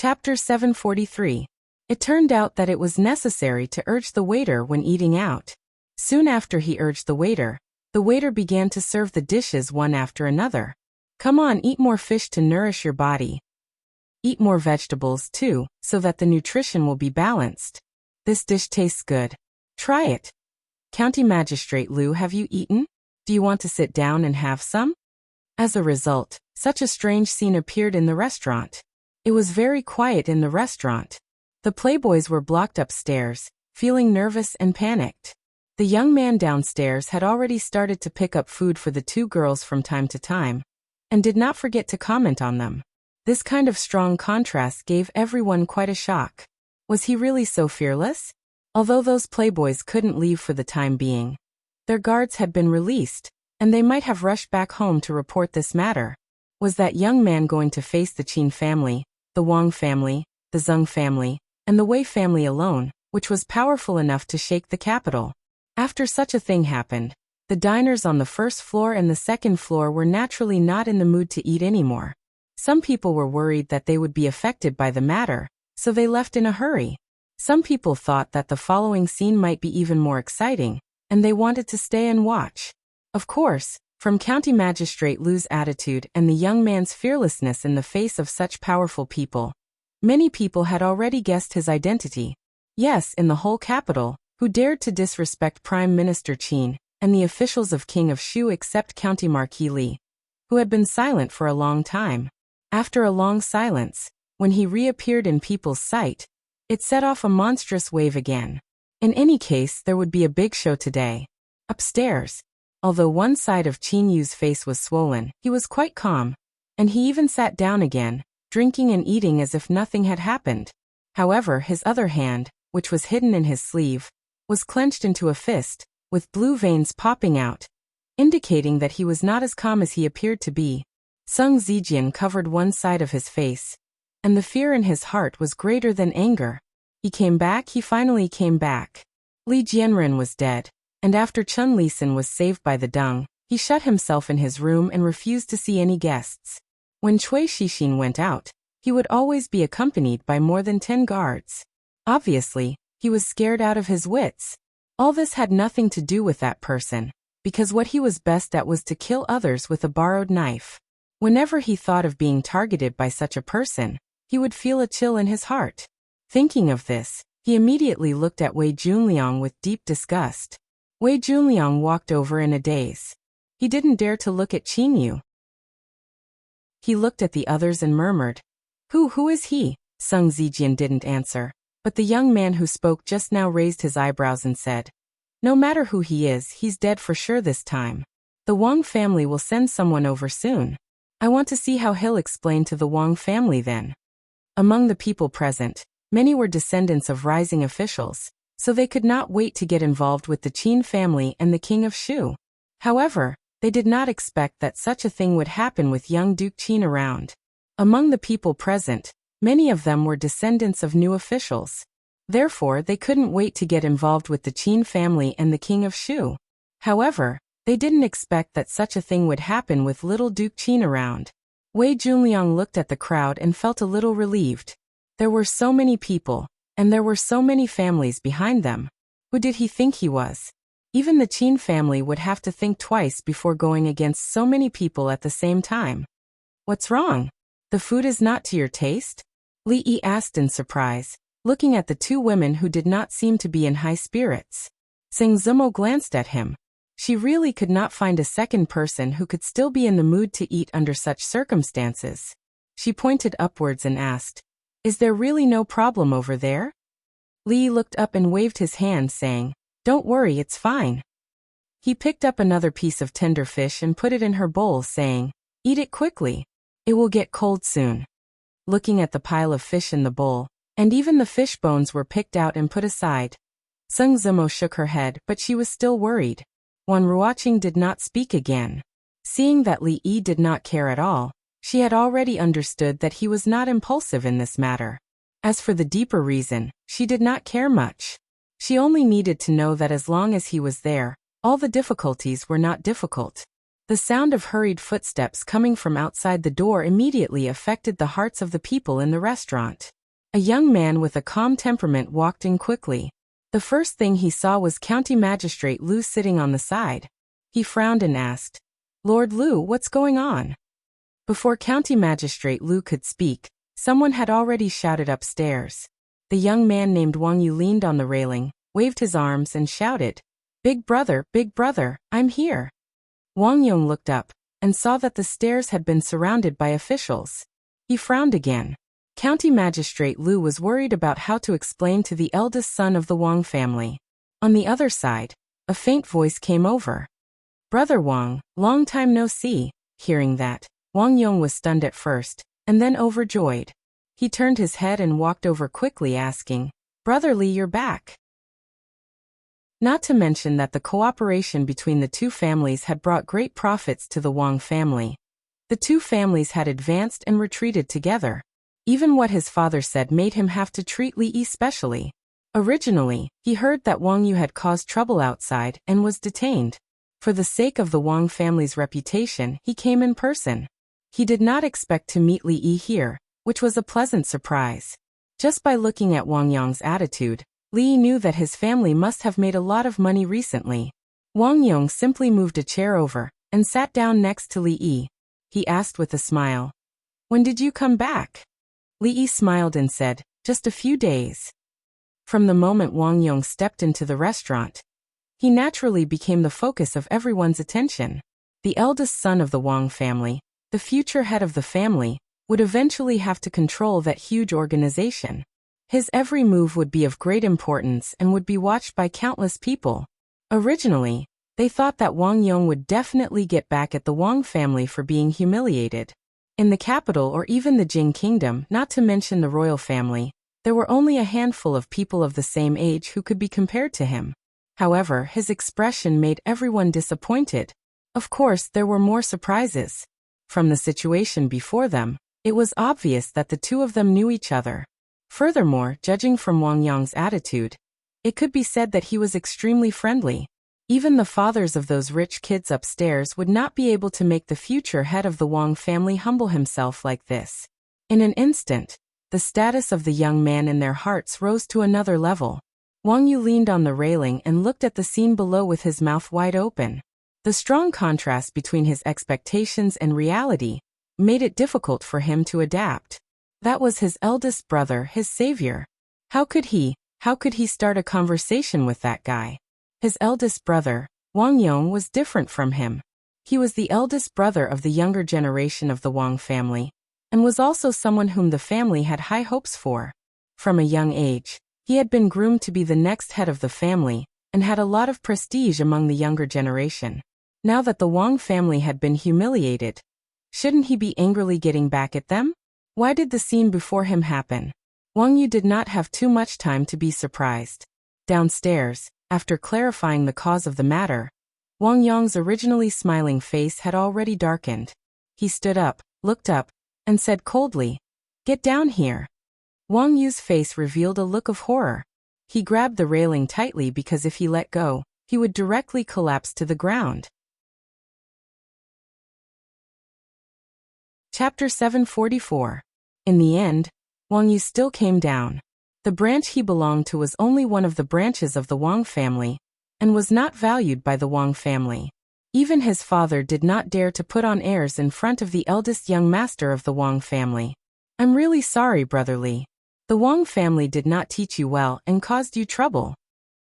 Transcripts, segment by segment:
Chapter 743. It turned out that it was necessary to urge the waiter when eating out. Soon after he urged the waiter began to serve the dishes one after another. Come on, eat more fish to nourish your body. Eat more vegetables too, so that the nutrition will be balanced. This dish tastes good. Try it. County Magistrate Liu, have you eaten? Do you want to sit down and have some? As a result, such a strange scene appeared in the restaurant. It was very quiet in the restaurant. The playboys were blocked upstairs, feeling nervous and panicked. The young man downstairs had already started to pick up food for the two girls from time to time, and did not forget to comment on them. This kind of strong contrast gave everyone quite a shock. Was he really so fearless? Although those playboys couldn't leave for the time being, their guards had been released, and they might have rushed back home to report this matter. Was that young man going to face the Qin family, the Wang family, the Zheng family, and the Wei family alone, which was powerful enough to shake the capital? After such a thing happened, the diners on the first floor and the second floor were naturally not in the mood to eat anymore. Some people were worried that they would be affected by the matter, so they left in a hurry. Some people thought that the following scene might be even more exciting, and they wanted to stay and watch. Of course, from County Magistrate Liu's attitude and the young man's fearlessness in the face of such powerful people, many people had already guessed his identity. Yes, in the whole capital, who dared to disrespect Prime Minister Qin and the officials of King of Shu except County Marquis Li, who had been silent for a long time. After a long silence, when he reappeared in people's sight, it set off a monstrous wave again. In any case, there would be a big show today. Upstairs, although one side of Qin Yu's face was swollen, he was quite calm, and he even sat down again, drinking and eating as if nothing had happened. However, his other hand, which was hidden in his sleeve, was clenched into a fist, with blue veins popping out, indicating that he was not as calm as he appeared to be. Sung Zijian covered one side of his face, and the fear in his heart was greater than anger. He finally came back. Li Jianren was dead, and after Chun Lisan was saved by the Deng, he shut himself in his room and refused to see any guests. When Cui Shixin went out, he would always be accompanied by more than 10 guards. Obviously, he was scared out of his wits. All this had nothing to do with that person, because what he was best at was to kill others with a borrowed knife. Whenever he thought of being targeted by such a person, he would feel a chill in his heart. Thinking of this, he immediately looked at Wei Junliang with deep disgust. Wei Junliang walked over in a daze. He didn't dare to look at Qin Yu. He looked at the others and murmured, Who is he?" Sung Zijian didn't answer, but the young man who spoke just now raised his eyebrows and said, "No matter who he is, he's dead for sure this time. The Wang family will send someone over soon. I want to see how he'll explain to the Wang family then." Among the people present, many were descendants of rising officials, so they could not wait to get involved with the Qin family and the King of Shu. However, they did not expect that such a thing would happen with young Duke Qin around. Among the people present, many of them were descendants of new officials. Therefore, they couldn't wait to get involved with the Qin family and the King of Shu. However, they didn't expect that such a thing would happen with little Duke Qin around. Wei Junliang looked at the crowd and felt a little relieved. There were so many people, and there were so many families behind them. Who did he think he was? Even the Qin family would have to think twice before going against so many people at the same time. "What's wrong? The food is not to your taste?" Li Yi asked in surprise, looking at the two women who did not seem to be in high spirits. Seng Zumo glanced at him. She really could not find a second person who could still be in the mood to eat under such circumstances. She pointed upwards and asked, "Is there really no problem over there?" Li looked up and waved his hand, saying, "Don't worry, it's fine." He picked up another piece of tender fish and put it in her bowl, saying, "Eat it quickly. It will get cold soon." Looking at the pile of fish in the bowl, and even the fish bones were picked out and put aside. Sung Zimo shook her head, but she was still worried. Wan Ruoqing did not speak again. Seeing that Li Yi did not care at all, she had already understood that he was not impulsive in this matter. As for the deeper reason, she did not care much. She only needed to know that as long as he was there, all the difficulties were not difficult. The sound of hurried footsteps coming from outside the door immediately affected the hearts of the people in the restaurant. A young man with a calm temperament walked in quickly. The first thing he saw was County Magistrate Liu sitting on the side. He frowned and asked, "Lord Liu, what's going on?" Before County Magistrate Liu could speak, someone had already shouted upstairs. The young man named Wang Yu leaned on the railing, waved his arms and shouted, Big brother, I'm here." Wang Yong looked up and saw that the stairs had been surrounded by officials. He frowned again. County Magistrate Liu was worried about how to explain to the eldest son of the Wang family. On the other side, a faint voice came over. "Brother Wang, long time no see." Hearing that, Wang Yong was stunned at first, and then overjoyed. He turned his head and walked over quickly asking, "Brother Li, you're back." Not to mention that the cooperation between the two families had brought great profits to the Wang family. The two families had advanced and retreated together. Even what his father said made him have to treat Li Yi specially. Originally, he heard that Wang Yu had caused trouble outside and was detained. For the sake of the Wang family's reputation, he came in person. He did not expect to meet Li Yi here, which was a pleasant surprise. Just by looking at Wang Yong's attitude, Li Yi knew that his family must have made a lot of money recently. Wang Yong simply moved a chair over and sat down next to Li Yi. He asked with a smile, "When did you come back?" Li Yi smiled and said, "Just a few days." From the moment Wang Yong stepped into the restaurant, he naturally became the focus of everyone's attention. The eldest son of the Wang family, the future head of the family, would eventually have to control that huge organization. His every move would be of great importance and would be watched by countless people. Originally, they thought that Wang Yong would definitely get back at the Wang family for being humiliated. In the capital or even the Jing kingdom, not to mention the royal family, there were only a handful of people of the same age who could be compared to him. However, his expression made everyone disappointed. Of course, there were more surprises. From the situation before them, it was obvious that the two of them knew each other. Furthermore, judging from Wang Yong's attitude, it could be said that he was extremely friendly. Even the fathers of those rich kids upstairs would not be able to make the future head of the Wang family humble himself like this. In an instant, the status of the young man in their hearts rose to another level. Wang Yu leaned on the railing and looked at the scene below with his mouth wide open. The strong contrast between his expectations and reality made it difficult for him to adapt. That was his eldest brother, his savior. How could he start a conversation with that guy? His eldest brother, Wang Yong, was different from him. He was the eldest brother of the younger generation of the Wang family, and was also someone whom the family had high hopes for. From a young age, he had been groomed to be the next head of the family, and had a lot of prestige among the younger generation. Now that the Wang family had been humiliated, shouldn't he be angrily getting back at them? Why did the scene before him happen? Wang Yu did not have too much time to be surprised. Downstairs, after clarifying the cause of the matter, Wang Yong's originally smiling face had already darkened. He stood up, looked up, and said coldly, "Get down here." Wang Yu's face revealed a look of horror. He grabbed the railing tightly because if he let go, he would directly collapse to the ground. Chapter 744. In the end, Wang Yu still came down. The branch he belonged to was only one of the branches of the Wang family, and was not valued by the Wang family. Even his father did not dare to put on airs in front of the eldest young master of the Wang family. "I'm really sorry, Brother Li. The Wang family did not teach you well and caused you trouble."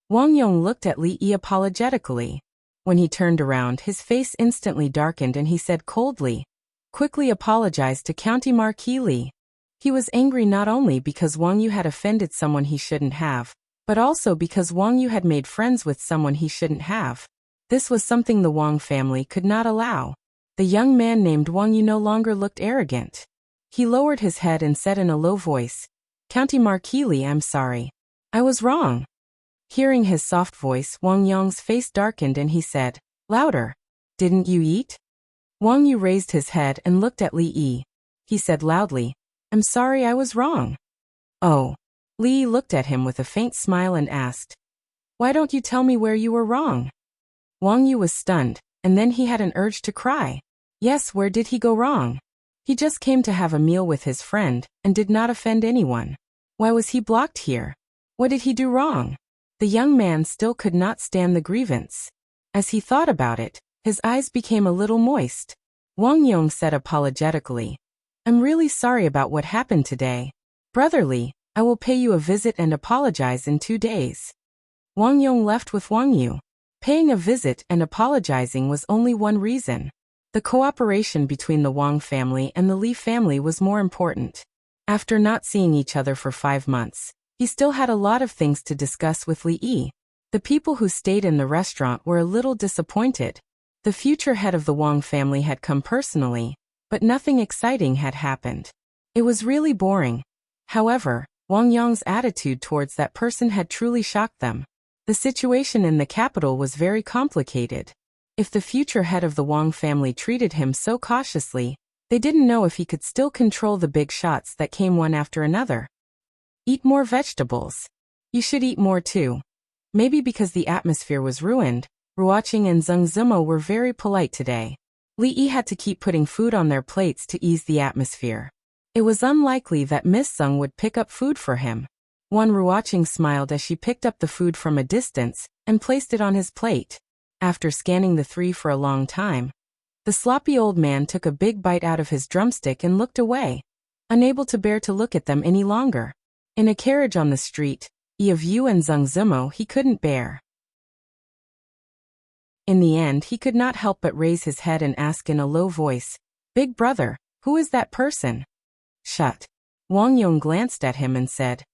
Wang Yong looked at Li Yi apologetically. When he turned around, his face instantly darkened and he said coldly, "Quickly apologize to County Marquis Li." He was angry not only because Wang Yu had offended someone he shouldn't have, but also because Wang Yu had made friends with someone he shouldn't have. This was something the Wang family could not allow. The young man named Wang Yu no longer looked arrogant. He lowered his head and said in a low voice, "County Marquis Li, I'm sorry. I was wrong." Hearing his soft voice, Wang Yong's face darkened and he said, louder, "Didn't you eat?" Wang Yu raised his head and looked at Li Yi. He said loudly, "I'm sorry, I was wrong." "Oh." Li Yi looked at him with a faint smile and asked, "Why don't you tell me where you were wrong?" Wang Yu was stunned. and then he had an urge to cry. Yes, where did he go wrong? He just came to have a meal with his friend, and did not offend anyone. Why was he blocked here? What did he do wrong? The young man still could not stand the grievance. As he thought about it, his eyes became a little moist. Wang Yong said apologetically, "I'm really sorry about what happened today. Brotherly, I will pay you a visit and apologize in 2 days." Wang Yong left with Wang Yu. Paying a visit and apologizing was only one reason. The cooperation between the Wang family and the Li family was more important. After not seeing each other for 5 months, he still had a lot of things to discuss with Li Yi. The people who stayed in the restaurant were a little disappointed. The future head of the Wang family had come personally, but nothing exciting had happened. It was really boring. However, Wang Yong's attitude towards that person had truly shocked them. The situation in the capital was very complicated. If the future head of the Wang family treated him so cautiously, they didn't know if he could still control the big shots that came one after another. Eat more vegetables. You should eat more too. Maybe because the atmosphere was ruined, Ruoqing and Zheng Zimo were very polite today. Li Yi had to keep putting food on their plates to ease the atmosphere. It was unlikely that Miss Zheng would pick up food for him. One Ruoqing smiled as she picked up the food from a distance and placed it on his plate. After scanning the three for a long time, the sloppy old man took a big bite out of his drumstick and looked away, unable to bear to look at them any longer. In a carriage on the street, of Yu and Zheng Zimo he couldn't bear. In the end he could not help but raise his head and ask in a low voice, "Big brother, who is that person?" "Shut." Wang Yong glanced at him and said,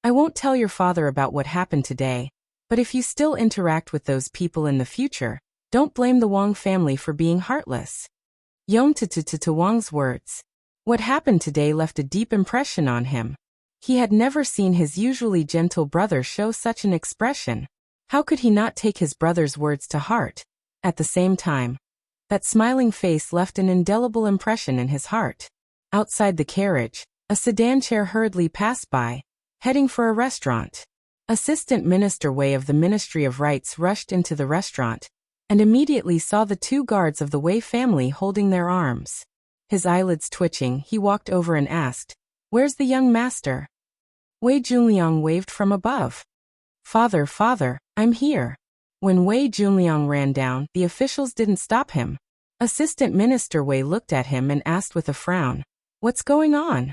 "I won't tell your father about what happened today, but if you still interact with those people in the future, don't blame the Wang family for being heartless." Yong to Wang's words. What happened today left a deep impression on him. He had never seen his usually gentle brother show such an expression. How could he not take his brother's words to heart? At the same time, that smiling face left an indelible impression in his heart. Outside the carriage, a sedan chair hurriedly passed by, heading for a restaurant. Assistant Minister Wei of the Ministry of Rights rushed into the restaurant, and immediately saw the 2 guards of the Wei family holding their arms. His eyelids twitching, he walked over and asked, "Where's the young master?" Wei Junliang waved from above. Father, I'm here." When Wei Junliang ran down, the officials didn't stop him. Assistant Minister Wei looked at him and asked with a frown, "What's going on?"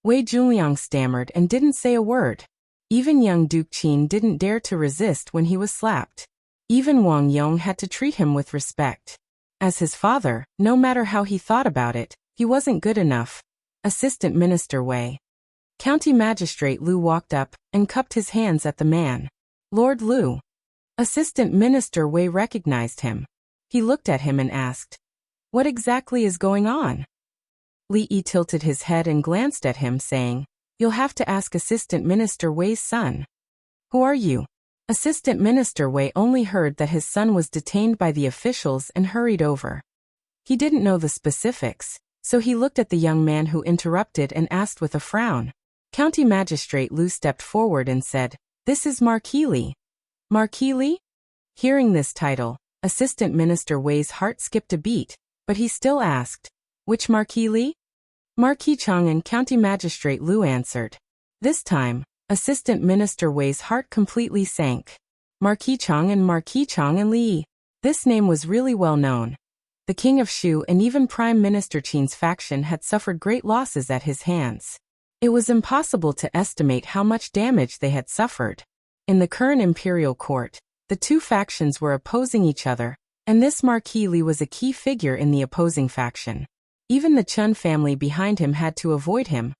Wei Junliang stammered and didn't say a word. Even young Duke Qin didn't dare to resist when he was slapped. Even Wang Yong had to treat him with respect. As his father, no matter how he thought about it, he wasn't good enough. Assistant Minister Wei. County Magistrate Lu walked up and cupped his hands at the man. "Lord Lu." Assistant Minister Wei recognized him. He looked at him and asked, "What exactly is going on?" Li Yi tilted his head and glanced at him, saying, "You'll have to ask Assistant Minister Wei's son." "Who are you?" Assistant Minister Wei only heard that his son was detained by the officials and hurried over. He didn't know the specifics, so he looked at the young man who interrupted and asked with a frown. County Magistrate Lu stepped forward and said, "This is Marquis Li." "Marquis Li?" Hearing this title, Assistant Minister Wei's heart skipped a beat, but he still asked, "Which Marquis Li?" "Marquis Chang," and County Magistrate Lu answered. This time, Assistant Minister Wei's heart completely sank. Marquis Chang and Li. This name was really well known. The King of Shu and even Prime Minister Qin's faction had suffered great losses at his hands. It was impossible to estimate how much damage they had suffered. In the current imperial court, the 2 factions were opposing each other, and this Marquis Li was a key figure in the opposing faction. Even the Chun family behind him had to avoid him,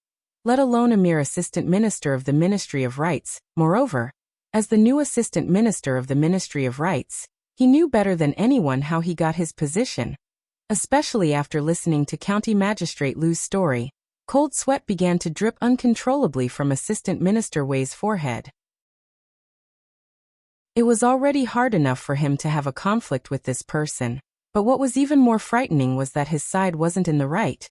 let alone a mere assistant minister of the Ministry of Rights. Moreover, as the new assistant minister of the Ministry of Rights, he knew better than anyone how he got his position. Especially after listening to County Magistrate Lu's story, cold sweat began to drip uncontrollably from Assistant Minister Wei's forehead. It was already hard enough for him to have a conflict with this person, but what was even more frightening was that his side wasn't in the right.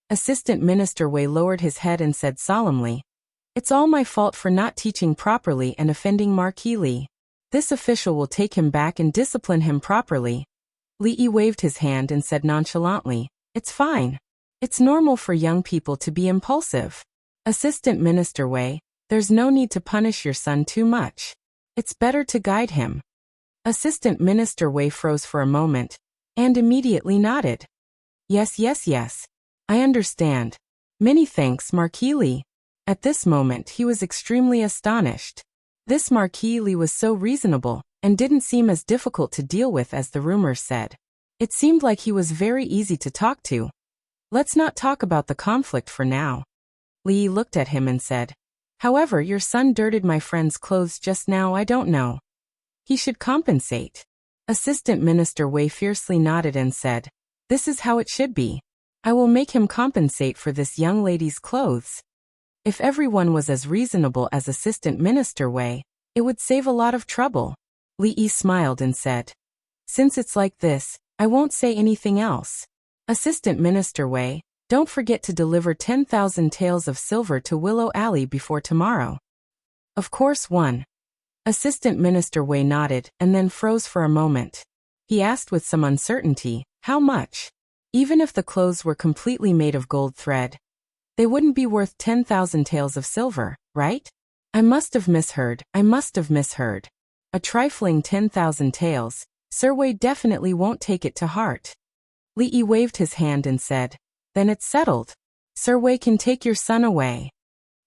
Assistant Minister Wei lowered his head and said solemnly, "It's all my fault for not teaching properly and offending Marquis Li. This official will take him back and discipline him properly." Li waved his hand and said nonchalantly, "It's fine. It's normal for young people to be impulsive. Assistant Minister Wei, there's no need to punish your son too much. It's better to guide him." Assistant Minister Wei froze for a moment, and immediately nodded. Yes. I understand. Many thanks, Marquis Li." At this moment he was extremely astonished. This Marquis Li was so reasonable, and didn't seem as difficult to deal with as the rumors said. It seemed like he was very easy to talk to. "Let's not talk about the conflict for now." Li looked at him and said, "However, your son dirtied my friend's clothes just now. I don't know. He should compensate." Assistant Minister Wei fiercely nodded and said, "This is how it should be. I will make him compensate for this young lady's clothes." If everyone was as reasonable as Assistant Minister Wei, it would save a lot of trouble. Li smiled and said, "Since it's like this, I won't say anything else. Assistant Minister Wei, don't forget to deliver 10,000 taels of silver to Willow Alley before tomorrow." "Of course, one." Assistant Minister Wei nodded and then froze for a moment. He asked with some uncertainty, "How much?" Even if the clothes were completely made of gold thread, they wouldn't be worth 10,000 taels of silver, right? I must have misheard. A trifling 10,000 taels. Sir Wei definitely won't take it to heart. Li waved his hand and said, "Then it's settled. Sir Wei can take your son away."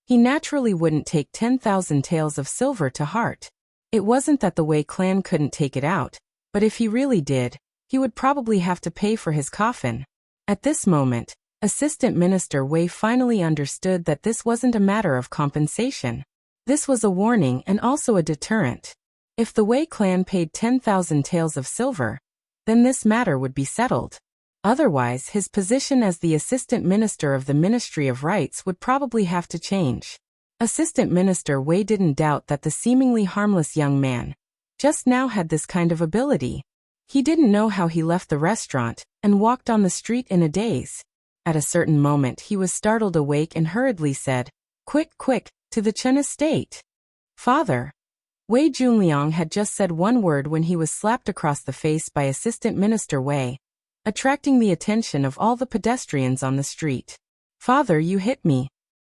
He naturally wouldn't take 10,000 taels of silver to heart. It wasn't that the Wei clan couldn't take it out, but if he really did, he would probably have to pay for his coffin. At this moment, Assistant Minister Wei finally understood that this wasn't a matter of compensation. This was a warning and also a deterrent. If the Wei clan paid 10,000 taels of silver, then this matter would be settled. Otherwise, his position as the Assistant Minister of the Ministry of Rights would probably have to change. Assistant Minister Wei didn't doubt that the seemingly harmless young man just now had this kind of ability. He didn't know how he left the restaurant and walked on the street in a daze. At a certain moment he was startled awake and hurriedly said, Quick, to the Chen estate." "Father." Wei Junliang had just said one word when he was slapped across the face by Assistant Minister Wei, attracting the attention of all the pedestrians on the street. "Father, you hit me."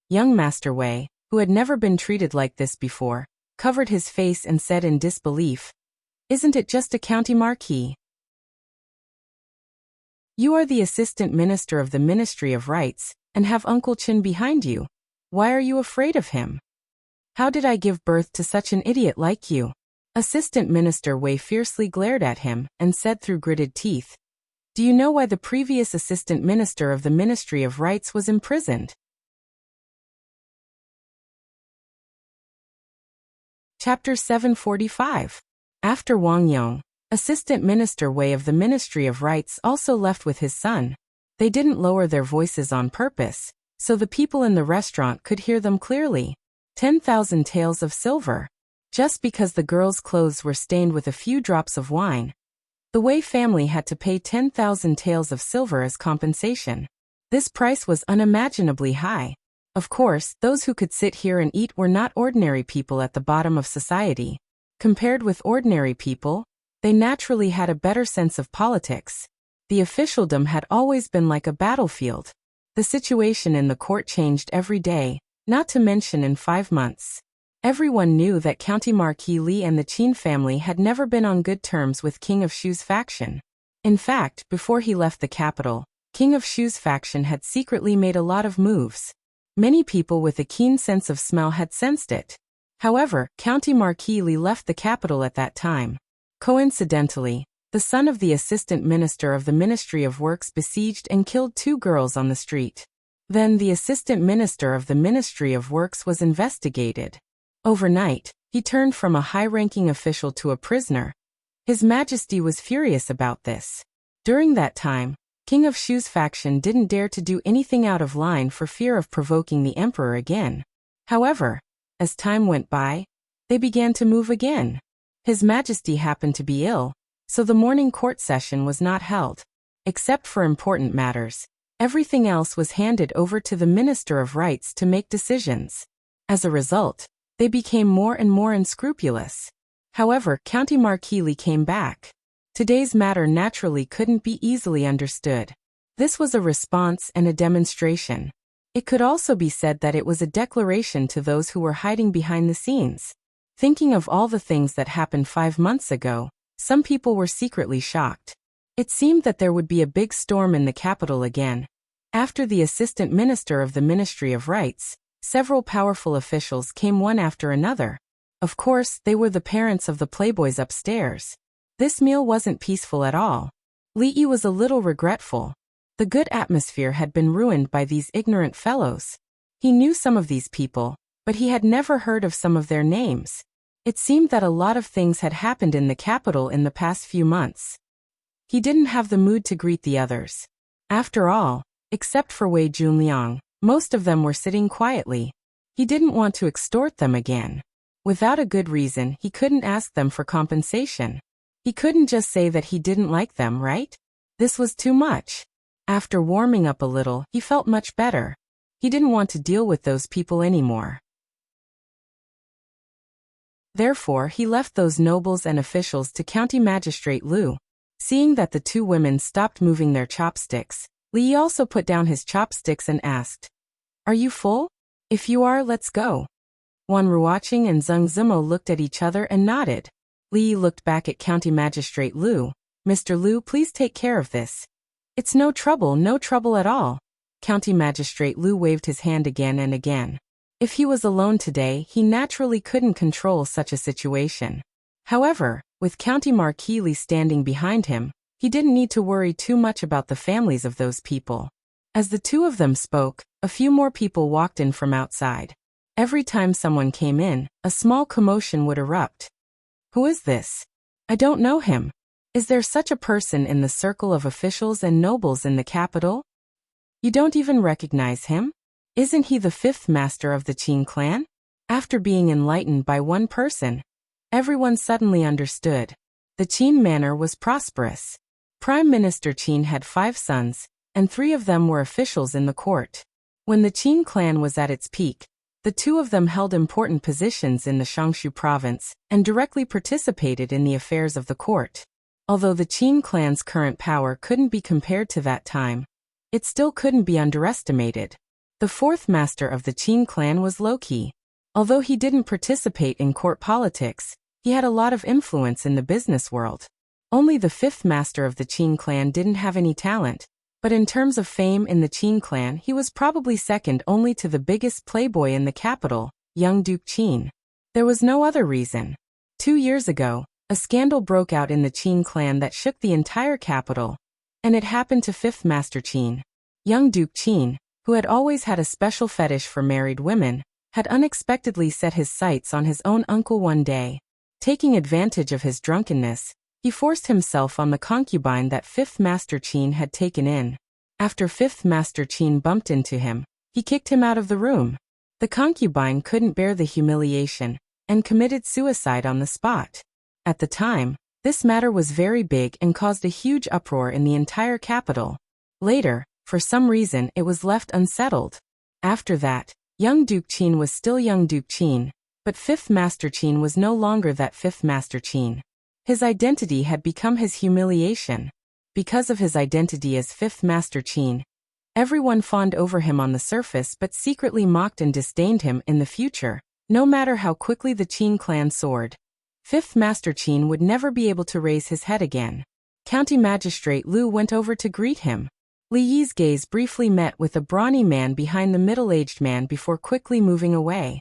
Young Master Wei, who had never been treated like this before, covered his face and said in disbelief, "Isn't it just a county marquis? You are the Assistant Minister of the Ministry of Rights, and have Uncle Chen behind you. Why are you afraid of him? How did I give birth to such an idiot like you?" Assistant Minister Wei fiercely glared at him and said through gritted teeth, "Do you know why the previous Assistant Minister of the Ministry of Rights was imprisoned?" Chapter 745. After Wang Yong, Assistant Minister Wei of the Ministry of Rights also left with his son. They didn't lower their voices on purpose, so the people in the restaurant could hear them clearly. 10,000 taels of silver. Just because the girls' clothes were stained with a few drops of wine, the Wei family had to pay 10,000 taels of silver as compensation. This price was unimaginably high. Of course, those who could sit here and eat were not ordinary people at the bottom of society. Compared with ordinary people, they naturally had a better sense of politics. The officialdom had always been like a battlefield. The situation in the court changed every day, not to mention in 5 months. Everyone knew that County Marquis Li and the Qin family had never been on good terms with King of Shu's faction. In fact, before he left the capital, King of Shu's faction had secretly made a lot of moves. Many people with a keen sense of smell had sensed it. However, County Marquis Li left the capital at that time. Coincidentally, the son of the Assistant Minister of the Ministry of Works besieged and killed 2 girls on the street. Then the Assistant Minister of the Ministry of Works was investigated. Overnight, he turned from a high-ranking official to a prisoner. His Majesty was furious about this. During that time, King of Shu's faction didn't dare to do anything out of line for fear of provoking the emperor again. However, as time went by, they began to move again. His Majesty happened to be ill, so the morning court session was not held. Except for important matters, everything else was handed over to the Minister of Rights to make decisions. As a result, they became more and more unscrupulous. However, County Marquis Li came back. Today's matter naturally couldn't be easily understood. This was a response and a demonstration. It could also be said that it was a declaration to those who were hiding behind the scenes. Thinking of all the things that happened 5 months ago, some people were secretly shocked. It seemed that there would be a big storm in the capital again. After the assistant minister of the Ministry of Rights, several powerful officials came one after another. Of course, they were the parents of the playboys upstairs. This meal wasn't peaceful at all. Li was a little regretful. The good atmosphere had been ruined by these ignorant fellows. He knew some of these people, but he had never heard of some of their names. It seemed that a lot of things had happened in the capital in the past few months. He didn't have the mood to greet the others. After all, except for Wei Junliang, most of them were sitting quietly. He didn't want to extort them again. Without a good reason, he couldn't ask them for compensation. He couldn't just say that he didn't like them, right? This was too much. After warming up a little, he felt much better. He didn't want to deal with those people anymore. Therefore, he left those nobles and officials to County Magistrate Liu. Seeing that the two women stopped moving their chopsticks, Li also put down his chopsticks and asked, "Are you full? If you are, let's go." Wan Ruoqing and Zheng Zimo looked at each other and nodded. Li looked back at County Magistrate Liu. "Mr. Liu, please take care of this." "It's no trouble at all." County Magistrate Liu waved his hand again and again. If he was alone today, he naturally couldn't control such a situation. However, with County Marquis Li standing behind him, he didn't need to worry too much about the families of those people. As the two of them spoke, a few more people walked in from outside. Every time someone came in, a small commotion would erupt. "Who is this? I don't know him. Is there such a person in the circle of officials and nobles in the capital? You don't even recognize him? Isn't he the fifth master of the Qin clan?" After being enlightened by one person, everyone suddenly understood. The Qin manor was prosperous. Prime Minister Qin had 5 sons, and 3 of them were officials in the court. When the Qin clan was at its peak, the 2 of them held important positions in the Shangshu province and directly participated in the affairs of the court. Although the Qin clan's current power couldn't be compared to that time, it still couldn't be underestimated. The 4th master of the Qin clan was Loki. Although he didn't participate in court politics, he had a lot of influence in the business world. Only the 5th master of the Qin clan didn't have any talent, but in terms of fame in the Qin clan, he was probably second only to the biggest playboy in the capital, young Duke Qin. There was no other reason. 2 years ago, a scandal broke out in the Qin clan that shook the entire capital, and it happened to 5th master Qin. Young Duke Qin, who had always had a special fetish for married women, had unexpectedly set his sights on his own uncle one day. Taking advantage of his drunkenness, he forced himself on the concubine that 5th Master Qin had taken in. After 5th Master Qin bumped into him, he kicked him out of the room. The concubine couldn't bear the humiliation and committed suicide on the spot. At the time, this matter was very big and caused a huge uproar in the entire capital. Later, for some reason, it was left unsettled. After that, young Duke Qin was still young Duke Qin, but 5th Master Qin was no longer that 5th Master Qin. His identity had become his humiliation. Because of his identity as 5th Master Qin, everyone fawned over him on the surface but secretly mocked and disdained him in the future. No matter how quickly the Qin clan soared, 5th Master Qin would never be able to raise his head again. County Magistrate Liu went over to greet him. Li Yi's gaze briefly met with a brawny man behind the middle-aged man before quickly moving away.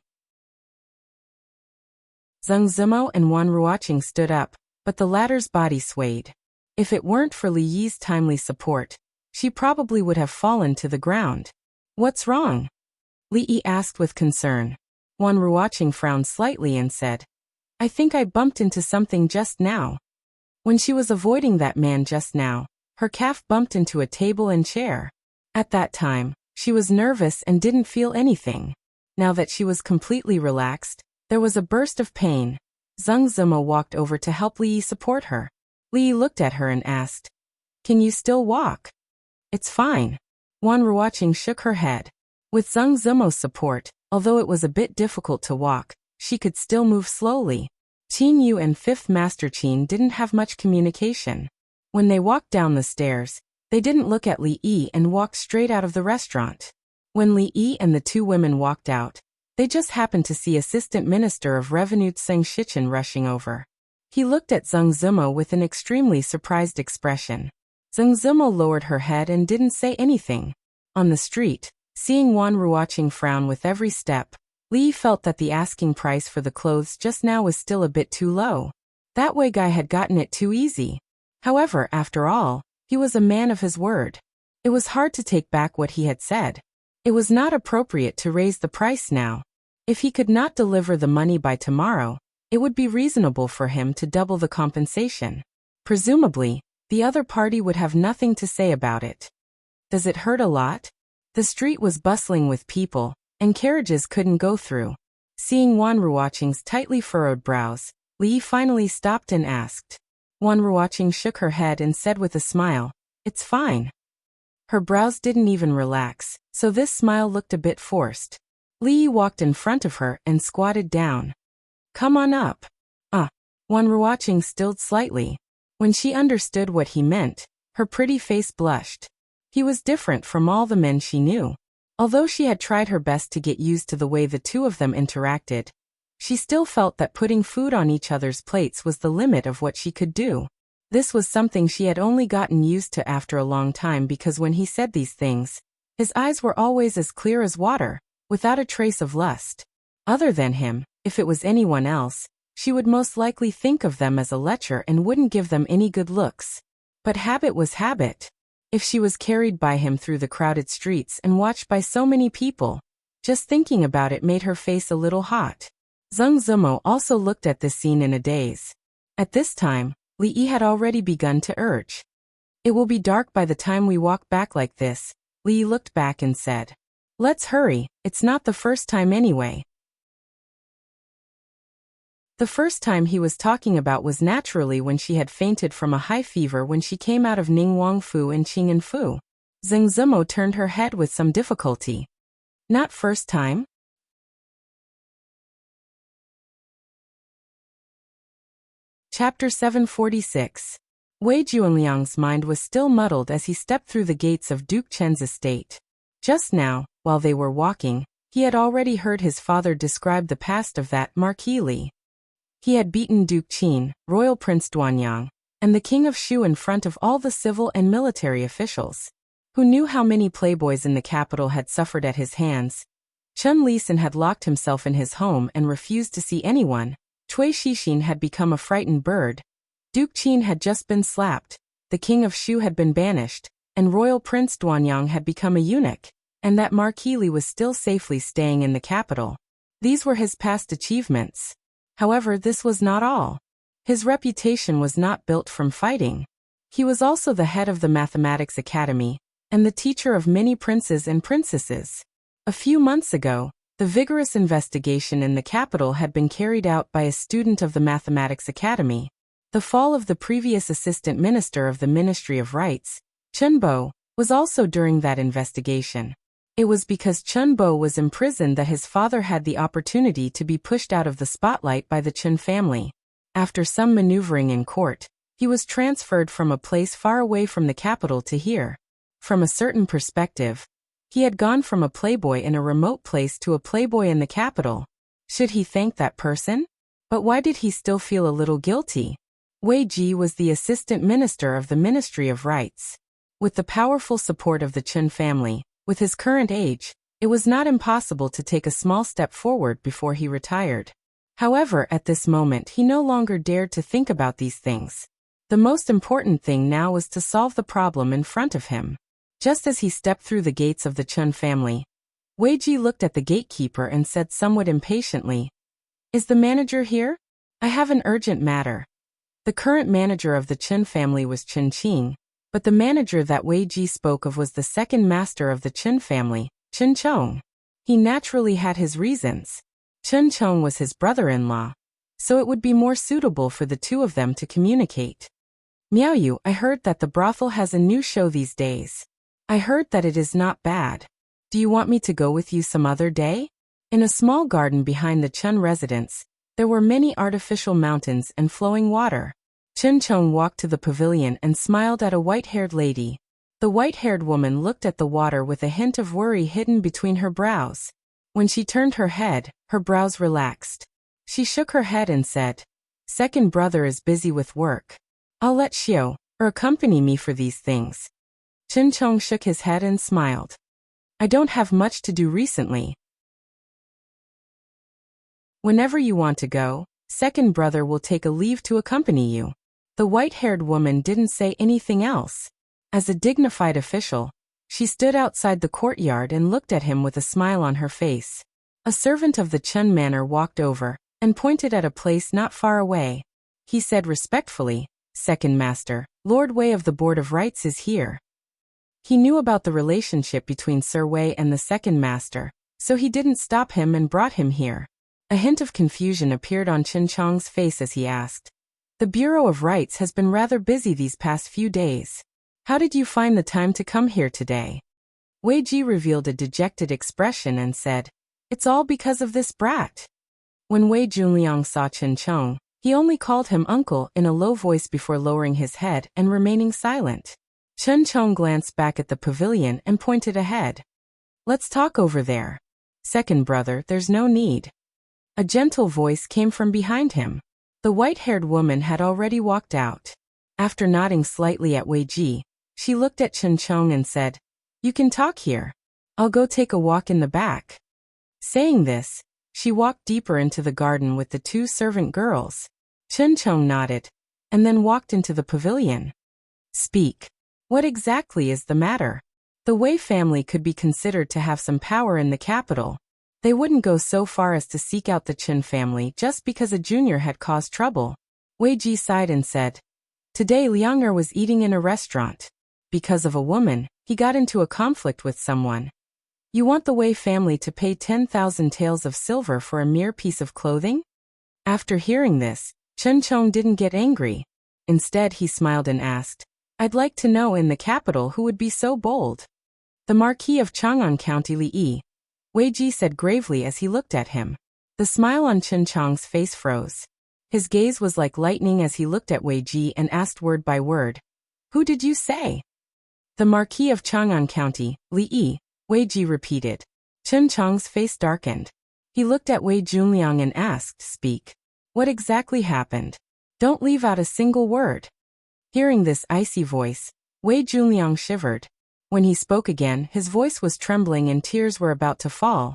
Zheng Zimo and Wan Ruoqing stood up, but the latter's body swayed. If it weren't for Li Yi's timely support, she probably would have fallen to the ground. "What's wrong?" Li Yi asked with concern. Wan Ruoqing frowned slightly and said, "I think I bumped into something just now." When she was avoiding that man just now, her calf bumped into a table and chair. At that time, she was nervous and didn't feel anything. Now that she was completely relaxed, there was a burst of pain. Zheng Zimo walked over to help Li Yi support her. Li Yi looked at her and asked, "Can you still walk?" "It's fine." Wan Ruoqing shook her head. With Zheng Zimo's support, although it was a bit difficult to walk, she could still move slowly. Qin Yu and Fifth Master Qin didn't have much communication. When they walked down the stairs, they didn't look at Li Yi and walked straight out of the restaurant. When Li Yi and the two women walked out, they just happened to see Assistant Minister of Revenue Zheng Shichen rushing over. He looked at Zheng Zimo with an extremely surprised expression. Zheng Zimo lowered her head and didn't say anything. On the street, seeing Wan Ruoqing frown with every step, Li felt that the asking price for the clothes just now was still a bit too low. That Wei guy had gotten it too easy. However, after all, he was a man of his word. It was hard to take back what he had said. It was not appropriate to raise the price now. If he could not deliver the money by tomorrow, it would be reasonable for him to double the compensation. Presumably, the other party would have nothing to say about it. Does it hurt a lot? The street was bustling with people, and carriages couldn't go through. Seeing Wan Ruoqing's tightly furrowed brows, Li finally stopped and asked. Wan Ruoqing shook her head and said with a smile, "It's fine." Her brows didn't even relax, so this smile looked a bit forced. Li walked in front of her and squatted down. "Come on up." Wan Ruoqing stilled slightly. When she understood what he meant, her pretty face blushed. He was different from all the men she knew. Although she had tried her best to get used to the way the two of them interacted, she still felt that putting food on each other's plates was the limit of what she could do. This was something she had only gotten used to after a long time because when he said these things, his eyes were always as clear as water, without a trace of lust. Other than him, if it was anyone else, she would most likely think of them as a lecher and wouldn't give them any good looks. But habit was habit. If she was carried by him through the crowded streets and watched by so many people, just thinking about it made her face a little hot. Zheng Zimo also looked at this scene in a daze. At this time, Li Yi had already begun to urge. "It will be dark by the time we walk back like this." Li Yi looked back and said, "Let's hurry, it's not the first time anyway." The first time he was talking about was naturally when she had fainted from a high fever when she came out of Ningguang Fu and Qing'an Fu. Zheng Zimo turned her head with some difficulty. "Not first time?" Chapter 746. Wei Juanliang's mind was still muddled as he stepped through the gates of Duke Chen's estate. Just now, while they were walking, he had already heard his father describe the past of that Marquis Li. He had beaten Duke Qin, Royal Prince Duanyang, and the King of Shu in front of all the civil and military officials. Who knew how many playboys in the capital had suffered at his hands? Chen Lisan had locked himself in his home and refused to see anyone. Cui Shixin had become a frightened bird. Duke Qin had just been slapped, the King of Shu had been banished, and Royal Prince Duanyang had become a eunuch, and that Marquis Li was still safely staying in the capital. These were his past achievements. However, this was not all. His reputation was not built from fighting. He was also the head of the Mathematics Academy, and the teacher of many princes and princesses. A few months ago, the vigorous investigation in the capital had been carried out by a student of the Mathematics Academy. The fall of the previous assistant minister of the Ministry of Rights, Chen Bo, was also during that investigation. It was because Chen Bo was imprisoned that his father had the opportunity to be pushed out of the spotlight by the Chen family. After some maneuvering in court, he was transferred from a place far away from the capital to here. From a certain perspective, he had gone from a playboy in a remote place to a playboy in the capital. Should he thank that person? But why did he still feel a little guilty? Wei Ji was the assistant minister of the Ministry of Rights. With the powerful support of the Chen family, with his current age, it was not impossible to take a small step forward before he retired. However, at this moment he no longer dared to think about these things. The most important thing now was to solve the problem in front of him. Just as he stepped through the gates of the Chen family, Wei Ji looked at the gatekeeper and said somewhat impatiently, "Is the manager here? I have an urgent matter." The current manager of the Chen family was Chen Qing, but the manager that Wei Ji spoke of was the second master of the Chen family, Chen Chong. He naturally had his reasons. Chen Chong was his brother-in-law, so it would be more suitable for the two of them to communicate. "Miaoyu, I heard that the brothel has a new show these days. I heard that it is not bad. Do you want me to go with you some other day?" In a small garden behind the Chen residence, There were many artificial mountains and flowing water. Chen Chong walked to the pavilion and smiled at a white-haired lady. The white-haired woman looked at the water with a hint of worry hidden between her brows. When she turned her head, her brows relaxed. She shook her head and said, "Second brother is busy with work. I'll let Xiao accompany me for these things." Chen Chong shook his head and smiled. "I don't have much to do recently. Whenever you want to go, second brother will take a leave to accompany you." The white-haired woman didn't say anything else. As a dignified official, she stood outside the courtyard and looked at him with a smile on her face. A servant of the Chen manor walked over and pointed at a place not far away. He said respectfully, "Second master, Lord Wei of the Board of Rites is here." He knew about the relationship between Sir Wei and the second master, so he didn't stop him and brought him here. A hint of confusion appeared on Chen Chong's face as he asked, "The Bureau of Rites has been rather busy these past few days. How did you find the time to come here today?" Wei Ji revealed a dejected expression and said, "It's all because of this brat." When Wei Junliang saw Chen Chong, he only called him uncle in a low voice before lowering his head and remaining silent. Chen Chong glanced back at the pavilion and pointed ahead. "Let's talk over there. Second brother, there's no need." A gentle voice came from behind him. The white-haired woman had already walked out. After nodding slightly at Wei Ji, she looked at Chen Chong and said, "You can talk here. I'll go take a walk in the back." Saying this, she walked deeper into the garden with the two servant girls. Chen Chong nodded, and then walked into the pavilion. "Speak. What exactly is the matter?" The Wei family could be considered to have some power in the capital. They wouldn't go so far as to seek out the Chen family just because a junior had caused trouble. Wei Ji sighed and said, "Today Liang Er was eating in a restaurant. Because of a woman, he got into a conflict with someone. You want the Wei family to pay 10,000 taels of silver for a mere piece of clothing?" After hearing this, Chen Chong didn't get angry. Instead, he smiled and asked, "I'd like to know in the capital who would be so bold." "The Marquis of Chang'an County Li Yi," Wei Ji said gravely as he looked at him. The smile on Chen Chong's face froze. His gaze was like lightning as he looked at Wei Ji and asked word by word, "Who did you say?" "The Marquis of Chang'an County, Li Yi," Wei Ji repeated. Chen Chong's face darkened. He looked at Wei Junliang and asked, "Speak. What exactly happened? Don't leave out a single word." Hearing this icy voice, Wei Junliang shivered. When he spoke again, his voice was trembling and tears were about to fall.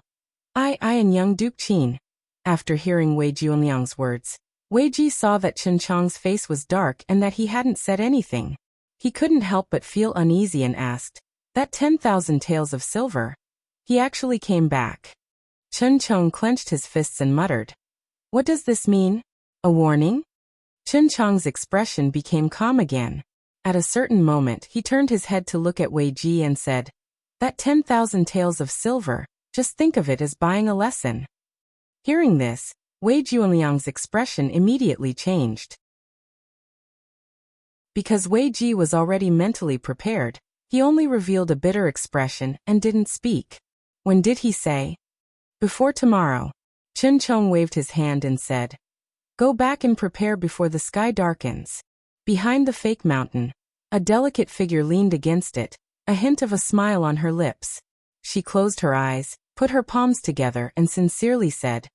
I and young Duke Qin." After hearing Wei Junliang's words, Wei Ji saw that Chen Chong's face was dark and that he hadn't said anything. He couldn't help but feel uneasy and asked, "That 10,000 taels of silver?" He actually came back. Chen Chong clenched his fists and muttered, "What does this mean? A warning?" Chen Chong's expression became calm again. At a certain moment, he turned his head to look at Wei Ji and said, "That 10,000 taels of silver, just think of it as buying a lesson." Hearing this, Wei Junliang's expression immediately changed. Because Wei Ji was already mentally prepared, he only revealed a bitter expression and didn't speak. When did he say? "Before tomorrow." Chen Chong waved his hand and said, "Go back and prepare before the sky darkens." Behind the fake mountain, a delicate figure leaned against it, a hint of a smile on her lips. She closed her eyes, put her palms together and sincerely said,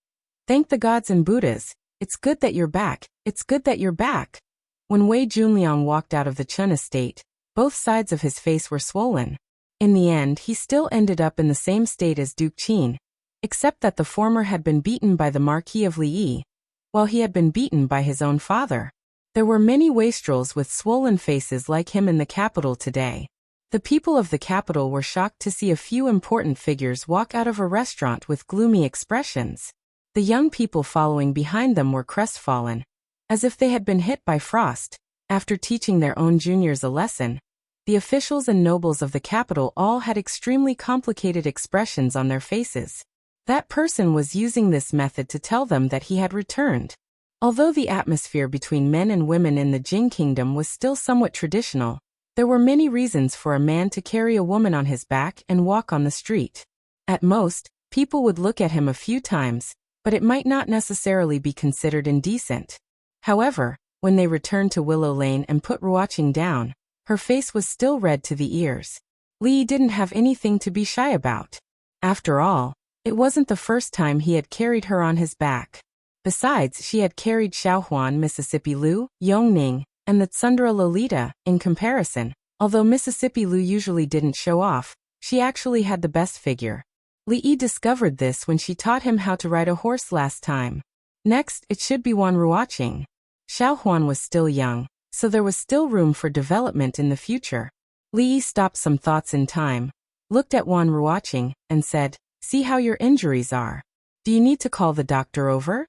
"Thank the gods and Buddhas, it's good that you're back, it's good that you're back." When Wei Junliang walked out of the Chen estate, both sides of his face were swollen. In the end, he still ended up in the same state as Duke Qin, except that the former had been beaten by the Marquis of Li Yi, while he had been beaten by his own father. There were many wastrels with swollen faces like him in the capital today. The people of the capital were shocked to see a few important figures walk out of a restaurant with gloomy expressions. The young people following behind them were crestfallen, as if they had been hit by frost. After teaching their own juniors a lesson, the officials and nobles of the capital all had extremely complicated expressions on their faces. That person was using this method to tell them that he had returned. Although the atmosphere between men and women in the Jing Kingdom was still somewhat traditional, there were many reasons for a man to carry a woman on his back and walk on the street. At most, people would look at him a few times, but it might not necessarily be considered indecent. However, when they returned to Willow Lane and put Ruoqing down, her face was still red to the ears. Li didn't have anything to be shy about. After all, it wasn't the first time he had carried her on his back. Besides, she had carried Xiaohuan, Mississippi Lu, Yongning, and the Tsundra Lolita. In comparison, although Mississippi Lu usually didn't show off, she actually had the best figure. Li discovered this when she taught him how to ride a horse last time. Next, it should be Wan Ruoqing. Xiaohuan was still young, so there was still room for development in the future. Li stopped some thoughts in time, looked at Wan Ruoqing, and said, "See how your injuries are. Do you need to call the doctor over?"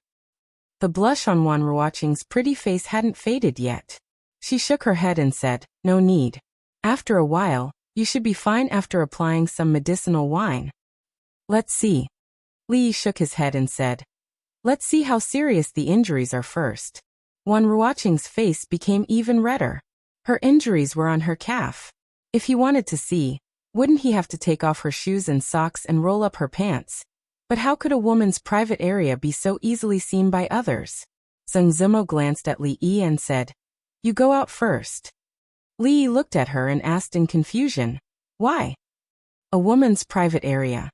The blush on Wan Ruoqing's pretty face hadn't faded yet. She shook her head and said, "No need. After a while, you should be fine after applying some medicinal wine." "Let's see." Li shook his head and said, "Let's see how serious the injuries are first." Wan Ruoqing's face became even redder. Her injuries were on her calf. If he wanted to see, wouldn't he have to take off her shoes and socks and roll up her pants? But how could a woman's private area be so easily seen by others? Zheng Zimo glanced at Li Yi and said, "You go out first." Li Yi looked at her and asked in confusion, "Why?" "A woman's private area.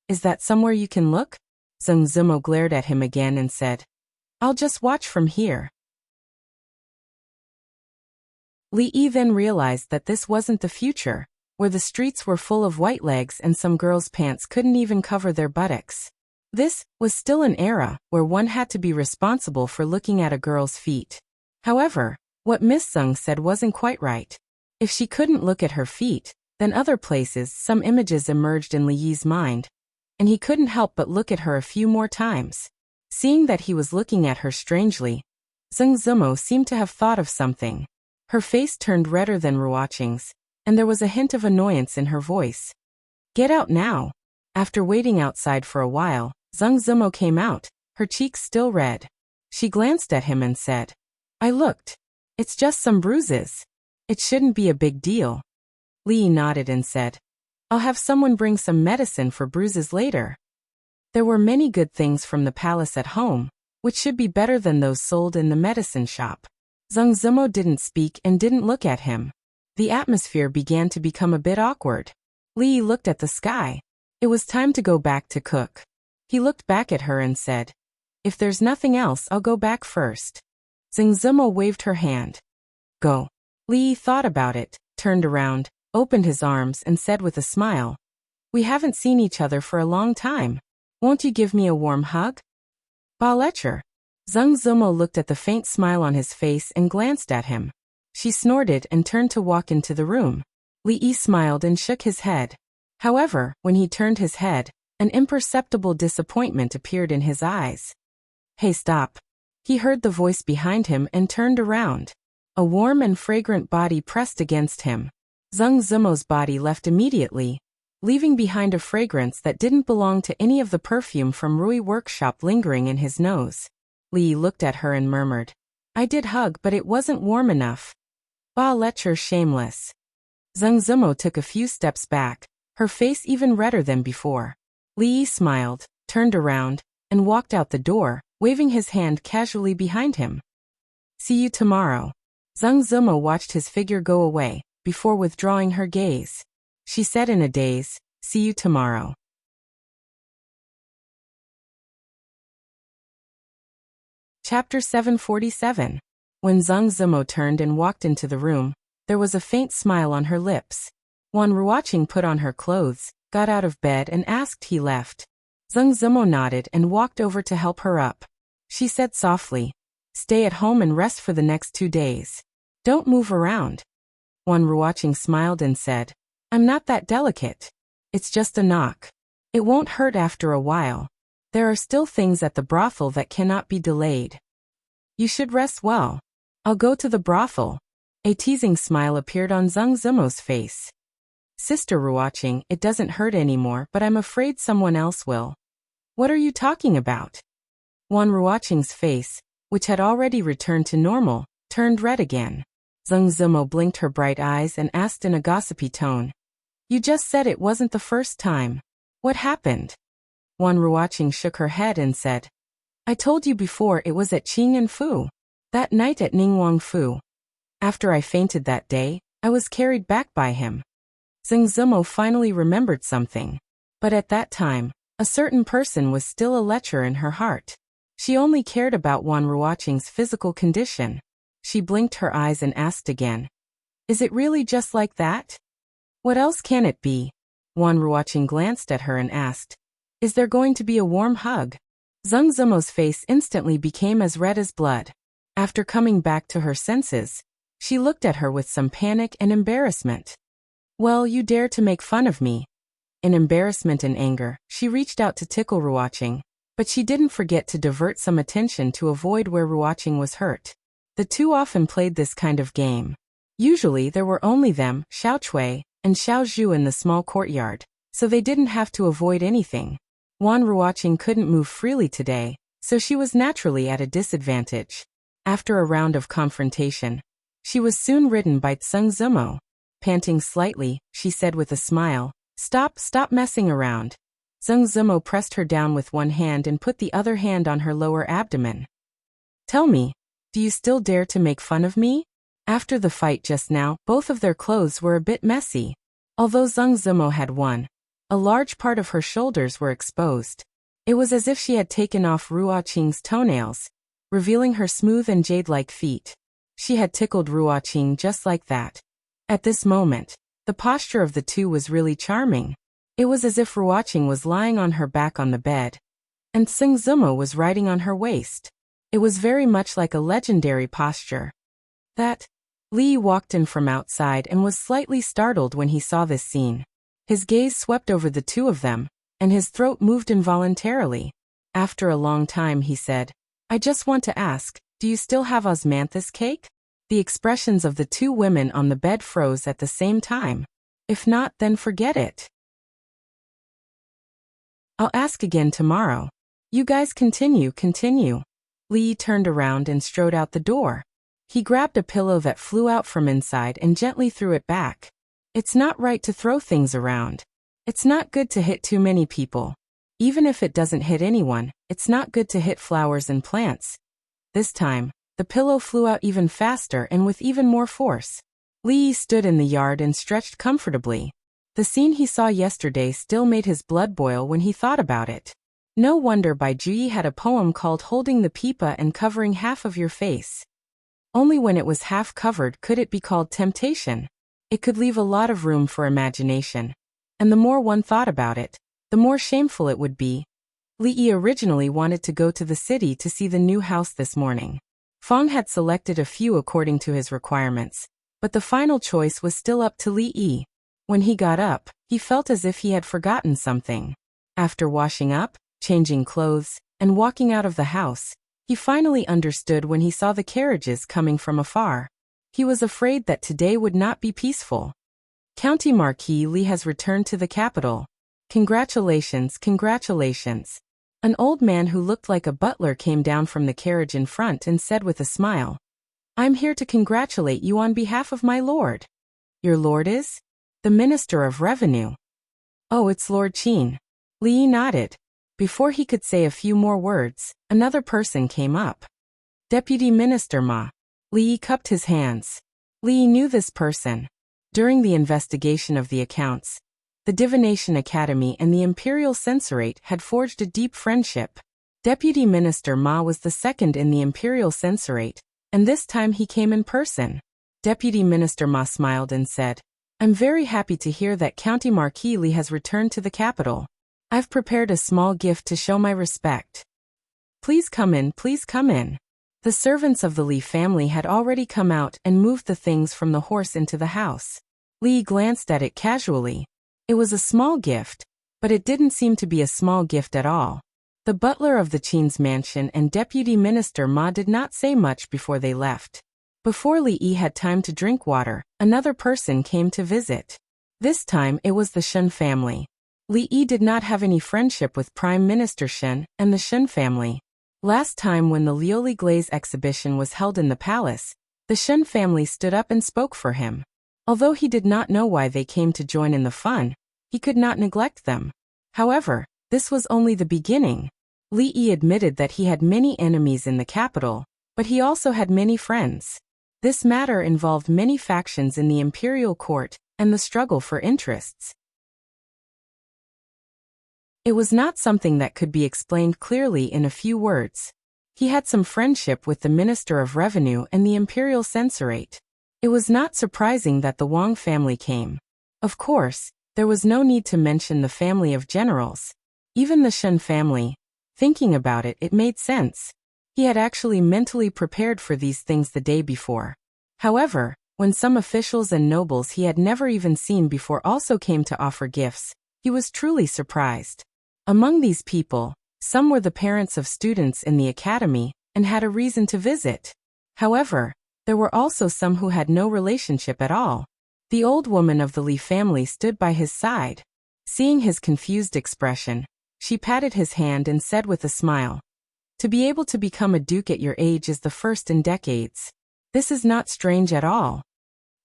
Is that somewhere you can look?" Zheng Zimo glared at him again and said, "I'll just watch from here." Li Yi then realized that this wasn't the future, where the streets were full of white legs and some girls' pants couldn't even cover their buttocks. This was still an era where one had to be responsible for looking at a girl's feet. However, what Miss Zheng said wasn't quite right. If she couldn't look at her feet, then other places, some images emerged in Li Yi's mind, and he couldn't help but look at her a few more times. Seeing that he was looking at her strangely, Zheng Zimo seemed to have thought of something. Her face turned redder than Ruoqing's, and there was a hint of annoyance in her voice. "Get out now." After waiting outside for a while, Zheng Zimo came out, her cheeks still red. She glanced at him and said, "I looked. It's just some bruises. It shouldn't be a big deal." Li nodded and said, "I'll have someone bring some medicine for bruises later." There were many good things from the palace at home, which should be better than those sold in the medicine shop. Zheng Zimo didn't speak and didn't look at him. The atmosphere began to become a bit awkward. Li looked at the sky. It was time to go back to cook. He looked back at her and said, "If there's nothing else, I'll go back first." Zheng Zimo waved her hand. "Go." Li thought about it, turned around, opened his arms and said with a smile, "We haven't seen each other for a long time. Won't you give me a warm hug?" "Ba Lecher." Zheng Zimo looked at the faint smile on his face and glanced at him. She snorted and turned to walk into the room. Li Yi smiled and shook his head. However, when he turned his head, an imperceptible disappointment appeared in his eyes. "Hey, stop." He heard the voice behind him and turned around. A warm and fragrant body pressed against him. Zheng Zimo's body left immediately, leaving behind a fragrance that didn't belong to any of the perfume from Rui Workshop lingering in his nose. Li looked at her and murmured, "I did hug, but it wasn't warm enough." Ba Lecher shameless. Zheng Zimo took a few steps back, her face even redder than before. Li smiled, turned around, and walked out the door, waving his hand casually behind him. "See you tomorrow." Zheng Zimo watched his figure go away, before withdrawing her gaze. She said in a daze, "See you tomorrow." Chapter 747. When Zheng Zimo turned and walked into the room, there was a faint smile on her lips. Wan Ruoqing put on her clothes, got out of bed and asked he left. Zheng Zimo nodded and walked over to help her up. She said softly, "Stay at home and rest for the next 2 days. Don't move around." Wan Ruoqing smiled and said, "I'm not that delicate. It's just a knock. It won't hurt after a while. There are still things at the brothel that cannot be delayed. You should rest well. I'll go to the brothel." A teasing smile appeared on Zheng Zimo's face. "Sister Ruoqing, it doesn't hurt anymore, but I'm afraid someone else will." "What are you talking about?" Wan Ruoqing's face, which had already returned to normal, turned red again. Zheng Zimo blinked her bright eyes and asked in a gossipy tone, "You just said it wasn't the first time. What happened?" Wan Ruoqing shook her head and said, I told you before it was at Qing and Fu. That night at Ningguang Fu. After I fainted that day, I was carried back by him. Zheng Zimo finally remembered something. But at that time, a certain person was still a lecher in her heart. She only cared about Wan Ruoqing's physical condition. She blinked her eyes and asked again. Is it really just like that? What else can it be? Wan Ruoqing glanced at her and asked. Is there going to be a warm hug? Zheng Zimo's face instantly became as red as blood. After coming back to her senses, she looked at her with some panic and embarrassment. Well, you dare to make fun of me. In embarrassment and anger, she reached out to tickle Ruoqing, but she didn't forget to divert some attention to avoid where Ruoqing was hurt. The two often played this kind of game. Usually there were only them, Xiao Chui, and Xiao Zhu in the small courtyard, so they didn't have to avoid anything. Wan Ruoqing couldn't move freely today, so she was naturally at a disadvantage. After a round of confrontation, she was soon ridden by Zheng Zimo. Panting slightly, she said with a smile, Stop messing around. Zheng Zimo pressed her down with one hand and put the other hand on her lower abdomen. Tell me, do you still dare to make fun of me? After the fight just now, both of their clothes were a bit messy. Although Zheng Zimo had won, a large part of her shoulders were exposed. It was as if she had taken off Ruoqing's toenails, revealing her smooth and jade-like feet. She had tickled Ruoqing just like that. At this moment, the posture of the two was really charming. It was as if Ruoqing was lying on her back on the bed, and Zheng Zimo was riding on her waist. It was very much like a legendary posture. Li walked in from outside and was slightly startled when he saw this scene. His gaze swept over the two of them, and his throat moved involuntarily. After a long time he said, I just want to ask, do you still have osmanthus cake? The expressions of the two women on the bed froze at the same time. If not, then forget it. I'll ask again tomorrow. You guys continue. Li turned around and strode out the door. He grabbed a pillow that flew out from inside and gently threw it back. It's not right to throw things around. It's not good to hit too many people. Even if it doesn't hit anyone, it's not good to hit flowers and plants. This time, the pillow flew out even faster and with even more force. Li stood in the yard and stretched comfortably. The scene he saw yesterday still made his blood boil when he thought about it. No wonder Bai Juyi had a poem called Holding the Pipa and Covering Half of Your Face. Only when it was half covered could it be called temptation. It could leave a lot of room for imagination. And the more one thought about it, the more shameful it would be. Li originally wanted to go to the city to see the new house this morning. Fong had selected a few according to his requirements, but the final choice was still up to Li. When he got up, he felt as if he had forgotten something. After washing up, changing clothes, and walking out of the house, he finally understood when he saw the carriages coming from afar. He was afraid that today would not be peaceful. County Marquis Li has returned to the capital. Congratulations. An old man who looked like a butler came down from the carriage in front and said with a smile, I'm here to congratulate you on behalf of my lord. Your lord is? The Minister of Revenue. Oh, it's Lord Qin. Li nodded. Before he could say a few more words, another person came up. Deputy Minister Ma. Li cupped his hands. Li knew this person. During the investigation of the accounts, the Divination Academy and the Imperial Censorate had forged a deep friendship. Deputy Minister Ma was the second in the Imperial Censorate, and this time he came in person. Deputy Minister Ma smiled and said, I'm very happy to hear that County Marquis Li has returned to the capital. I've prepared a small gift to show my respect. Please come in. The servants of the Li family had already come out and moved the things from the horse into the house. Li glanced at it casually. It was a small gift, but it didn't seem to be a small gift at all. The butler of the Qin's mansion and Deputy Minister Ma did not say much before they left. Before Li had time to drink water, another person came to visit. This time it was the Shen family. Li did not have any friendship with Prime Minister Shen and the Shen family. Last time when the Lioli Glaze exhibition was held in the palace, the Shen family stood up and spoke for him. Although he did not know why they came to join in the fun, he could not neglect them. However, this was only the beginning. Li Yi admitted that he had many enemies in the capital, but he also had many friends. This matter involved many factions in the imperial court and the struggle for interests. It was not something that could be explained clearly in a few words. He had some friendship with the Minister of Revenue and the Imperial Censorate. It was not surprising that the Wang family came. Of course, there was no need to mention the family of generals. Even the Shen family. Thinking about it, it made sense. He had actually mentally prepared for these things the day before. However, when some officials and nobles he had never even seen before also came to offer gifts, he was truly surprised. Among these people, some were the parents of students in the academy and had a reason to visit. However, there were also some who had no relationship at all. The old woman of the Li family stood by his side. Seeing his confused expression, she patted his hand and said with a smile, "To be able to become a duke at your age is the first in decades. This is not strange at all.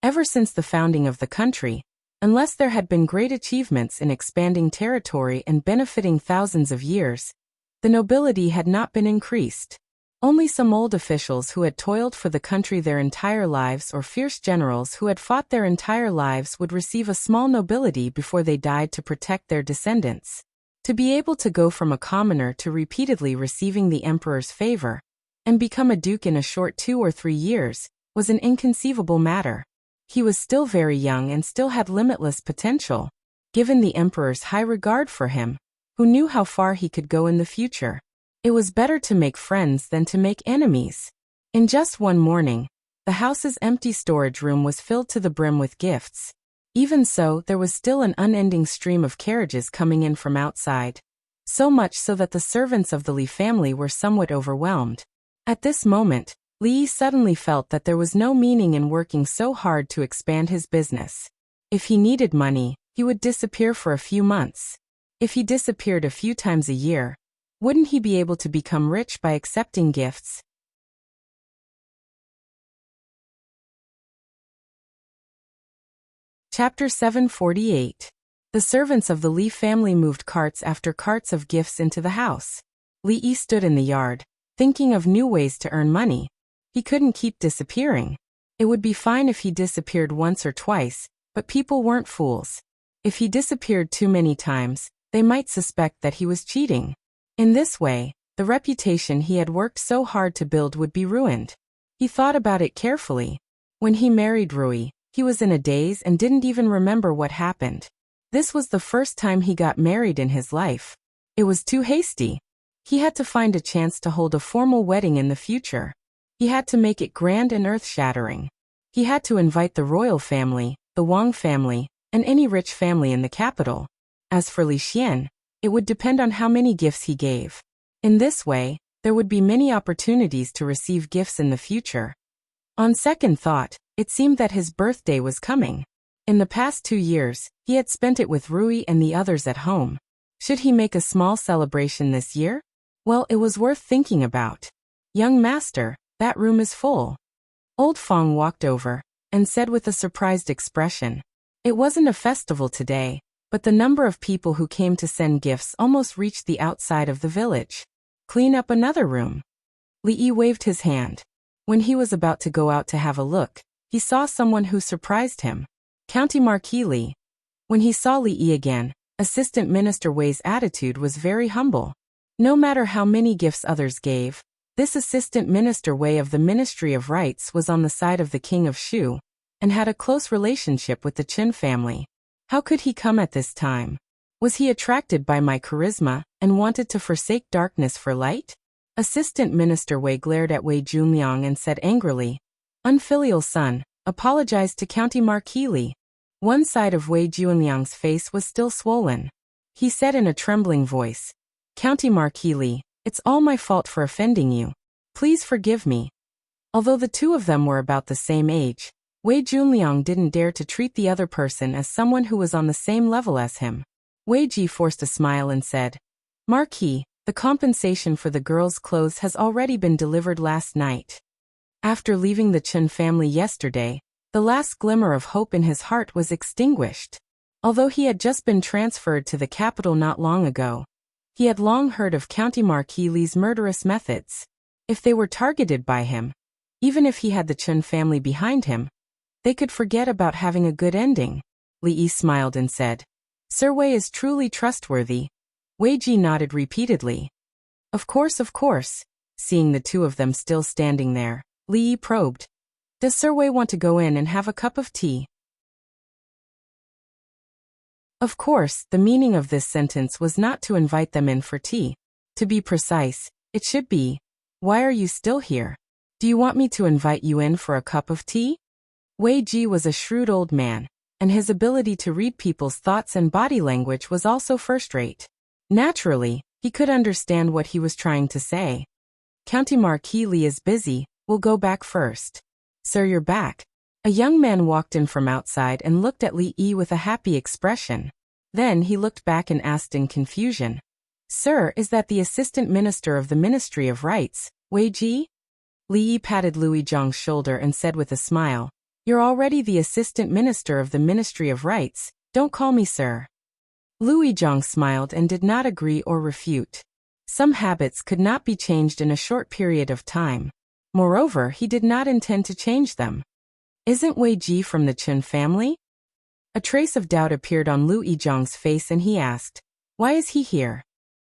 Ever since the founding of the country, unless there had been great achievements in expanding territory and benefiting thousands of years, the nobility had not been increased. Only some old officials who had toiled for the country their entire lives or fierce generals who had fought their entire lives would receive a small nobility before they died to protect their descendants. To be able to go from a commoner to repeatedly receiving the emperor's favor and become a duke in a short 2 or 3 years was an inconceivable matter. He was still very young and still had limitless potential, given the emperor's high regard for him, who knew how far he could go in the future. It was better to make friends than to make enemies. In just one morning, the house's empty storage room was filled to the brim with gifts. Even so, there was still an unending stream of carriages coming in from outside. So much so that the servants of the Li family were somewhat overwhelmed. At this moment, Li Yi suddenly felt that there was no meaning in working so hard to expand his business. If he needed money, he would disappear for a few months. If he disappeared a few times a year, wouldn't he be able to become rich by accepting gifts? Chapter 748. The servants of the Li family moved carts after carts of gifts into the house. Li Yi stood in the yard, thinking of new ways to earn money. He couldn't keep disappearing. It would be fine if he disappeared once or twice, but people weren't fools. If he disappeared too many times, they might suspect that he was cheating. In this way, the reputation he had worked so hard to build would be ruined. He thought about it carefully. When he married Rui, he was in a daze and didn't even remember what happened. This was the first time he got married in his life. It was too hasty. He had to find a chance to hold a formal wedding in the future. He had to make it grand and earth-shattering. He had to invite the royal family, the Wang family, and any rich family in the capital. As for Li Xian, it would depend on how many gifts he gave. In this way, there would be many opportunities to receive gifts in the future. On second thought, it seemed that his birthday was coming. In the past 2 years, he had spent it with Rui and the others at home. Should he make a small celebration this year? Well, it was worth thinking about. "Young master, that room is full." Old Fong walked over and said with a surprised expression, "It wasn't a festival today, but the number of people who came to send gifts almost reached the outside of the village. Clean up another room." Li Yi waved his hand. When he was about to go out to have a look, he saw someone who surprised him. County Marquis Li. When he saw Li Yi again, Assistant Minister Wei's attitude was very humble. No matter how many gifts others gave, this Assistant Minister Wei of the Ministry of Rights was on the side of the King of Shu, and had a close relationship with the Qin family. How could he come at this time? Was he attracted by my charisma, and wanted to forsake darkness for light? Assistant Minister Wei glared at Wei Junliang and said angrily, "Unfilial son, apologize to County Marquis Li." One side of Wei Junliang's face was still swollen. He said in a trembling voice, "County Marquis Li, it's all my fault for offending you. Please forgive me." Although the two of them were about the same age, Wei Junliang didn't dare to treat the other person as someone who was on the same level as him. Wei Ji forced a smile and said, "Marquis, the compensation for the girl's clothes has already been delivered last night." After leaving the Chen family yesterday, the last glimmer of hope in his heart was extinguished. Although he had just been transferred to the capital not long ago, He had long heard of County Marquis Li's murderous methods. If they were targeted by him, even if he had the Chun family behind him, they could forget about having a good ending. Li Yi smiled and said, Sir Wei is truly trustworthy. Wei Ji nodded repeatedly. Of course. Seeing the two of them still standing there, Li Yi probed. Does Sir Wei want to go in and have a cup of tea? Of course, the meaning of this sentence was not to invite them in for tea. To be precise, it should be, why are you still here? Do you want me to invite you in for a cup of tea? Wei Ji was a shrewd old man, and his ability to read people's thoughts and body language was also first-rate. Naturally, he could understand what he was trying to say. County Marquis Li is busy, we'll go back first. Sir, you're back. A young man walked in from outside and looked at Li Yi with a happy expression. Then he looked back and asked in confusion. Sir, is that the Assistant Minister of the Ministry of Rights, Wei Ji? Li Yi patted Louis Zhang's shoulder and said with a smile, You're already the Assistant Minister of the Ministry of Rights, don't call me sir. Louis Zhang smiled and did not agree or refute. Some habits could not be changed in a short period of time. Moreover, he did not intend to change them. Isn't Wei Ji from the Chun family? A trace of doubt appeared on Louis Zhang's face and he asked, Why is he here?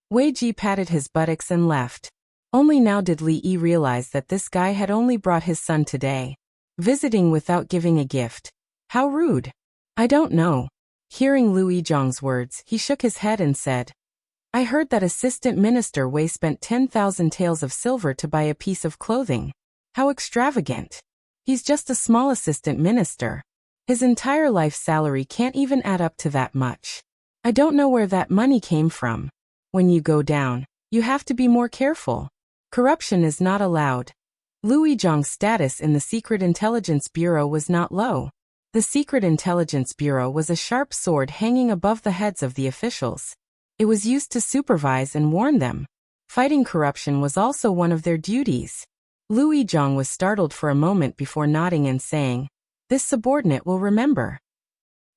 Wei Ji patted his buttocks and left. Only now did Li Yi realize that this guy had only brought his son today. Visiting without giving a gift. How rude. I don't know. Hearing Louis Zhang's words, he shook his head and said, I heard that Assistant Minister Wei spent 10,000 taels of silver to buy a piece of clothing. How extravagant. He's just a small assistant minister. His entire life salary can't even add up to that much. I don't know where that money came from. When you go down, you have to be more careful. Corruption is not allowed. Louis Zhang's status in the Secret Intelligence Bureau was not low. The Secret Intelligence Bureau was a sharp sword hanging above the heads of the officials. It was used to supervise and warn them. Fighting corruption was also one of their duties. Louis Zhang was startled for a moment before nodding and saying, This subordinate will remember.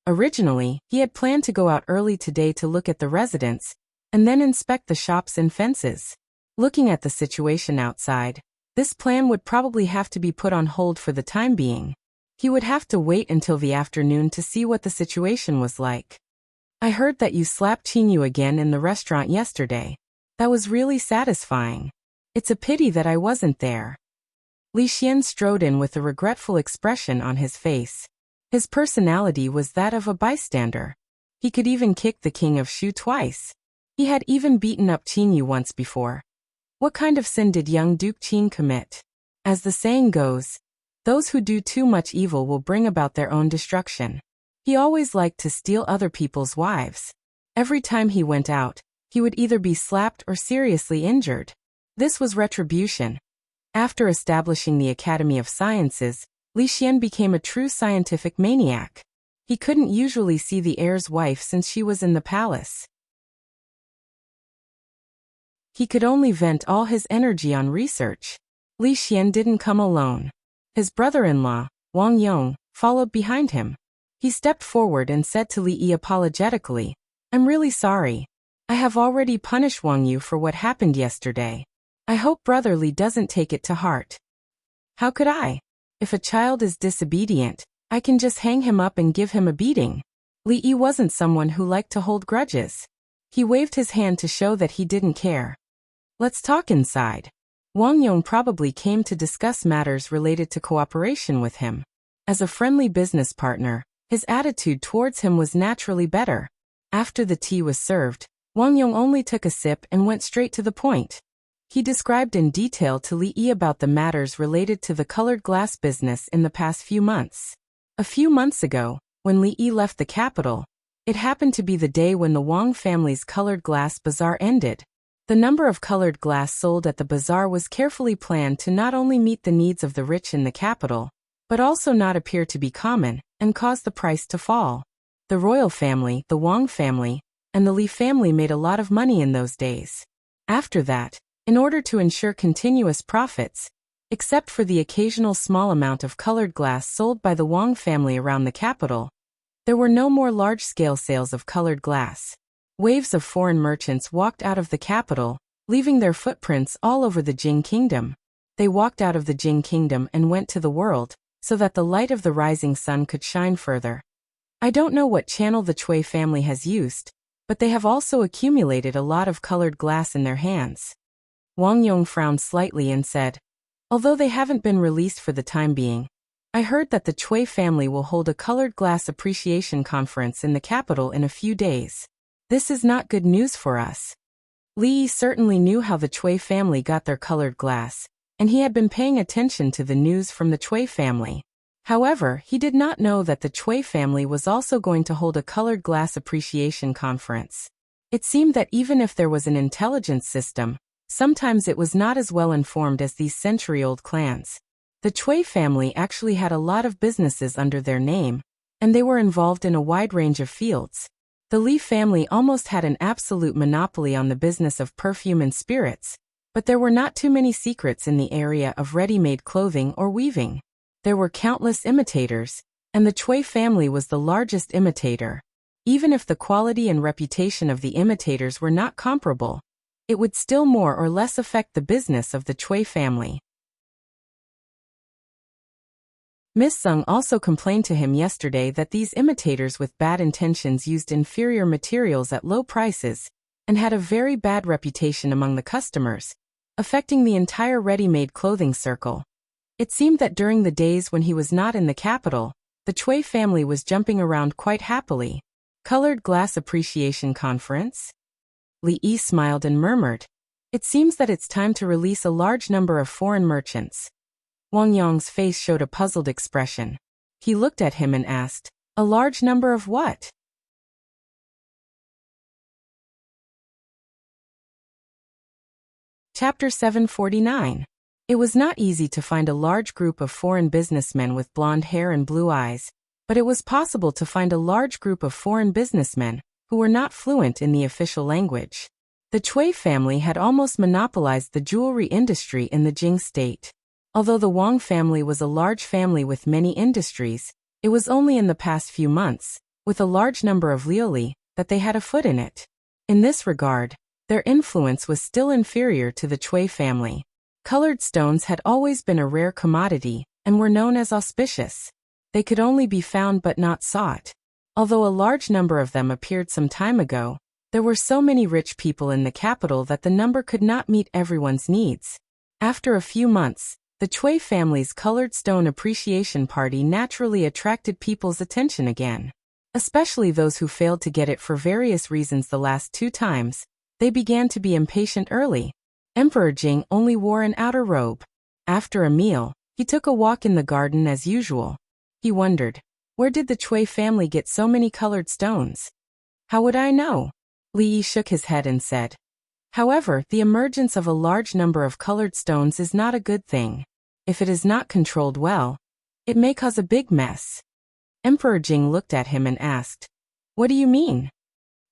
Originally, he had planned to go out early today to look at the residence, and then inspect the shops and fences. Looking at the situation outside, this plan would probably have to be put on hold for the time being. He would have to wait until the afternoon to see what the situation was like. I heard that you slapped Qingyu again in the restaurant yesterday. That was really satisfying. It's a pity that I wasn't there. Li Xian strode in with a regretful expression on his face. His personality was that of a bystander. He could even kick the king of Shu twice. He had even beaten up Qingyu once before. What kind of sin did young Duke Qin commit? As the saying goes, those who do too much evil will bring about their own destruction. He always liked to steal other people's wives. Every time he went out, he would either be slapped or seriously injured. This was retribution. After establishing the Academy of Sciences, Li Xian became a true scientific maniac. He couldn't usually see the heir's wife since she was in the palace. He could only vent all his energy on research. Li Xian didn't come alone. His brother-in-law, Wang Yong, followed behind him. He stepped forward and said to Li Yi apologetically, I'm really sorry. I have already punished Wang Yu for what happened yesterday. I hope Brother Li doesn't take it to heart. How could I? If a child is disobedient, I can just hang him up and give him a beating. Li Yi wasn't someone who liked to hold grudges. He waved his hand to show that he didn't care. Let's talk inside. Wang Yong probably came to discuss matters related to cooperation with him. As a friendly business partner, his attitude towards him was naturally better. After the tea was served, Wang Yong only took a sip and went straight to the point. He described in detail to Li Yi about the matters related to the colored glass business in the past few months. A few months ago, when Li Yi left the capital, it happened to be the day when the Wang family's colored glass bazaar ended. The number of colored glass sold at the bazaar was carefully planned to not only meet the needs of the rich in the capital, but also not appear to be common, and cause the price to fall. The royal family, the Wang family, and the Li family made a lot of money in those days. After that, in order to ensure continuous profits, except for the occasional small amount of colored glass sold by the Wang family around the capital, there were no more large-scale sales of colored glass. Waves of foreign merchants walked out of the capital, leaving their footprints all over the Jing kingdom. They walked out of the Jing kingdom and went to the world, so that the light of the rising sun could shine further. I don't know what channel the Cui family has used, but they have also accumulated a lot of colored glass in their hands. Wang Yong frowned slightly and said, although they haven't been released for the time being, I heard that the Cui family will hold a colored glass appreciation conference in the capital in a few days. This is not good news for us. Li Yi certainly knew how the Cui family got their colored glass, and he had been paying attention to the news from the Cui family. However, he did not know that the Cui family was also going to hold a colored glass appreciation conference. It seemed that even if there was an intelligence system, sometimes it was not as well informed as these century-old clans. The Cui family actually had a lot of businesses under their name, and they were involved in a wide range of fields. The Li family almost had an absolute monopoly on the business of perfume and spirits, but there were not too many secrets in the area of ready-made clothing or weaving. There were countless imitators, and the Cui family was the largest imitator. Even if the quality and reputation of the imitators were not comparable, it would still more or less affect the business of the Cui family. Miss Sung also complained to him yesterday that these imitators with bad intentions used inferior materials at low prices and had a very bad reputation among the customers, affecting the entire ready-made clothing circle. It seemed that during the days when he was not in the capital, the Cui family was jumping around quite happily. Colored Glass Appreciation Conference? Li Yi smiled and murmured, it seems that it's time to release a large number of foreign merchants. Wang Yong's face showed a puzzled expression. He looked at him and asked, a large number of what? Chapter 749. It was not easy to find a large group of foreign businessmen with blonde hair and blue eyes, but it was possible to find a large group of foreign businessmen who were not fluent in the official language. The Cui family had almost monopolized the jewelry industry in the Jing state. Although the Wang family was a large family with many industries, it was only in the past few months, with a large number of liuli, that they had a foot in it. In this regard, their influence was still inferior to the Cui family. Colored stones had always been a rare commodity, and were known as auspicious. They could only be found but not sought. Although a large number of them appeared some time ago, there were so many rich people in the capital that the number could not meet everyone's needs. After a few months, the Cui family's colored stone appreciation party naturally attracted people's attention again. Especially those who failed to get it for various reasons the last 2 times, they began to be impatient early. Emperor Jing only wore an outer robe. After a meal, he took a walk in the garden as usual. He wondered, where did the Cui family get so many colored stones? How would I know? Li Yi shook his head and said. However, the emergence of a large number of colored stones is not a good thing. If it is not controlled well, it may cause a big mess. Emperor Jing looked at him and asked, what do you mean?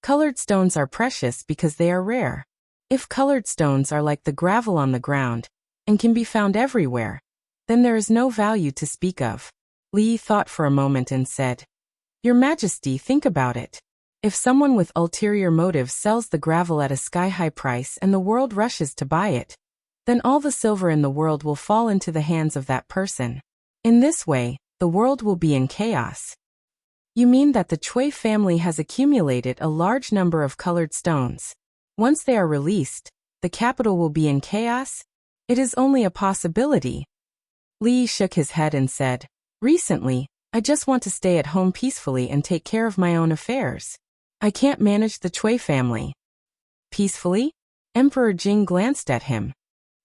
Colored stones are precious because they are rare. If colored stones are like the gravel on the ground, and can be found everywhere, then there is no value to speak of. Li Yi thought for a moment and said, Your Majesty, think about it. If someone with ulterior motives sells the gravel at a sky-high price and the world rushes to buy it, then all the silver in the world will fall into the hands of that person. In this way, the world will be in chaos. You mean that the Cui family has accumulated a large number of colored stones. Once they are released, the capital will be in chaos? It is only a possibility. Li Yi shook his head and said, recently, I just want to stay at home peacefully and take care of my own affairs. I can't manage the Cui family. Peacefully? Emperor Jing glanced at him.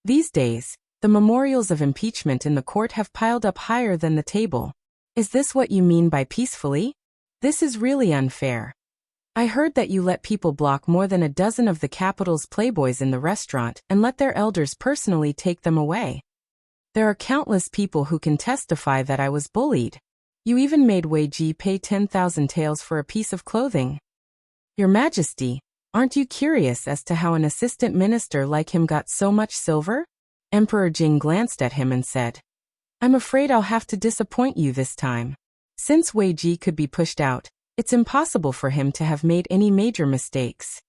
These days, the memorials of impeachment in the court have piled up higher than the table. Is this what you mean by peacefully? This is really unfair. I heard that you let people block more than a dozen of the capital's playboys in the restaurant and let their elders personally take them away. There are countless people who can testify that I was bullied. You even made Wei Ji pay 10,000 taels for a piece of clothing. Your Majesty, aren't you curious as to how an assistant minister like him got so much silver? Emperor Jing glanced at him and said, I'm afraid I'll have to disappoint you this time. Since Wei Ji could be pushed out, It's impossible for him to have made any major mistakes.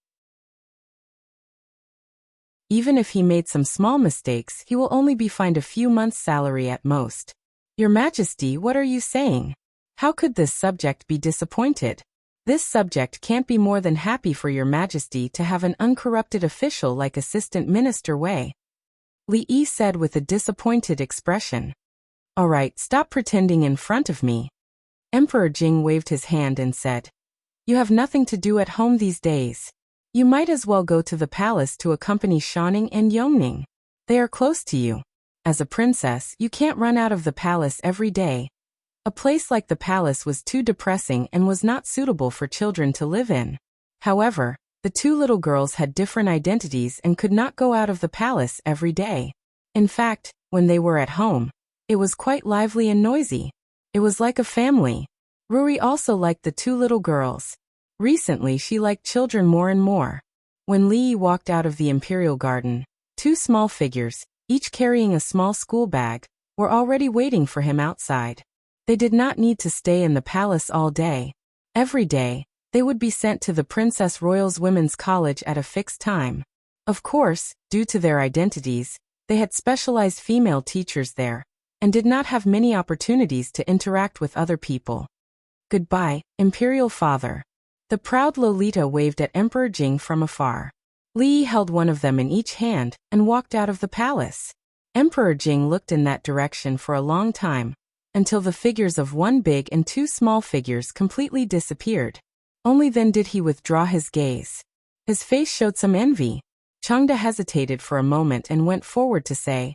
Even if he made some small mistakes, he will only be fined a few months' salary at most. Your Majesty, what are you saying? How could this subject be disappointed? This subject can't be more than happy for your Majesty to have an uncorrupted official like Assistant Minister Wei. Li Yi said with a disappointed expression. All right, stop pretending in front of me. Emperor Jing waved his hand and said, You have nothing to do at home these days. You might as well go to the palace to accompany Shaning and Yongning. They are close to you. As a princess, you can't run out of the palace every day. A place like the palace was too depressing and was not suitable for children to live in. However, the two little girls had different identities and could not go out of the palace every day. In fact, when they were at home, it was quite lively and noisy. It was like a family. Rui also liked the two little girls. Recently she liked children more and more. When Li Yi walked out of the imperial garden, two small figures, each carrying a small school bag, were already waiting for him outside. They did not need to stay in the palace all day. Every day, they would be sent to the Princess Royal's Women's College at a fixed time. Of course, due to their identities, they had specialized female teachers there, and did not have many opportunities to interact with other people. Goodbye, Imperial Father. The proud Lolita waved at Emperor Jing from afar. Li Yi held one of them in each hand and walked out of the palace. Emperor Jing looked in that direction for a long time, until the figures of one big and two small figures completely disappeared. Only then did he withdraw his gaze. His face showed some envy. Changde hesitated for a moment and went forward to say,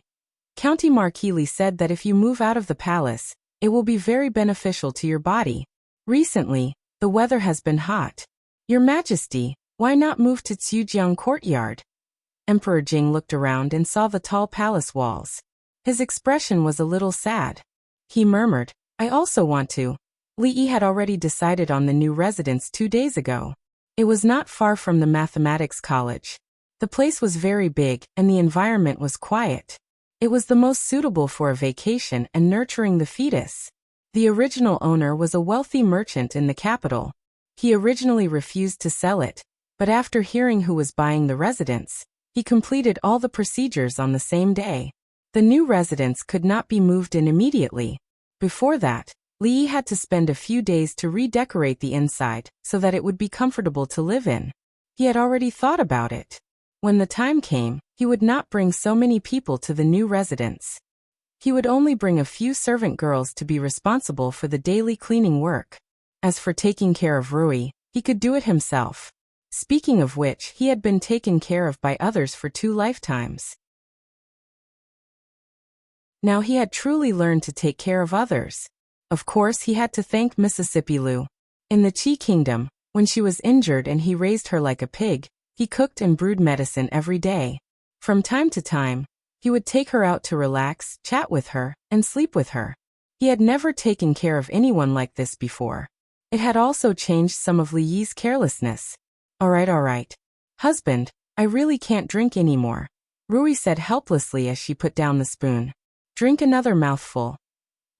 County Marquis Li said that if you move out of the palace, it will be very beneficial to your body. Recently, the weather has been hot. Your Majesty, why not move to Tsiujiang Courtyard? Emperor Jing looked around and saw the tall palace walls. His expression was a little sad. He murmured, I also want to. Li Yi had already decided on the new residence 2 days ago. It was not far from the mathematics college. The place was very big and the environment was quiet. It was the most suitable for a vacation and nurturing the fetus. The original owner was a wealthy merchant in the capital. He originally refused to sell it, but after hearing who was buying the residence, he completed all the procedures on the same day. The new residence could not be moved in immediately. Before that, Li Yi had to spend a few days to redecorate the inside so that it would be comfortable to live in. He had already thought about it. When the time came, he would not bring so many people to the new residence. He would only bring a few servant girls to be responsible for the daily cleaning work. As for taking care of Rui, he could do it himself. Speaking of which, he had been taken care of by others for 2 lifetimes. Now he had truly learned to take care of others. Of course, he had to thank Mississippi Lu. In the Qi Kingdom, when she was injured and he raised her like a pig, he cooked and brewed medicine every day. From time to time, he would take her out to relax, chat with her, and sleep with her. He had never taken care of anyone like this before. It had also changed some of Li Yi's carelessness. All right. Husband, I really can't drink anymore, Rui said helplessly as she put down the spoon. Drink another mouthful.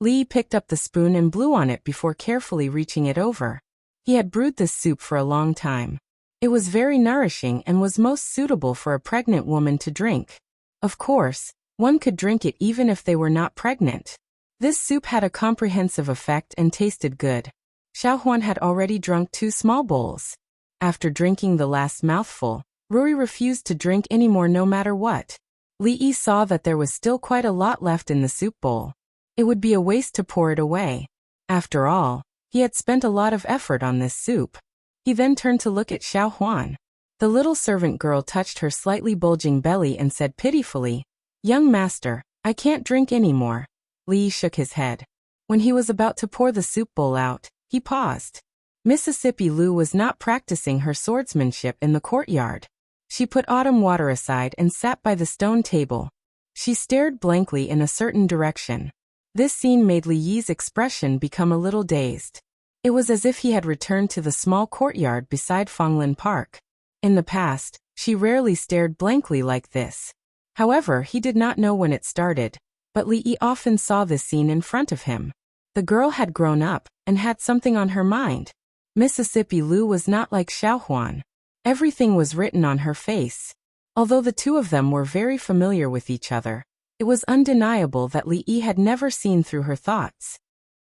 Li Yi picked up the spoon and blew on it before carefully reaching it over. He had brewed this soup for a long time. It was very nourishing and was most suitable for a pregnant woman to drink. Of course, one could drink it even if they were not pregnant. This soup had a comprehensive effect and tasted good. Xiaohuan had already drunk 2 small bowls. After drinking the last mouthful, Rui refused to drink any more no matter what. Li Yi saw that there was still quite a lot left in the soup bowl. It would be a waste to pour it away. After all, he had spent a lot of effort on this soup. He then turned to look at Xiaohuan. The little servant girl touched her slightly bulging belly and said pitifully, Young master, I can't drink anymore. Li Yi shook his head. When he was about to pour the soup bowl out, he paused. Mississippi Lu was not practicing her swordsmanship in the courtyard. She put autumn water aside and sat by the stone table. She stared blankly in a certain direction. This scene made Li Yi's expression become a little dazed. It was as if he had returned to the small courtyard beside Fonglin Park. In the past, she rarely stared blankly like this. However, he did not know when it started, but Li Yi often saw this scene in front of him. The girl had grown up and had something on her mind. Mississippi Lu was not like Xiaohuan. Everything was written on her face. Although the two of them were very familiar with each other, it was undeniable that Li Yi had never seen through her thoughts.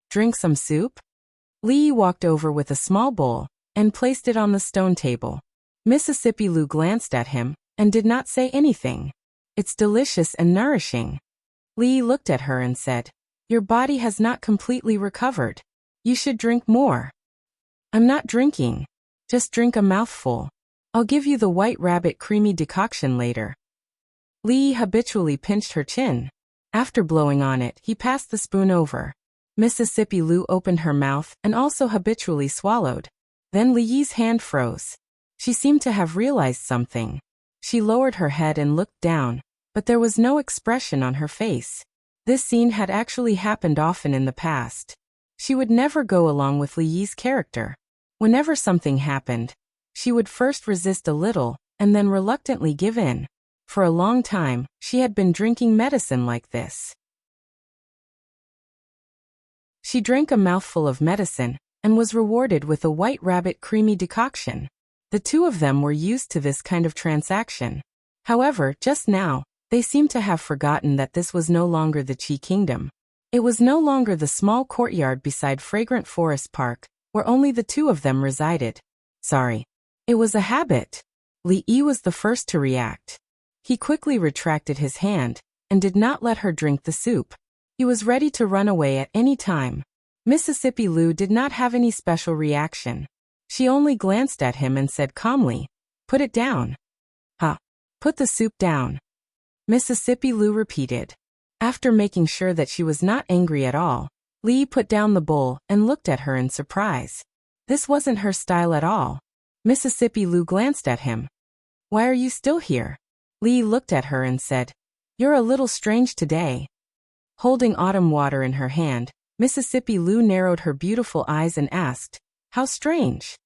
Drink some soup? Li Yi walked over with a small bowl and placed it on the stone table. Mississippi Lu glanced at him and did not say anything. It's delicious and nourishing. Li Yi looked at her and said, your body has not completely recovered. You should drink more. I'm not drinking. Just drink a mouthful. I'll give you the white rabbit creamy decoction later. Li Yi habitually pinched her chin. After blowing on it, he passed the spoon over. Mississippi Lu opened her mouth and also habitually swallowed. Then Li Yi's hand froze. She seemed to have realized something. She lowered her head and looked down, but there was no expression on her face. This scene had actually happened often in the past. She would never go along with Li Yi's character. Whenever something happened, she would first resist a little and then reluctantly give in. For a long time, she had been drinking medicine like this. She drank a mouthful of medicine and was rewarded with a white rabbit creamy decoction. The two of them were used to this kind of transaction. However, just now, they seemed to have forgotten that this was no longer the Qi Kingdom. It was no longer the small courtyard beside Fragrant Forest Park, where only the two of them resided. Sorry. It was a habit. Li Yi was the first to react. He quickly retracted his hand and did not let her drink the soup. He was ready to run away at any time. Mississippi Lu did not have any special reaction. She only glanced at him and said calmly, "Put it down." "Huh. Put the soup down." Mississippi Lu repeated. After making sure that she was not angry at all, Li put down the bowl and looked at her in surprise. This wasn't her style at all. Mississippi Lu glanced at him. "Why are you still here?" Li looked at her and said, "You're a little strange today." Holding autumn water in her hand, Mississippi Lu narrowed her beautiful eyes and asked, "How strange?"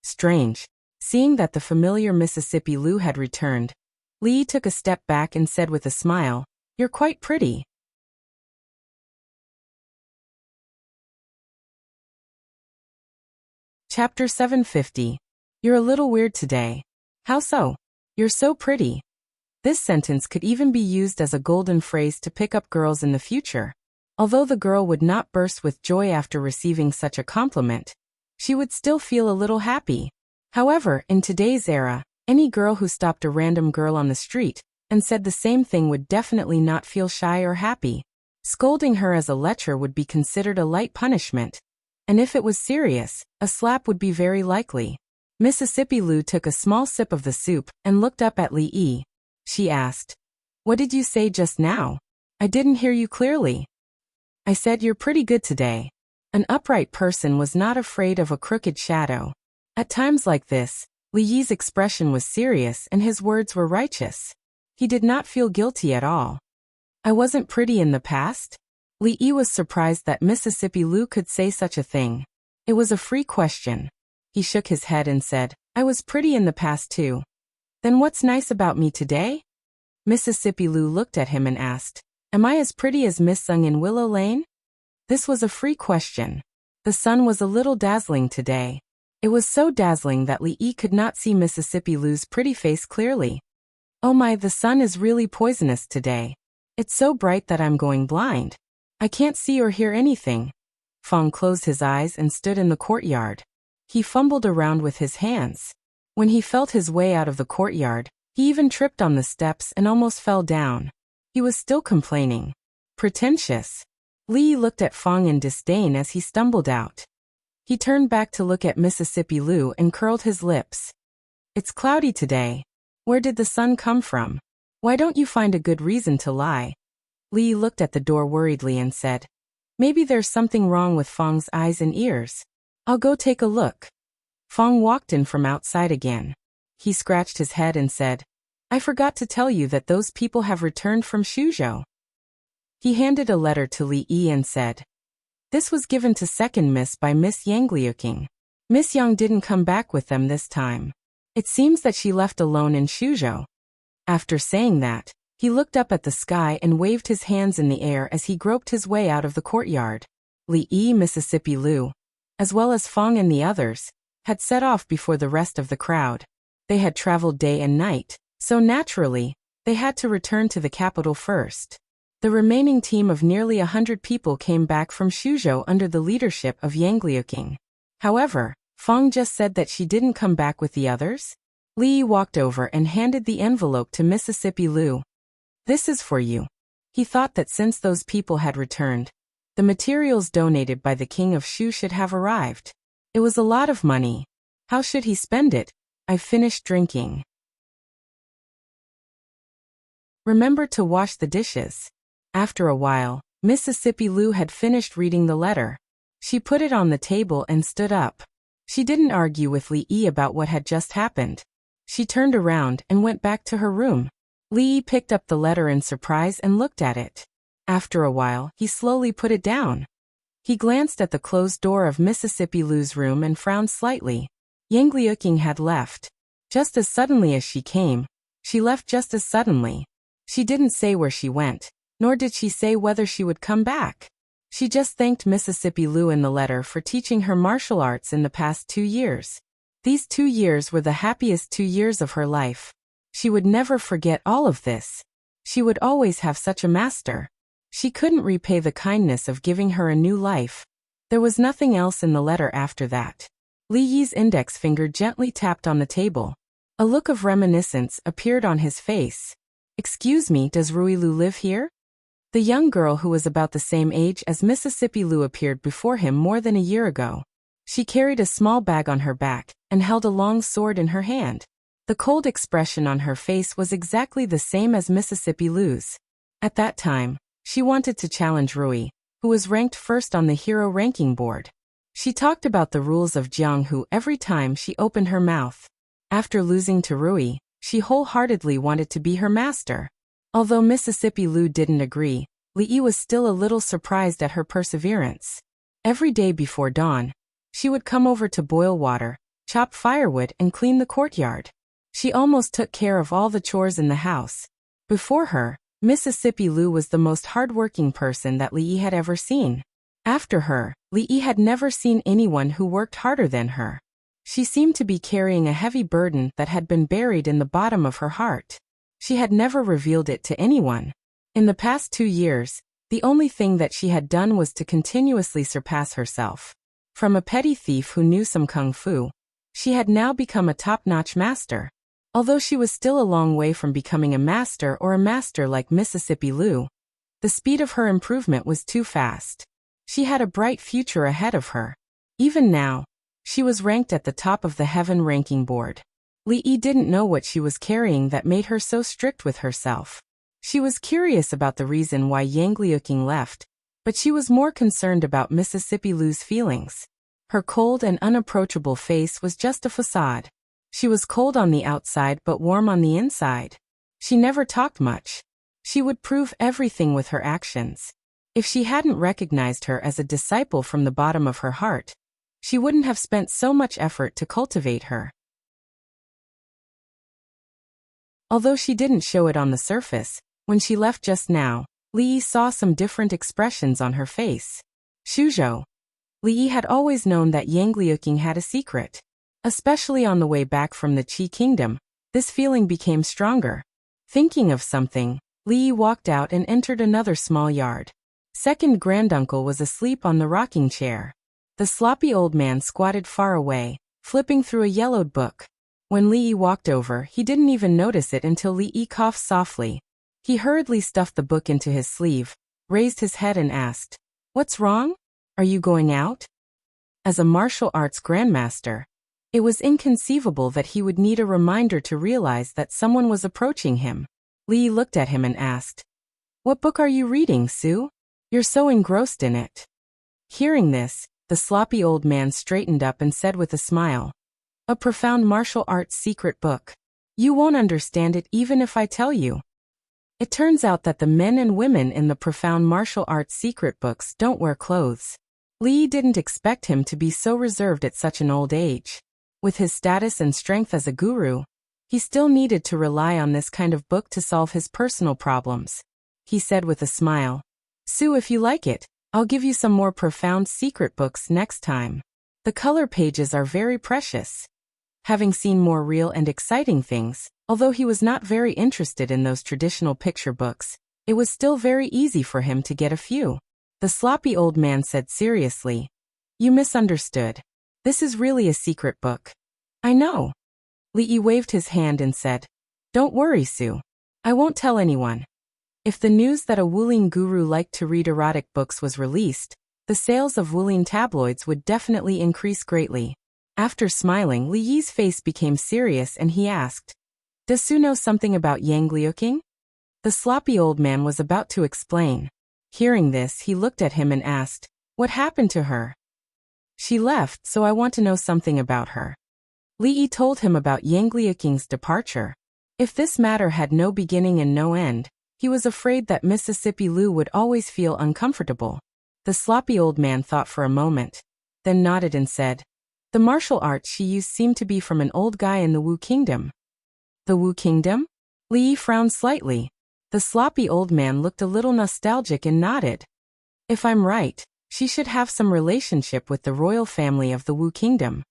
Strange. Seeing that the familiar Mississippi Lu had returned, Li took a step back and said with a smile, "You're quite pretty." Chapter 750. You're a little weird today. How so? You're so pretty. This sentence could even be used as a golden phrase to pick up girls in the future. Although the girl would not burst with joy after receiving such a compliment, she would still feel a little happy. However, in today's era, any girl who stopped a random girl on the street and said the same thing would definitely not feel shy or happy. Scolding her as a lecher would be considered a light punishment. And if it was serious, a slap would be very likely. Mississippi Lu took a small sip of the soup and looked up at Li Yi. She asked, "What did you say just now? I didn't hear you clearly." "I said you're pretty good today." An upright person was not afraid of a crooked shadow. At times like this, Li Yi's expression was serious and his words were righteous. He did not feel guilty at all. "I wasn't pretty in the past?" Li Yi was surprised that Mississippi Lu could say such a thing. It was a free question. He shook his head and said, "I was pretty in the past too." "Then what's nice about me today?" Mississippi Lu looked at him and asked, "Am I as pretty as Miss Sung in Willow Lane?" This was a free question. The sun was a little dazzling today. It was so dazzling that Li Yi could not see Mississippi Lu's pretty face clearly. "Oh my, the sun is really poisonous today. It's so bright that I'm going blind. I can't see or hear anything." Fong closed his eyes and stood in the courtyard. He fumbled around with his hands. When he felt his way out of the courtyard, he even tripped on the steps and almost fell down. He was still complaining. Pretentious. Li looked at Fong in disdain as he stumbled out. He turned back to look at Mississippi Lu and curled his lips. "It's cloudy today. Where did the sun come from? Why don't you find a good reason to lie?" Li looked at the door worriedly and said, "Maybe there's something wrong with Fong's eyes and ears. I'll go take a look." Fong walked in from outside again. He scratched his head and said, "I forgot to tell you that those people have returned from Suzhou." He handed a letter to Li Yi and said, "This was given to second miss by Miss Yang Liuqing. Miss Yang didn't come back with them this time. It seems that she left alone in Suzhou." After saying that, he looked up at the sky and waved his hands in the air as he groped his way out of the courtyard. Li Yi, Mississippi Lu. as well as Fong and the others, had set off before the rest of the crowd. They had traveled day and night, so naturally, they had to return to the capital first. The remaining team of nearly 100 people came back from Suzhou under the leadership of Yang Liuqing. However, Fong just said that she didn't come back with the others. Li Yi walked over and handed the envelope to Mississippi Lu. "This is for you." He thought that since those people had returned, the materials donated by the king of Shu should have arrived. It was a lot of money. How should he spend it? "I've finished drinking. Remember to wash the dishes." After a while, Mississippi Lu had finished reading the letter. She put it on the table and stood up. She didn't argue with Li Yi about what had just happened. She turned around and went back to her room. Li Yi picked up the letter in surprise and looked at it. After a while, he slowly put it down. He glanced at the closed door of Mississippi Lu's room and frowned slightly. Yang Liuqing had left. Just as suddenly as she came, she left just as suddenly. She didn't say where she went, nor did she say whether she would come back. She just thanked Mississippi Lu in the letter for teaching her martial arts in the past 2 years. These 2 years were the happiest 2 years of her life. She would never forget all of this. She would always have such a master. She couldn't repay the kindness of giving her a new life. There was nothing else in the letter after that. Li Yi's index finger gently tapped on the table. A look of reminiscence appeared on his face. "Excuse me, does Rui Lu live here?" The young girl who was about the same age as Mississippi Lu appeared before him more than a year ago. She carried a small bag on her back and held a long sword in her hand. The cold expression on her face was exactly the same as Mississippi Lu's. At that time, she wanted to challenge Rui, who was ranked first on the hero ranking board. She talked about the rules of Jianghu every time she opened her mouth. After losing to Rui, she wholeheartedly wanted to be her master. Although Mississippi Lu didn't agree, Li Yi was still a little surprised at her perseverance. Every day before dawn, she would come over to boil water, chop firewood and clean the courtyard. She almost took care of all the chores in the house. Before her, Mississippi Lu was the most hardworking person that Li Yi had ever seen. After her, Li Yi had never seen anyone who worked harder than her. She seemed to be carrying a heavy burden that had been buried in the bottom of her heart. She had never revealed it to anyone. In the past 2 years, the only thing that she had done was to continuously surpass herself. From a petty thief who knew some kung fu, she had now become a top-notch master. Although she was still a long way from becoming a master or a master like Mississippi Lu, the speed of her improvement was too fast. She had a bright future ahead of her. Even now, she was ranked at the top of the heaven ranking board. Li Yi didn't know what she was carrying that made her so strict with herself. She was curious about the reason why Yang Liuqing left, but she was more concerned about Mississippi Lu's feelings. Her cold and unapproachable face was just a facade. She was cold on the outside but warm on the inside. She never talked much. She would prove everything with her actions. If she hadn't recognized her as a disciple from the bottom of her heart, she wouldn't have spent so much effort to cultivate her. Although she didn't show it on the surface, when she left just now, Li Yi saw some different expressions on her face. Suzhou. Li Yi had always known that Yang Liuqing had a secret. Especially on the way back from the Qi Kingdom, this feeling became stronger. Thinking of something, Li Yi walked out and entered another small yard. Second granduncle was asleep on the rocking chair. The sloppy old man squatted far away, flipping through a yellowed book. When Li Yi walked over, he didn't even notice it until Li Yi coughed softly. He hurriedly stuffed the book into his sleeve, raised his head and asked, "What's wrong? Are you going out?" As a martial arts grandmaster, it was inconceivable that he would need a reminder to realize that someone was approaching him. Li Yi looked at him and asked, "What book are you reading, Sue? You're so engrossed in it." Hearing this, the sloppy old man straightened up and said with a smile, "A profound martial arts secret book. You won't understand it even if I tell you." It turns out that the men and women in the profound martial arts secret books don't wear clothes. Li Yi didn't expect him to be so reserved at such an old age. With his status and strength as a guru, he still needed to rely on this kind of book to solve his personal problems. He said with a smile, "Sue, if you like it, I'll give you some more profound secret books next time." The color pages are very precious. Having seen more real and exciting things, although he was not very interested in those traditional picture books, it was still very easy for him to get a few. The sloppy old man said seriously, "You misunderstood. This is really a secret book." "I know." Li waved his hand and said, "Don't worry, Sue. I won't tell anyone." If the news that a Wuling guru liked to read erotic books was released, the sales of Wuling tabloids would definitely increase greatly. After smiling, Li Yi's face became serious and he asked, "Does Sue know something about Yang Liuqing?" The sloppy old man was about to explain. Hearing this, he looked at him and asked, "What happened to her?" "She left, so I want to know something about her." Li Yi told him about Yang Liuqing's departure. If this matter had no beginning and no end, he was afraid that Mississippi Lu would always feel uncomfortable. The sloppy old man thought for a moment, then nodded and said, "The martial arts she used seemed to be from an old guy in the Wu Kingdom." "The Wu Kingdom?" Li Yi frowned slightly. The sloppy old man looked a little nostalgic and nodded. "If I'm right, she should have some relationship with the royal family of the Wu Kingdom."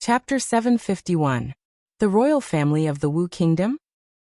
Chapter 751. The Royal Family of the Wu Kingdom?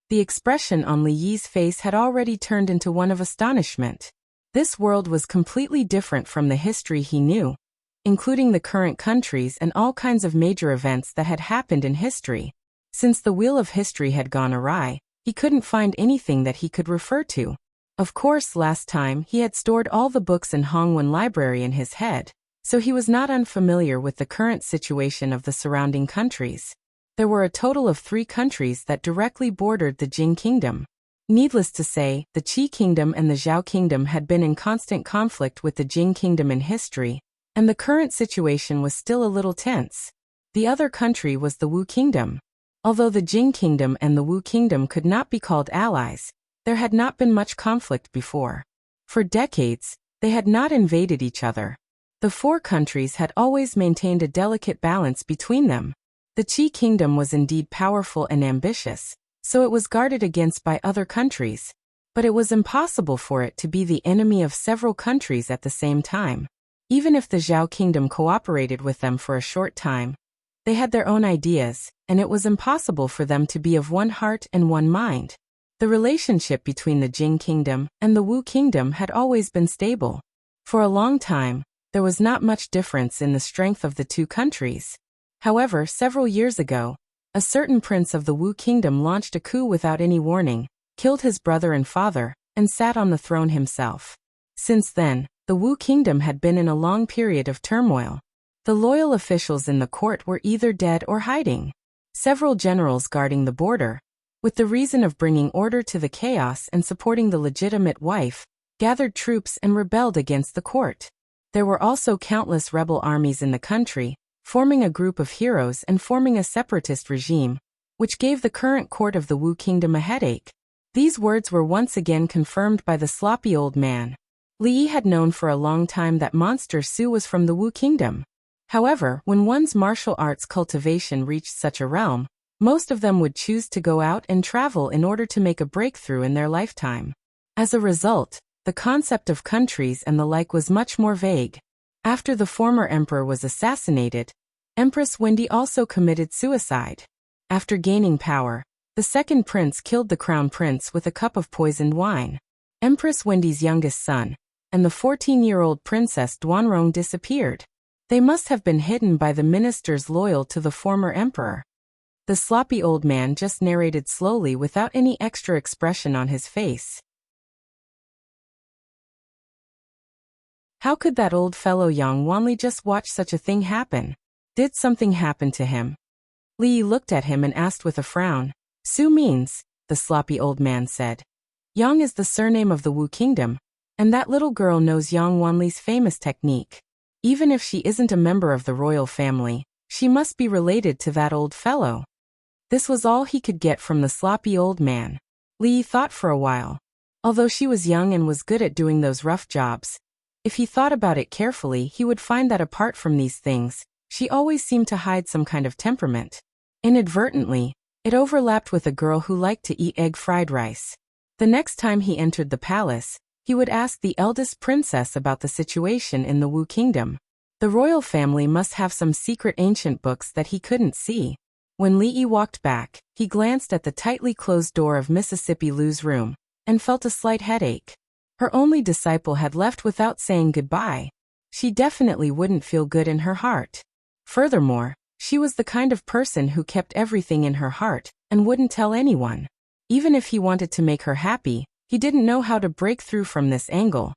The expression on Li Yi's face had already turned into one of astonishment. This world was completely different from the history he knew, including the current countries and all kinds of major events that had happened in history. Since the wheel of history had gone awry, he couldn't find anything that he could refer to. Of course, last time he had stored all the books in Hongwen Library in his head, so he was not unfamiliar with the current situation of the surrounding countries. There were a total of 3 countries that directly bordered the Jing Kingdom. Needless to say, the Qi Kingdom and the Zhao Kingdom had been in constant conflict with the Jing Kingdom in history, and the current situation was still a little tense. The other country was the Wu Kingdom. Although the Jing Kingdom and the Wu Kingdom could not be called allies, there had not been much conflict before. For decades, they had not invaded each other. The 4 countries had always maintained a delicate balance between them. The Qi Kingdom was indeed powerful and ambitious, so it was guarded against by other countries. But it was impossible for it to be the enemy of several countries at the same time. Even if the Zhao Kingdom cooperated with them for a short time, they had their own ideas, and it was impossible for them to be of one heart and one mind. The relationship between the Jing Kingdom and the Wu Kingdom had always been stable. For a long time, there was not much difference in the strength of the 2 countries. However, several years ago, a certain prince of the Wu Kingdom launched a coup without any warning, killed his brother and father, and sat on the throne himself. Since then, the Wu Kingdom had been in a long period of turmoil. The loyal officials in the court were either dead or hiding. Several generals guarding the border, with the reason of bringing order to the chaos and supporting the legitimate wife, gathered troops and rebelled against the court. There were also countless rebel armies in the country, forming a group of heroes and forming a separatist regime, which gave the current court of the Wu Kingdom a headache. These words were once again confirmed by the sloppy old man. Li Yi had known for a long time that Monster Su was from the Wu Kingdom. However, when one's martial arts cultivation reached such a realm, most of them would choose to go out and travel in order to make a breakthrough in their lifetime. As a result, the concept of countries and the like was much more vague. After the former emperor was assassinated, Empress Wendy also committed suicide. After gaining power, the second prince killed the crown prince with a cup of poisoned wine. Empress Wendy's youngest son, and the 14-year-old princess Duanrong disappeared. They must have been hidden by the ministers loyal to the former emperor. The sloppy old man just narrated slowly without any extra expression on his face. How could that old fellow Yang Wanli just watch such a thing happen? Did something happen to him? Li Yi looked at him and asked with a frown. Su means, the sloppy old man said. Yang is the surname of the Wu Kingdom, and that little girl knows Yang Wanli's famous technique. Even if she isn't a member of the royal family, she must be related to that old fellow. This was all he could get from the sloppy old man. Li Yi thought for a while. Although she was young and was good at doing those rough jobs, if he thought about it carefully, he would find that apart from these things, she always seemed to hide some kind of temperament. Inadvertently, it overlapped with a girl who liked to eat egg fried rice. The next time he entered the palace, he would ask the eldest princess about the situation in the Wu Kingdom. The royal family must have some secret ancient books that he couldn't see. When Li Yi walked back, he glanced at the tightly closed door of Mississippi Lu's room and felt a slight headache. Her only disciple had left without saying goodbye. She definitely wouldn't feel good in her heart. Furthermore, she was the kind of person who kept everything in her heart and wouldn't tell anyone. Even if he wanted to make her happy, he didn't know how to break through from this angle.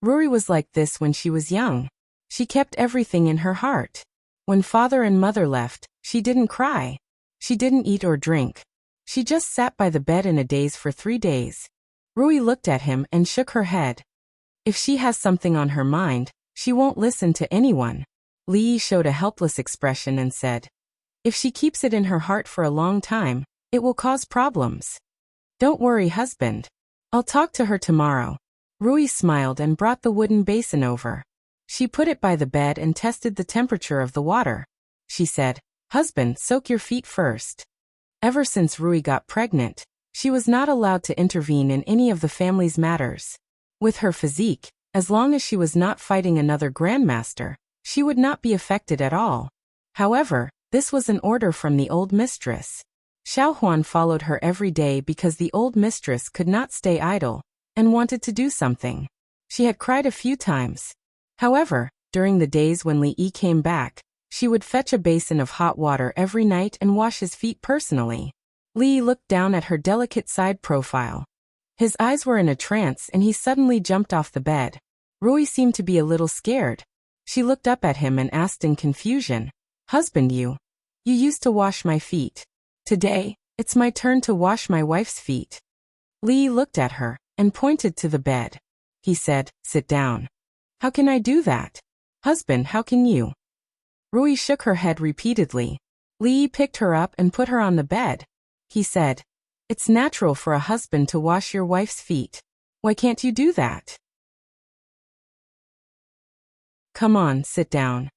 Ruri was like this when she was young. She kept everything in her heart. When father and mother left, she didn't cry. She didn't eat or drink. She just sat by the bed in a daze for 3 days. Rui looked at him and shook her head. If she has something on her mind, she won't listen to anyone. Li Yi showed a helpless expression and said, "If she keeps it in her heart for a long time, it will cause problems. Don't worry, husband. I'll talk to her tomorrow." Rui smiled and brought the wooden basin over. She put it by the bed and tested the temperature of the water. She said, "Husband, soak your feet first." Ever since Rui got pregnant, she was not allowed to intervene in any of the family's matters. With her physique, as long as she was not fighting another grandmaster, she would not be affected at all. However, this was an order from the old mistress. Xiaohuan followed her every day because the old mistress could not stay idle and wanted to do something. She had cried a few times. However, during the days when Li Yi came back, she would fetch a basin of hot water every night and wash his feet personally. Li Yi looked down at her delicate side profile. His eyes were in a trance and he suddenly jumped off the bed. Rui seemed to be a little scared. She looked up at him and asked in confusion, "Husband, you used to wash my feet. Today, it's my turn to wash my wife's feet." Li Yi looked at her and pointed to the bed. He said, "Sit down." "How can I do that? Husband, how can you?" Rui shook her head repeatedly. Li Yi picked her up and put her on the bed. He said, "It's natural for a husband to wash your wife's feet. Why can't you do that? Come on, sit down."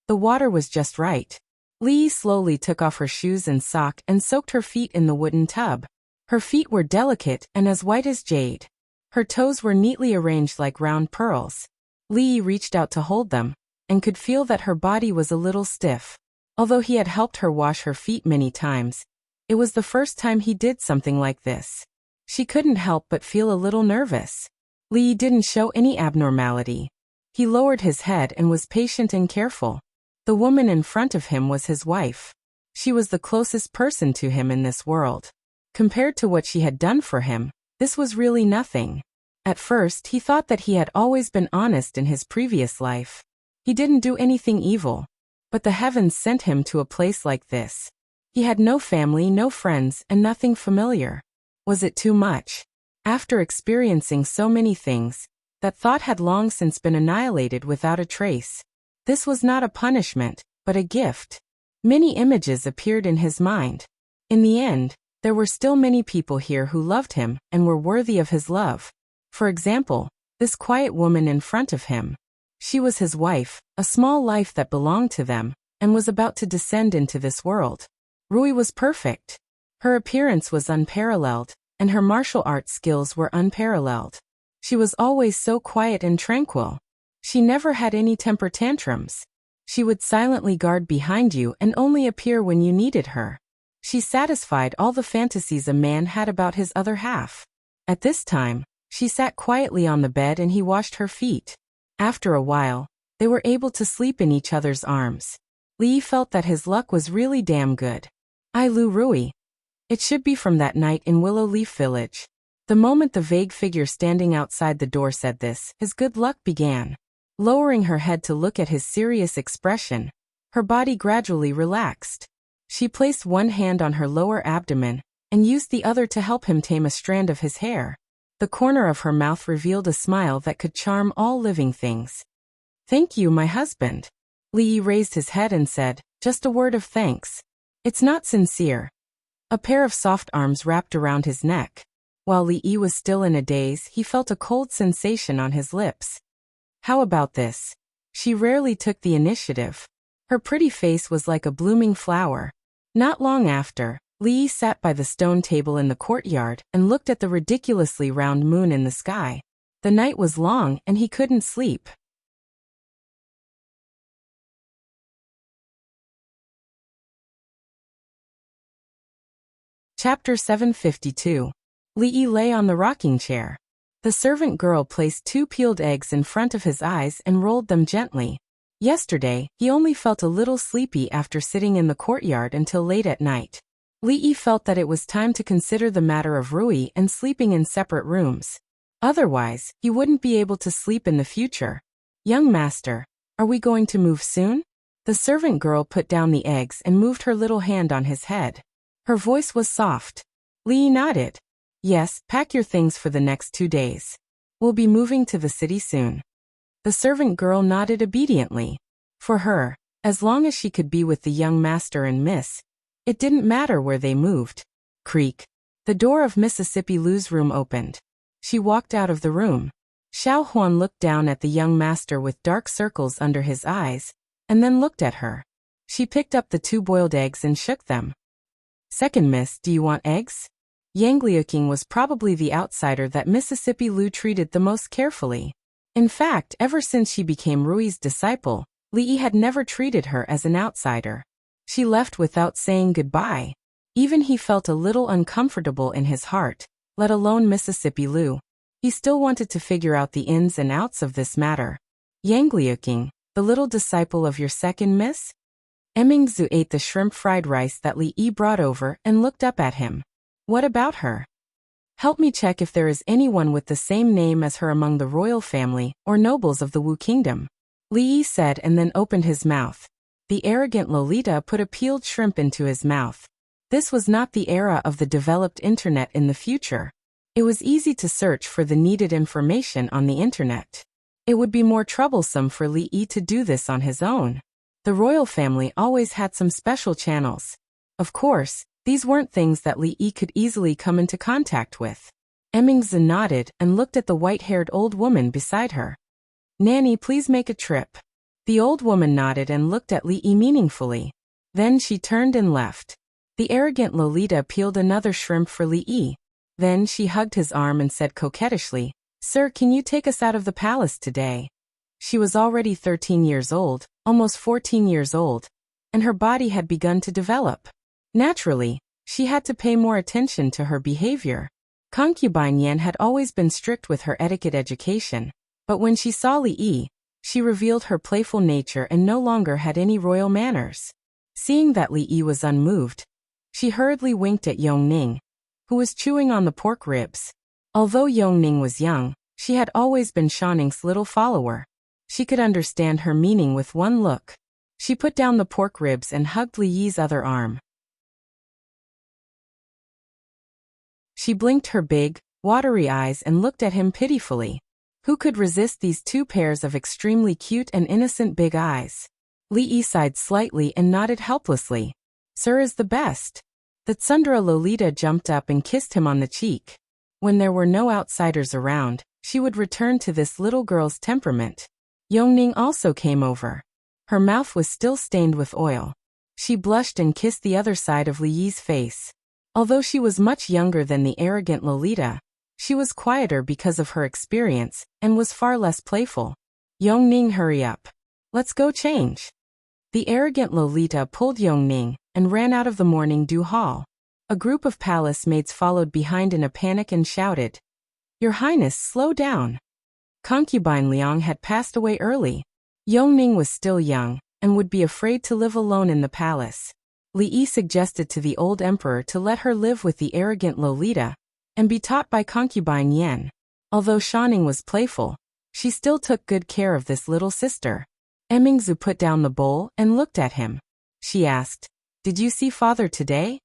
The water was just right. Li Yi slowly took off her shoes and sock and soaked her feet in the wooden tub. Her feet were delicate and as white as jade. Her toes were neatly arranged like round pearls. Li Yi reached out to hold them, and could feel that her body was a little stiff. Although he had helped her wash her feet many times, it was the first time he did something like this. She couldn't help but feel a little nervous. Li Yi didn't show any abnormality. He lowered his head and was patient and careful. The woman in front of him was his wife. She was the closest person to him in this world. Compared to what she had done for him, this was really nothing. At first, he thought that he had always been honest in his previous life. He didn't do anything evil. But the heavens sent him to a place like this. He had no family, no friends, and nothing familiar. Was it too much? After experiencing so many things, that thought had long since been annihilated without a trace. This was not a punishment, but a gift. Many images appeared in his mind. In the end, there were still many people here who loved him and were worthy of his love. For example, this quiet woman in front of him. She was his wife, a small life that belonged to them, and was about to descend into this world. Rui was perfect. Her appearance was unparalleled, and her martial arts skills were unparalleled. She was always so quiet and tranquil. She never had any temper tantrums. She would silently guard behind you and only appear when you needed her. She satisfied all the fantasies a man had about his other half. At this time, she sat quietly on the bed and he washed her feet. After a while, they were able to sleep in each other's arms. Li felt that his luck was really damn good. I Lu Rui. It should be from that night in Willow Leaf Village. The moment the vague figure standing outside the door said this, his good luck began. Lowering her head to look at his serious expression, her body gradually relaxed. She placed one hand on her lower abdomen and used the other to help him tame a strand of his hair. The corner of her mouth revealed a smile that could charm all living things. "Thank you, my husband." Li Yi raised his head and said, "Just a word of thanks. It's not sincere." A pair of soft arms wrapped around his neck. While Li Yi was still in a daze, he felt a cold sensation on his lips. How about this? She rarely took the initiative. Her pretty face was like a blooming flower. Not long after, Li Yi sat by the stone table in the courtyard and looked at the ridiculously round moon in the sky. The night was long and he couldn't sleep. Chapter 752. Li Yi lay on the rocking chair. The servant girl placed 2 peeled eggs in front of his eyes and rolled them gently. Yesterday, he only felt a little sleepy after sitting in the courtyard until late at night. Li Yi felt that it was time to consider the matter of Rui and sleeping in separate rooms. Otherwise, he wouldn't be able to sleep in the future. Young master, are we going to move soon? The servant girl put down the eggs and moved her little hand on his head. Her voice was soft. Li Yi nodded. Yes, pack your things for the next 2 days. We'll be moving to the city soon. The servant girl nodded obediently. For her, as long as she could be with the young master and miss, it didn't matter where they moved. Creak. The door of Mississippi Lu's room opened. She walked out of the room. Xiao Huan looked down at the young master with dark circles under his eyes, and then looked at her. She picked up the 2 boiled eggs and shook them. Second miss, do you want eggs? Yang Liuqing was probably the outsider that Mississippi Lu treated the most carefully. In fact, ever since she became Rui's disciple, Li Yi had never treated her as an outsider. She left without saying goodbye. Even he felt a little uncomfortable in his heart, let alone Mississippi Lu. He still wanted to figure out the ins and outs of this matter. Yang Liuqing, the little disciple of your second miss? Emingzu ate the shrimp fried rice that Li Yi brought over and looked up at him. What about her? Help me check if there is anyone with the same name as her among the royal family or nobles of the Wu Kingdom. Li Yi said and then opened his mouth. The arrogant Lolita put a peeled shrimp into his mouth. This was not the era of the developed internet in the future. It was easy to search for the needed information on the internet. It would be more troublesome for Li Yi to do this on his own. The royal family always had some special channels. Of course, these weren't things that Li Yi could easily come into contact with. Emingzi nodded and looked at the white-haired old woman beside her. Nanny, please make a trip. The old woman nodded and looked at Li Yi meaningfully. Then she turned and left. The arrogant Lolita peeled another shrimp for Li Yi. Then she hugged his arm and said coquettishly, Sir, can you take us out of the palace today? She was already 13 years old, almost 14 years old, and her body had begun to develop. Naturally, she had to pay more attention to her behavior. Concubine Yan had always been strict with her etiquette education, but when she saw Li Yi, she revealed her playful nature and no longer had any royal manners. Seeing that Li Yi was unmoved, she hurriedly winked at Yongning, who was chewing on the pork ribs. Although Yongning was young, she had always been Shanning's little follower. She could understand her meaning with one look. She put down the pork ribs and hugged Li Yi's other arm. She blinked her big, watery eyes and looked at him pitifully. Who could resist these 2 pairs of extremely cute and innocent big eyes? Li Yi sighed slightly and nodded helplessly. Sir is the best. The Tsundra Lolita jumped up and kissed him on the cheek. When there were no outsiders around, she would return to this little girl's temperament. Yongning also came over. Her mouth was still stained with oil. She blushed and kissed the other side of Li Yi's face. Although she was much younger than the arrogant Lolita, she was quieter because of her experience and was far less playful. Yongning, hurry up. Let's go change. The arrogant Lolita pulled Yongning and ran out of the morning dew hall. A group of palace maids followed behind in a panic and shouted, Your Highness, slow down. Concubine Liang had passed away early. Yongning was still young and would be afraid to live alone in the palace. Li Yi suggested to the old emperor to let her live with the arrogant Lolita and be taught by concubine Yan. Although Shanning was playful, she still took good care of this little sister. Emingzu put down the bowl and looked at him. She asked, Did you see father today?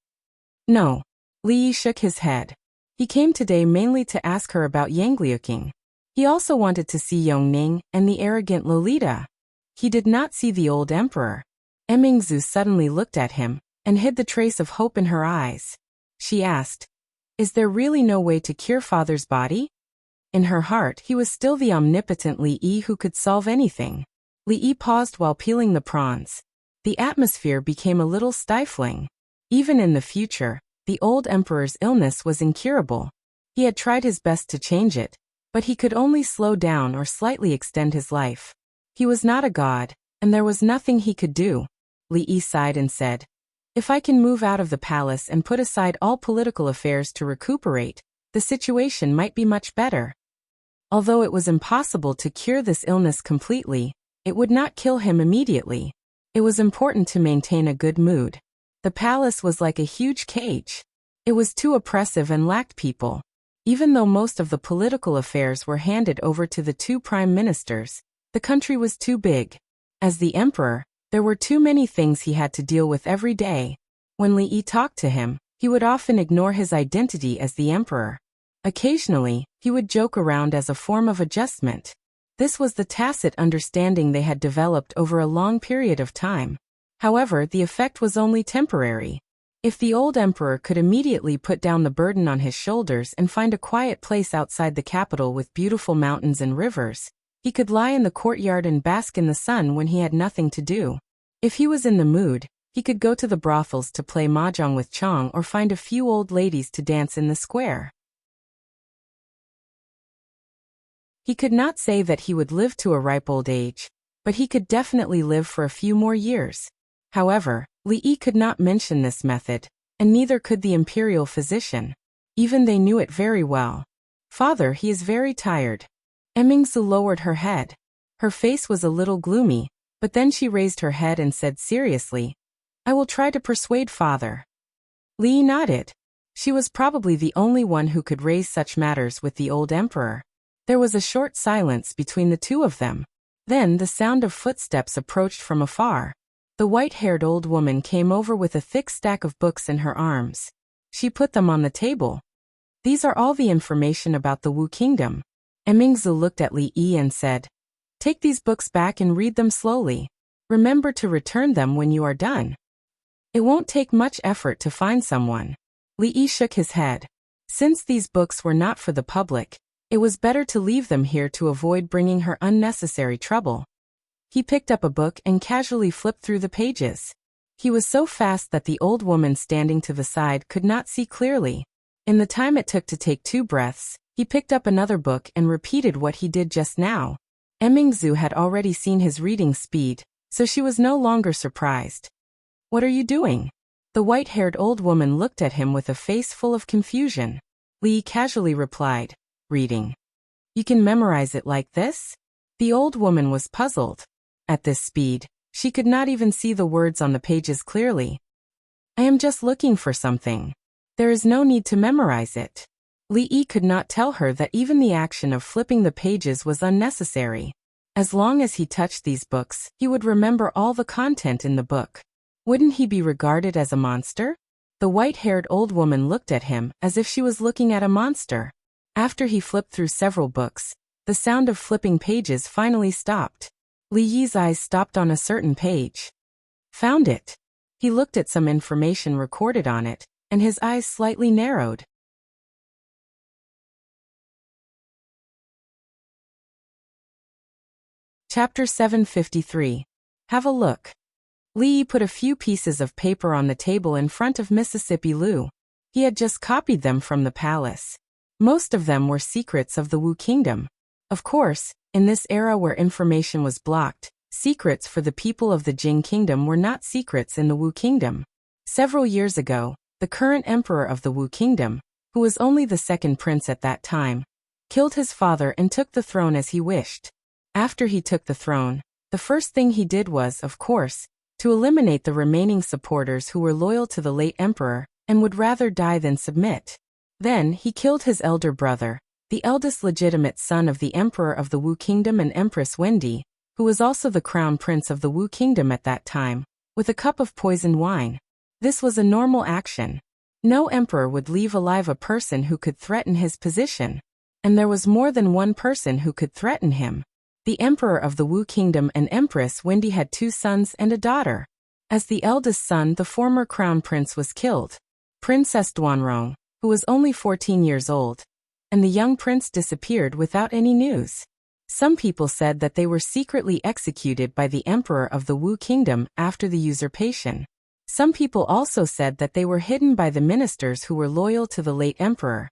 No. Li Yi shook his head. He came today mainly to ask her about Yang Liuqing. He also wanted to see Yongning and the arrogant Lolita. He did not see the old emperor. Emingzu suddenly looked at him and hid the trace of hope in her eyes. She asked, Is there really no way to cure father's body? In her heart, he was still the omnipotent Li Yi who could solve anything. Li Yi paused while peeling the prawns. The atmosphere became a little stifling. Even in the future, The old emperor's illness was incurable. He had tried his best to change it, but he could only slow down or slightly extend his life. He was not a god, and there was nothing he could do. Li Yi sighed and said, "If I can move out of the palace and put aside all political affairs to recuperate, the situation might be much better." Although it was impossible to cure this illness completely, it would not kill him immediately. It was important to maintain a good mood. The palace was like a huge cage. It was too oppressive and lacked people. Even though most of the political affairs were handed over to the two prime ministers, the country was too big. As the emperor, there were too many things he had to deal with every day. When Li Yi talked to him, he would often ignore his identity as the emperor. Occasionally, he would joke around as a form of adjustment. This was the tacit understanding they had developed over a long period of time. However, the effect was only temporary. If the old emperor could immediately put down the burden on his shoulders and find a quiet place outside the capital with beautiful mountains and rivers, he could lie in the courtyard and bask in the sun when he had nothing to do. If he was in the mood, he could go to the brothels to play mahjong with Chong or find a few old ladies to dance in the square. He could not say that he would live to a ripe old age, but he could definitely live for a few more years. However, Li Yi could not mention this method, and neither could the imperial physician. Even they knew it very well. "Father, he is very tired." Emingsu lowered her head. Her face was a little gloomy, but then she raised her head and said seriously, "I will try to persuade father." Li Yi nodded. She was probably the only one who could raise such matters with the old emperor. There was a short silence between the two of them. Then the sound of footsteps approached from afar. The white-haired old woman came over with a thick stack of books in her arms. She put them on the table. "These are all the information about the Wu Kingdom." Emingzu looked at Li Yi and said, "Take these books back and read them slowly. Remember to return them when you are done. It won't take much effort to find someone." Li Yi shook his head. Since these books were not for the public, it was better to leave them here to avoid bringing her unnecessary trouble. He picked up a book and casually flipped through the pages. He was so fast that the old woman standing to the side could not see clearly. In the time it took to take 2 breaths, he picked up another book and repeated what he did just now. Emingzu had already seen his reading speed, so she was no longer surprised. "What are you doing?" The white-haired old woman looked at him with a face full of confusion. Li casually replied, "Reading. You can memorize it like this?" The old woman was puzzled. At this speed, she could not even see the words on the pages clearly. "I am just looking for something. There is no need to memorize it." Li Yi could not tell her that even the action of flipping the pages was unnecessary. As long as he touched these books, he would remember all the content in the book. Wouldn't he be regarded as a monster? The white-haired old woman looked at him as if she was looking at a monster. After he flipped through several books, the sound of flipping pages finally stopped. Li Yi's eyes stopped on a certain page. "Found it." He looked at some information recorded on it, and his eyes slightly narrowed. Chapter 753. Have a look. Li Yi put a few pieces of paper on the table in front of Mississippi Lu. He had just copied them from the palace. Most of them were secrets of the Wu Kingdom. Of course, in this era where information was blocked, secrets for the people of the Jing Kingdom were not secrets in the Wu Kingdom. Several years ago, the current emperor of the Wu Kingdom, who was only the second prince at that time, killed his father and took the throne as he wished. After he took the throne, the first thing he did was, of course, to eliminate the remaining supporters who were loyal to the late emperor and would rather die than submit. Then he killed his elder brother, the eldest legitimate son of the emperor of the Wu Kingdom and Empress Wendy, who was also the crown prince of the Wu Kingdom at that time, with a cup of poisoned wine. This was a normal action. No emperor would leave alive a person who could threaten his position. And there was more than one person who could threaten him. The emperor of the Wu Kingdom and Empress Wendy had 2 sons and a daughter. As the eldest son, the former crown prince was killed. Princess Duanrong, who was only 14 years old, and the young prince disappeared without any news. Some people said that they were secretly executed by the emperor of the Wu Kingdom after the usurpation. Some people also said that they were hidden by the ministers who were loyal to the late emperor,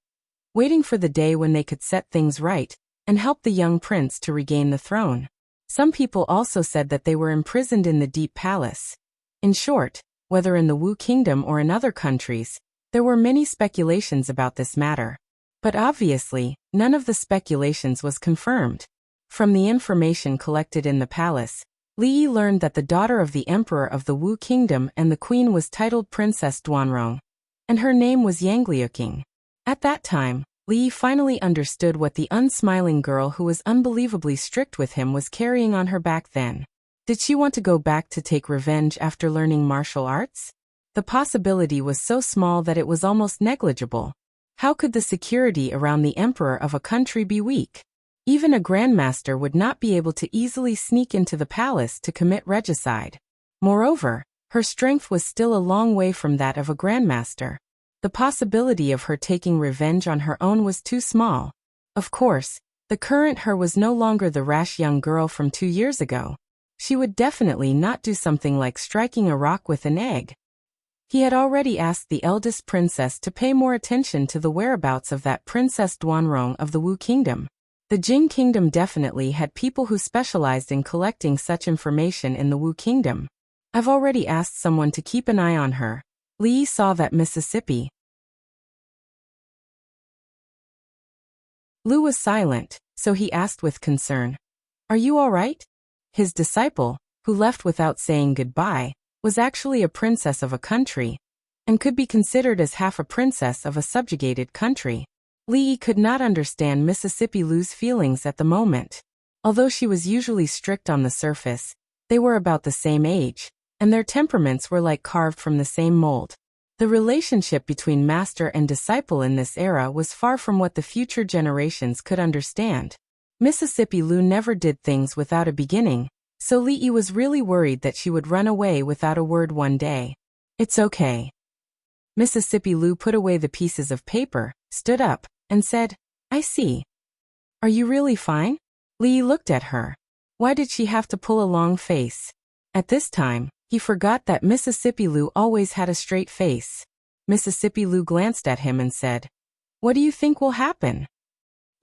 waiting for the day when they could set things right and help the young prince to regain the throne. Some people also said that they were imprisoned in the deep palace. In short, whether in the Wu Kingdom or in other countries, there were many speculations about this matter. But obviously, none of the speculations was confirmed. From the information collected in the palace, Li Yi learned that the daughter of the emperor of the Wu Kingdom and the queen was titled Princess Duanrong, and her name was Yangliuking. At that time, Li Yi finally understood what the unsmiling girl who was unbelievably strict with him was carrying on her back then. Did she want to go back to take revenge after learning martial arts? The possibility was so small that it was almost negligible. How could the security around the emperor of a country be weak? Even a grandmaster would not be able to easily sneak into the palace to commit regicide. Moreover, her strength was still a long way from that of a grandmaster. The possibility of her taking revenge on her own was too small. Of course, the current her was no longer the rash young girl from 2 years ago. She would definitely not do something like striking a rock with an egg. He had already asked the eldest princess to pay more attention to the whereabouts of that Princess Duanrong of the Wu Kingdom. The Jing Kingdom definitely had people who specialized in collecting such information in the Wu Kingdom. I've already asked someone to keep an eye on her. Li Yi saw that Mississippi. Lu was silent, so he asked with concern, "Are you all right?" His disciple, who left without saying goodbye, was actually a princess of a country, and could be considered as half a princess of a subjugated country. Li Yi could not understand Mississippi Lu's feelings at the moment. Although she was usually strict on the surface, they were about the same age, and their temperaments were like carved from the same mold. The relationship between master and disciple in this era was far from what the future generations could understand. Mississippi Lu never did things without a beginning, so Li Yi was really worried that she would run away without a word one day. "It's okay." Mississippi Lu put away the pieces of paper, stood up, and said, "I see. Are you really fine?" Li Yi looked at her. Why did she have to pull a long face? At this time, he forgot that Mississippi Lu always had a straight face. Mississippi Lu glanced at him and said, "What do you think will happen?"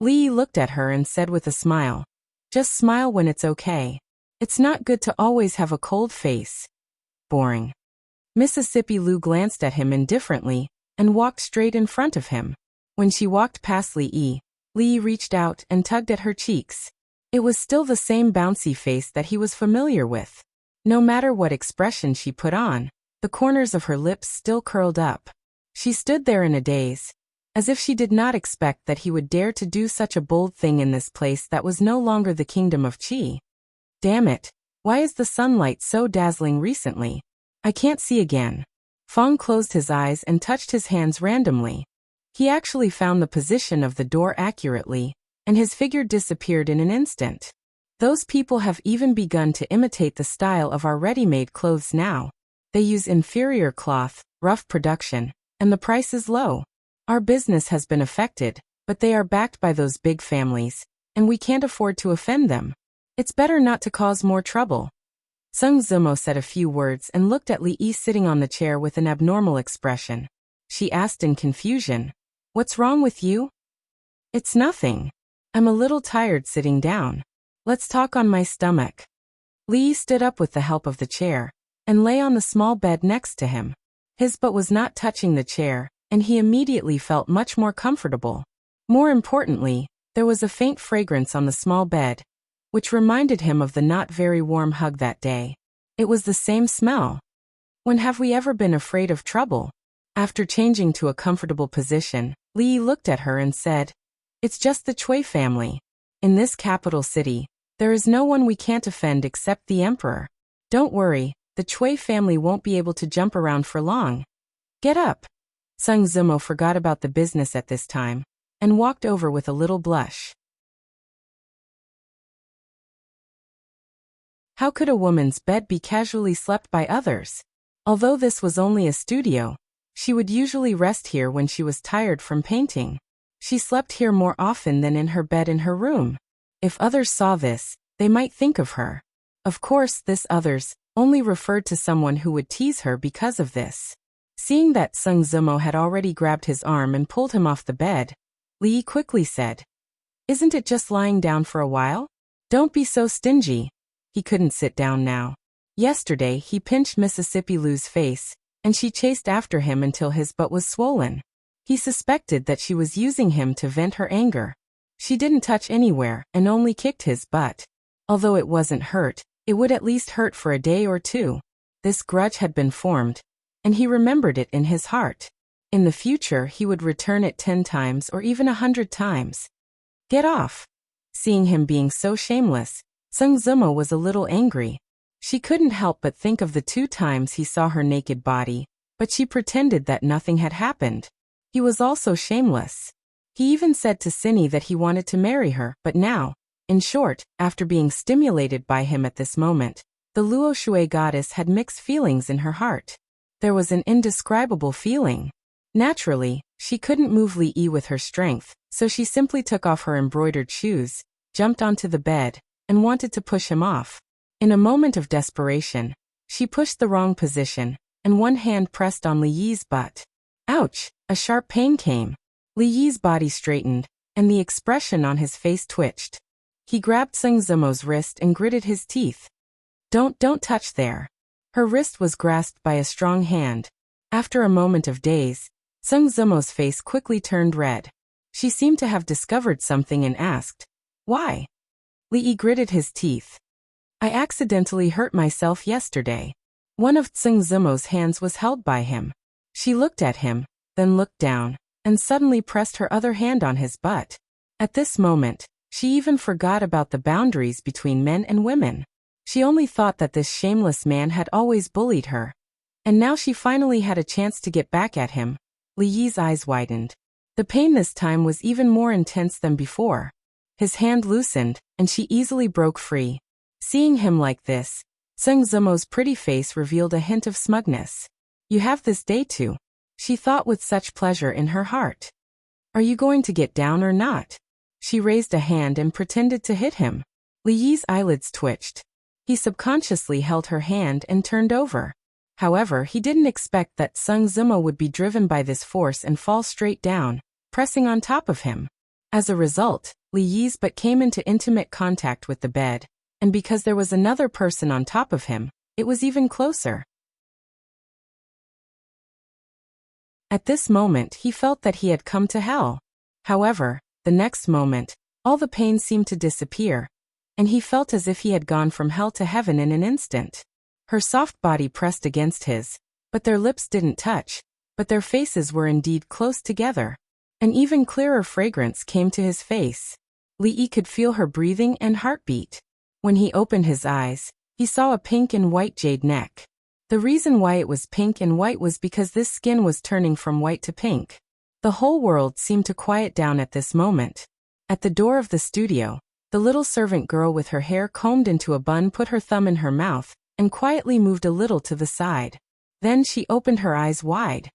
Li Yi looked at her and said with a smile, "Just smile when it's okay. It's not good to always have a cold face. Boring." Mississippi Lu glanced at him indifferently and walked straight in front of him. When she walked past Li Yi reached out and tugged at her cheeks. It was still the same bouncy face that he was familiar with. No matter what expression she put on, the corners of her lips still curled up. She stood there in a daze, as if she did not expect that he would dare to do such a bold thing in this place that was no longer the kingdom of Qi. Damn it, why is the sunlight so dazzling recently? I can't see again. Fong closed his eyes and touched his hands randomly. He actually found the position of the door accurately, and his figure disappeared in an instant. Those people have even begun to imitate the style of our ready-made clothes now. They use inferior cloth, rough production, and the price is low. Our business has been affected, but they are backed by those big families, and we can't afford to offend them. It's better not to cause more trouble. Sung Zimo said a few words and looked at Li Yi sitting on the chair with an abnormal expression. She asked in confusion, "What's wrong with you?" "It's nothing. I'm a little tired sitting down. Let's talk on my stomach." Li Yi stood up with the help of the chair and lay on the small bed next to him. His butt was not touching the chair, and he immediately felt much more comfortable. More importantly, there was a faint fragrance on the small bed, which reminded him of the not very warm hug that day. It was the same smell. When have we ever been afraid of trouble? After changing to a comfortable position, Li Yi looked at her and said, "It's just the Cui family. In this capital city, there is no one we can't offend except the emperor. Don't worry, the Cui family won't be able to jump around for long. Get up." Sung Zimo forgot about the business at this time and walked over with a little blush. How could a woman's bed be casually slept by others? Although this was only a studio, she would usually rest here when she was tired from painting. She slept here more often than in her bed in her room. If others saw this, they might think of her. Of course, this others only referred to someone who would tease her because of this. Seeing that Sung Zumo had already grabbed his arm and pulled him off the bed, Lee quickly said, "Isn't it just lying down for a while? Don't be so stingy." He couldn't sit down now. Yesterday he pinched Mississippi Lou's face, and she chased after him until his butt was swollen. He suspected that she was using him to vent her anger. She didn't touch anywhere and only kicked his butt. Although it wasn't hurt, it would at least hurt for a day or two. This grudge had been formed, and he remembered it in his heart. In the future he would return it 10 times or even 100 times. "Get off." Seeing him being so shameless, Sung Zumo was a little angry. She couldn't help but think of the 2 times he saw her naked body, but she pretended that nothing had happened. He was also shameless. He even said to Cindy that he wanted to marry her, but now, in short, after being stimulated by him at this moment, the Luo Shui goddess had mixed feelings in her heart. There was an indescribable feeling. Naturally, she couldn't move Li Yi with her strength, so she simply took off her embroidered shoes, jumped onto the bed, and wanted to push him off. In a moment of desperation, she pushed the wrong position, and one hand pressed on Li Yi's butt. Ouch! A sharp pain came. Li Yi's body straightened, and the expression on his face twitched. He grabbed Sung Zumo's wrist and gritted his teeth. Don't touch there." Her wrist was grasped by a strong hand. After a moment of daze, Sung Zumo's face quickly turned red. She seemed to have discovered something and asked, "Why?" Li Yi gritted his teeth. "I accidentally hurt myself yesterday." One of Sung Zumo's hands was held by him. She looked at him, then looked down, and suddenly pressed her other hand on his butt. At this moment, she even forgot about the boundaries between men and women. She only thought that this shameless man had always bullied her. And now she finally had a chance to get back at him. Li Yi's eyes widened. The pain this time was even more intense than before. His hand loosened, and she easily broke free. Seeing him like this, Sung Zumo's pretty face revealed a hint of smugness. "You have this day too," she thought with such pleasure in her heart. "Are you going to get down or not?" She raised a hand and pretended to hit him. Li Yi's eyelids twitched. He subconsciously held her hand and turned over. However, he didn't expect that Sung Zumo would be driven by this force and fall straight down, pressing on top of him. As a result, Li Yi's butt came into intimate contact with the bed, and because there was another person on top of him, it was even closer. At this moment he felt that he had come to hell. However, the next moment, all the pain seemed to disappear, and he felt as if he had gone from hell to heaven in an instant. Her soft body pressed against his, but their lips didn't touch, but their faces were indeed close together. An even clearer fragrance came to his face. Li Yi could feel her breathing and heartbeat. When he opened his eyes, he saw a pink and white jade neck. The reason why it was pink and white was because this skin was turning from white to pink. The whole world seemed to quiet down at this moment. At the door of the studio, the little servant girl with her hair combed into a bun put her thumb in her mouth and quietly moved a little to the side. Then she opened her eyes wide.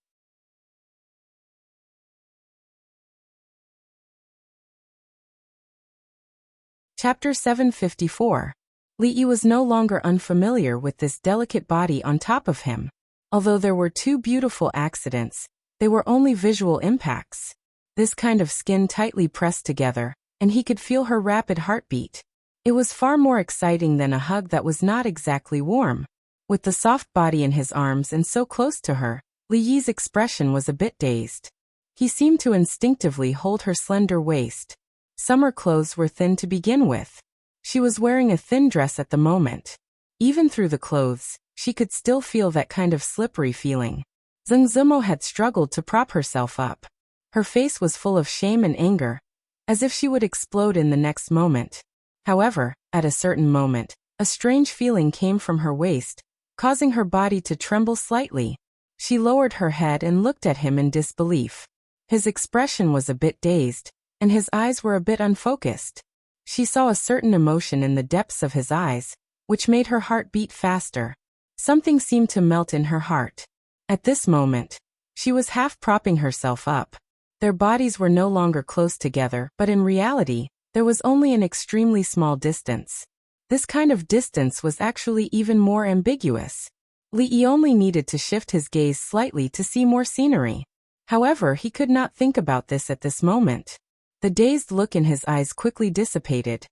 Chapter 754. Li Yi was no longer unfamiliar with this delicate body on top of him. Although there were 2 beautiful accidents, they were only visual impacts. This kind of skin tightly pressed together, and he could feel her rapid heartbeat. It was far more exciting than a hug that was not exactly warm. With the soft body in his arms and so close to her, Li Yi's expression was a bit dazed. He seemed to instinctively hold her slender waist. Summer clothes were thin to begin with. She was wearing a thin dress at the moment. Even through the clothes, she could still feel that kind of slippery feeling. Sung Zumo had struggled to prop herself up. Her face was full of shame and anger, as if she would explode in the next moment. However, at a certain moment, a strange feeling came from her waist, causing her body to tremble slightly. She lowered her head and looked at him in disbelief. His expression was a bit dazed, and his eyes were a bit unfocused. She saw a certain emotion in the depths of his eyes, which made her heart beat faster. Something seemed to melt in her heart. At this moment, she was half propping herself up. Their bodies were no longer close together, but in reality, there was only an extremely small distance. This kind of distance was actually even more ambiguous. Li only needed to shift his gaze slightly to see more scenery. However, he could not think about this at this moment. The dazed look in his eyes quickly dissipated,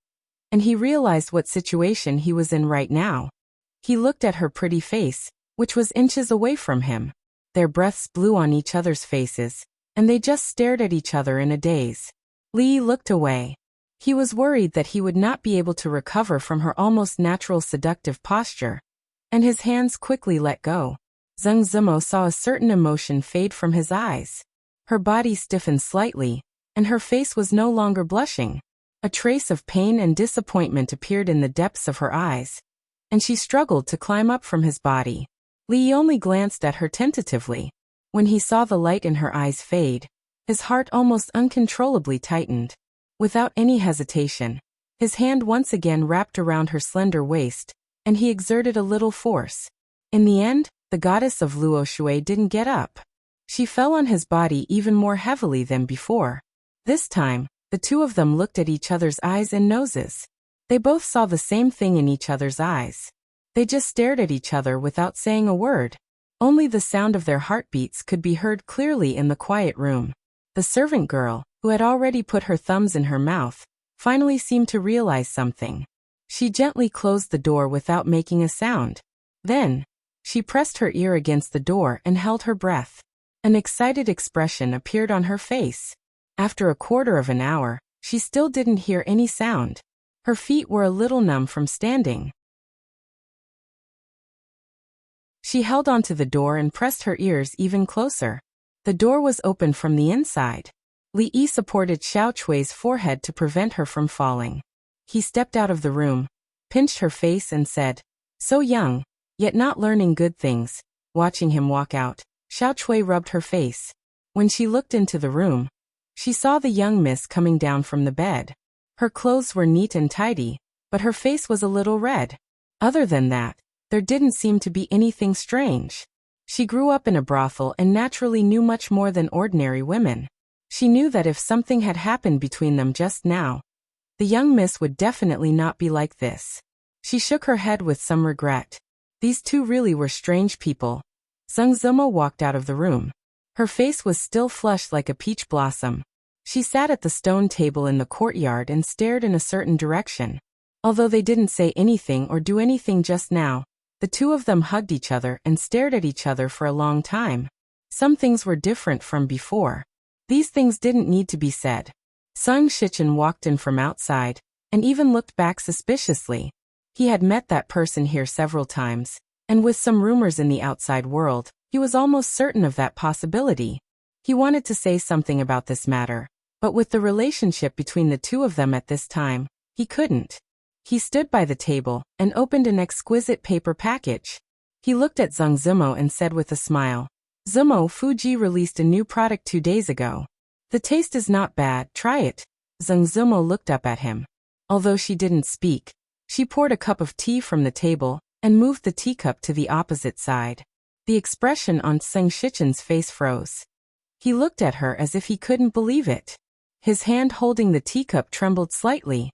and he realized what situation he was in right now. He looked at her pretty face, which was inches away from him. Their breaths blew on each other's faces, and they just stared at each other in a daze. Li looked away. He was worried that he would not be able to recover from her almost natural seductive posture, and his hands quickly let go. Zheng Zimo saw a certain emotion fade from his eyes. Her body stiffened slightly, and her face was no longer blushing. A trace of pain and disappointment appeared in the depths of her eyes, and she struggled to climb up from his body. Li only glanced at her tentatively. When he saw the light in her eyes fade, his heart almost uncontrollably tightened. Without any hesitation, his hand once again wrapped around her slender waist, and he exerted a little force. In the end, the goddess of Luo Shui didn't get up. She fell on his body even more heavily than before. This time, the two of them looked at each other's eyes and noses. They both saw the same thing in each other's eyes. They just stared at each other without saying a word. Only the sound of their heartbeats could be heard clearly in the quiet room. The servant girl, who had already put her thumbs in her mouth, finally seemed to realize something. She gently closed the door without making a sound. Then, she pressed her ear against the door and held her breath. An excited expression appeared on her face. After a quarter of an hour, she still didn't hear any sound. Her feet were a little numb from standing. She held onto the door and pressed her ears even closer. The door was open from the inside. Li Yi supported Xiao Chui's forehead to prevent her from falling. He stepped out of the room, pinched her face and said, "So young, yet not learning good things." Watching him walk out, Xiao Chui rubbed her face. When she looked into the room, she saw the young miss coming down from the bed. Her clothes were neat and tidy, but her face was a little red. Other than that, there didn't seem to be anything strange. She grew up in a brothel and naturally knew much more than ordinary women. She knew that if something had happened between them just now, the young miss would definitely not be like this. She shook her head with some regret. These two really were strange people. Zheng Zimo walked out of the room. Her face was still flushed like a peach blossom. She sat at the stone table in the courtyard and stared in a certain direction. Although they didn't say anything or do anything just now, the two of them hugged each other and stared at each other for a long time. Some things were different from before. These things didn't need to be said. Sung Shichen walked in from outside, and even looked back suspiciously. He had met that person here several times, and with some rumors in the outside world, he was almost certain of that possibility. He wanted to say something about this matter, but with the relationship between the two of them at this time, he couldn't. He stood by the table and opened an exquisite paper package. He looked at Zheng Zimo and said with a smile, "Zimo, Fuji released a new product 2 days ago. The taste is not bad, try it." Zheng Zimo looked up at him. Although she didn't speak, she poured a cup of tea from the table and moved the teacup to the opposite side. The expression on Sung Shichen's face froze. He looked at her as if he couldn't believe it. His hand holding the teacup trembled slightly.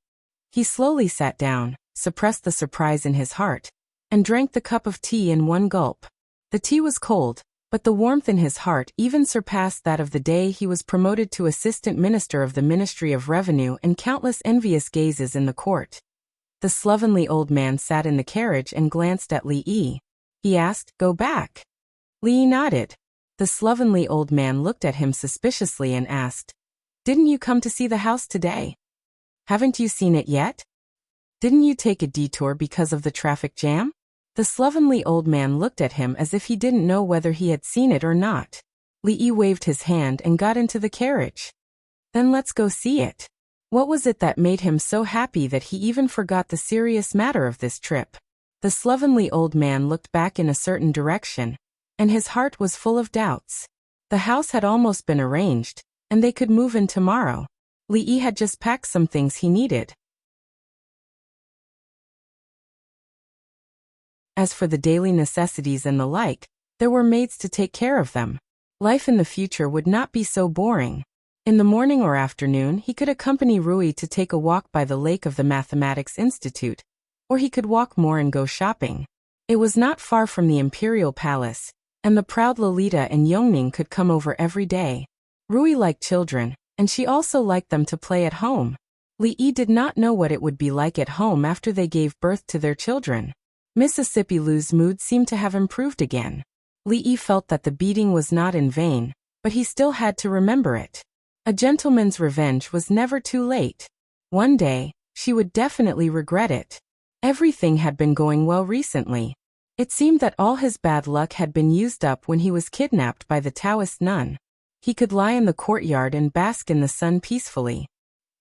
He slowly sat down, suppressed the surprise in his heart, and drank the cup of tea in one gulp. The tea was cold, but the warmth in his heart even surpassed that of the day he was promoted to assistant minister of the Ministry of Revenue, and countless envious gazes in the court. The slovenly old man sat in the carriage and glanced at Li Yi. He asked, "Go back?" Li Yi nodded. The slovenly old man looked at him suspiciously and asked, "Didn't you come to see the house today? Haven't you seen it yet? Didn't you take a detour because of the traffic jam?" The slovenly old man looked at him as if he didn't know whether he had seen it or not. Li Yi waved his hand and got into the carriage. "Then let's go see it." What was it that made him so happy that he even forgot the serious matter of this trip? The slovenly old man looked back in a certain direction, and his heart was full of doubts. The house had almost been arranged, and they could move in tomorrow. Li Yi had just packed some things he needed. As for the daily necessities and the like, there were maids to take care of them. Life in the future would not be so boring. In the morning or afternoon he could accompany Rui to take a walk by the lake of the Mathematics Institute, or he could walk more and go shopping. It was not far from the imperial palace, and the proud Lolita and Yongning could come over every day. Rui liked children, and she also liked them to play at home. Li Yi did not know what it would be like at home after they gave birth to their children. Mississippi Lu's mood seemed to have improved again. Li Yi felt that the beating was not in vain, but he still had to remember it. A gentleman's revenge was never too late. One day, she would definitely regret it. Everything had been going well recently. It seemed that all his bad luck had been used up when he was kidnapped by the Taoist nun. He could lie in the courtyard and bask in the sun peacefully.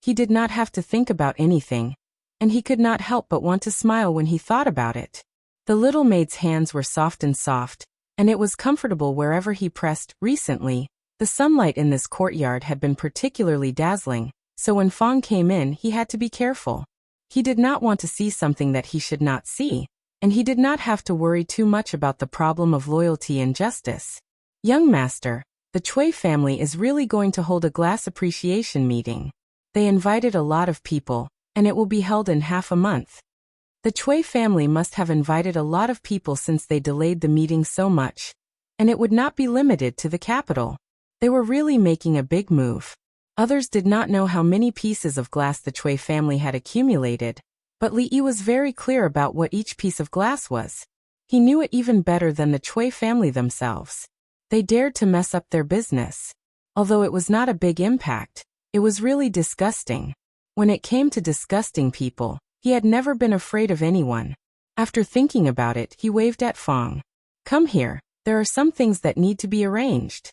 He did not have to think about anything, and he could not help but want to smile when he thought about it. The little maid's hands were soft, and it was comfortable wherever he pressed. Recently, the sunlight in this courtyard had been particularly dazzling, so when Fong came in he had to be careful. He did not want to see something that he should not see, and he did not have to worry too much about the problem of loyalty and justice. Young master, the Cui family is really going to hold a glass appreciation meeting. They invited a lot of people, and it will be held in half a month. The Cui family must have invited a lot of people since they delayed the meeting so much, and it would not be limited to the capital. They were really making a big move. Others did not know how many pieces of glass the Cui family had accumulated, but Li Yi was very clear about what each piece of glass was. He knew it even better than the Cui family themselves. They dared to mess up their business. Although it was not a big impact, it was really disgusting. When it came to disgusting people, he had never been afraid of anyone. After thinking about it, he waved at Fong. "Come here, there are some things that need to be arranged."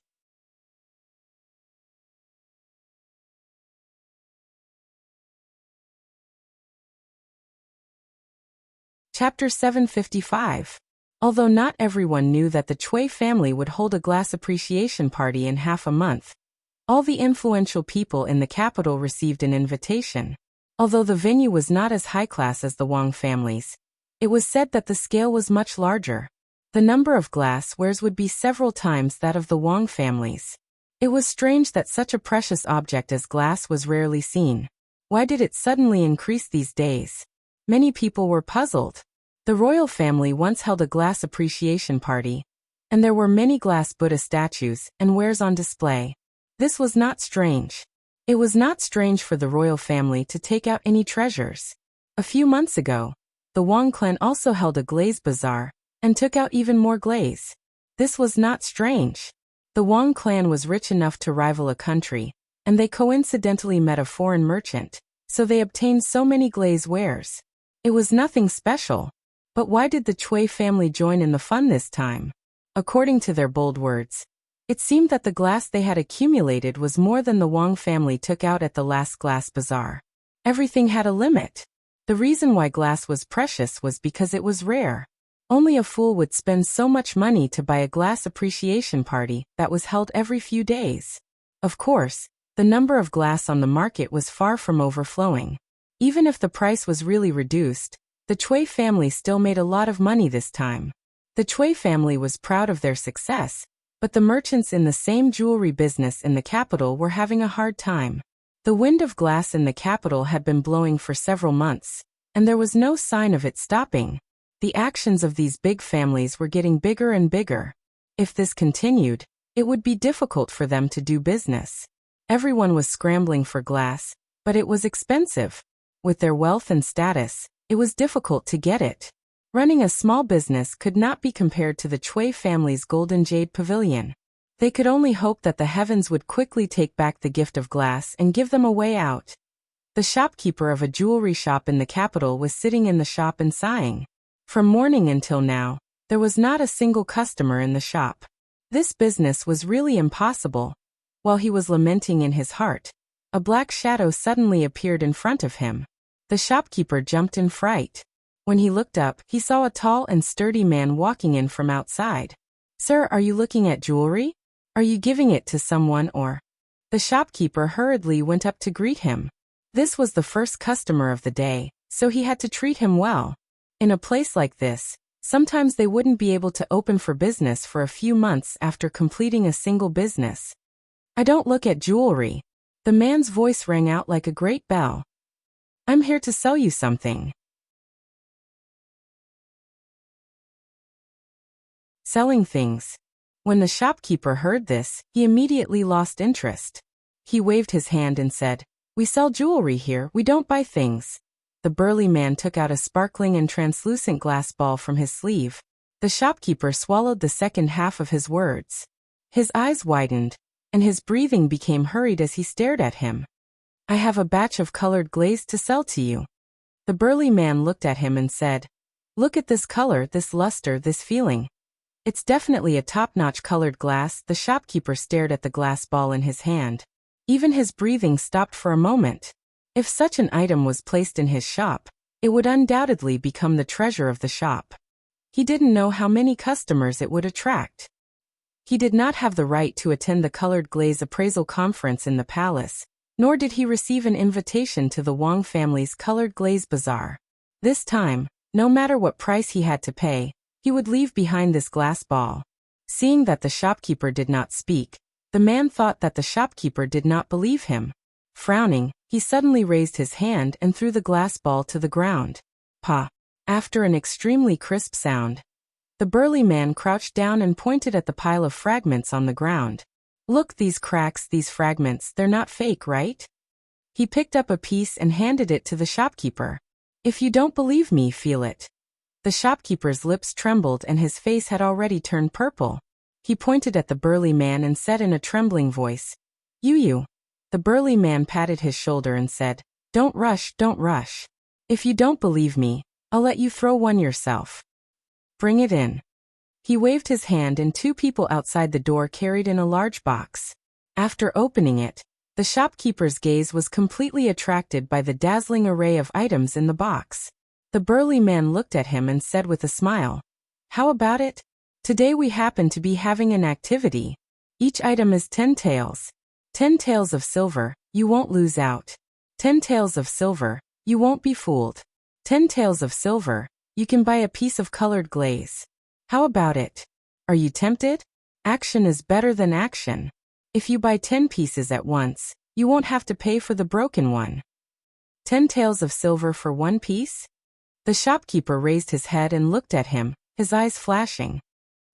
Chapter 755. Although not everyone knew that the Cui family would hold a glass appreciation party in half a month, all the influential people in the capital received an invitation. Although the venue was not as high class as the Wang families, it was said that the scale was much larger. The number of glasswares would be several times that of the Wang families. It was strange that such a precious object as glass was rarely seen. Why did it suddenly increase these days? Many people were puzzled. The royal family once held a glass appreciation party, and there were many glass Buddha statues and wares on display. This was not strange. It was not strange for the royal family to take out any treasures. A few months ago, the Wang clan also held a glaze bazaar, and took out even more glaze. This was not strange. The Wang clan was rich enough to rival a country, and they coincidentally met a foreign merchant, so they obtained so many glaze wares. It was nothing special. But why did the Cui family join in the fun this time? According to their bold words, it seemed that the glass they had accumulated was more than the Wang family took out at the last glass bazaar. Everything had a limit. The reason why glass was precious was because it was rare. Only a fool would spend so much money to buy a glass appreciation party that was held every few days. Of course, the number of glass on the market was far from overflowing. Even if the price was really reduced, the Cui family still made a lot of money this time. The Cui family was proud of their success, but the merchants in the same jewelry business in the capital were having a hard time. The wind of glass in the capital had been blowing for several months, and there was no sign of it stopping. The actions of these big families were getting bigger and bigger. If this continued, it would be difficult for them to do business. Everyone was scrambling for glass, but it was expensive. With their wealth and status, it was difficult to get it. Running a small business could not be compared to the Cui family's Golden Jade Pavilion. They could only hope that the heavens would quickly take back the gift of glass and give them a way out. The shopkeeper of a jewelry shop in the capital was sitting in the shop and sighing. From morning until now, there was not a single customer in the shop. This business was really impossible. While he was lamenting in his heart, a black shadow suddenly appeared in front of him. The shopkeeper jumped in fright. When he looked up, he saw a tall and sturdy man walking in from outside. "Sir, are you looking at jewelry? Are you giving it to someone or?" The shopkeeper hurriedly went up to greet him. This was the first customer of the day, so he had to treat him well. In a place like this, sometimes they wouldn't be able to open for business for a few months after completing a single business. "I don't look at jewelry." The man's voice rang out like a great bell. "I'm here to sell you something." selling things. When the shopkeeper heard this, he immediately lost interest. He waved his hand and said, "We sell jewelry here, we don't buy things." The burly man took out a sparkling and translucent glass ball from his sleeve. The shopkeeper swallowed the second half of his words. His eyes widened, and his breathing became hurried as he stared at him. "I have a batch of colored glaze to sell to you." The burly man looked at him and said, "Look at this color, this luster, this feeling. It's definitely a top-notch colored glass." The shopkeeper stared at the glass ball in his hand. Even his breathing stopped for a moment. If such an item was placed in his shop, it would undoubtedly become the treasure of the shop. He didn't know how many customers it would attract. He did not have the right to attend the colored glaze appraisal conference in the palace, nor did he receive an invitation to the Wang family's colored glaze bazaar. This time, no matter what price he had to pay, he would leave behind this glass ball. Seeing that the shopkeeper did not speak, the man thought that the shopkeeper did not believe him. Frowning, he suddenly raised his hand and threw the glass ball to the ground. Pa! After an extremely crisp sound, the burly man crouched down and pointed at the pile of fragments on the ground. "Look, these cracks, these fragments, they're not fake, right?" He picked up a piece and handed it to the shopkeeper. "If you don't believe me, feel it." The shopkeeper's lips trembled and his face had already turned purple. He pointed at the burly man and said in a trembling voice, You. The burly man patted his shoulder and said, Don't rush, don't rush. If you don't believe me, I'll let you throw one yourself. Bring it in." He waved his hand and two people outside the door carried in a large box. After opening it, the shopkeeper's gaze was completely attracted by the dazzling array of items in the box. The burly man looked at him and said with a smile, "How about it? Today we happen to be having an activity. Each item is 10 taels. 10 taels of silver, you won't lose out. 10 taels of silver, you won't be fooled. 10 taels of silver, you can buy a piece of colored glaze. How about it? Are you tempted? Action is better than action. If you buy 10 pieces at once, you won't have to pay for the broken one. 10 taels of silver for one piece?" The shopkeeper raised his head and looked at him, his eyes flashing.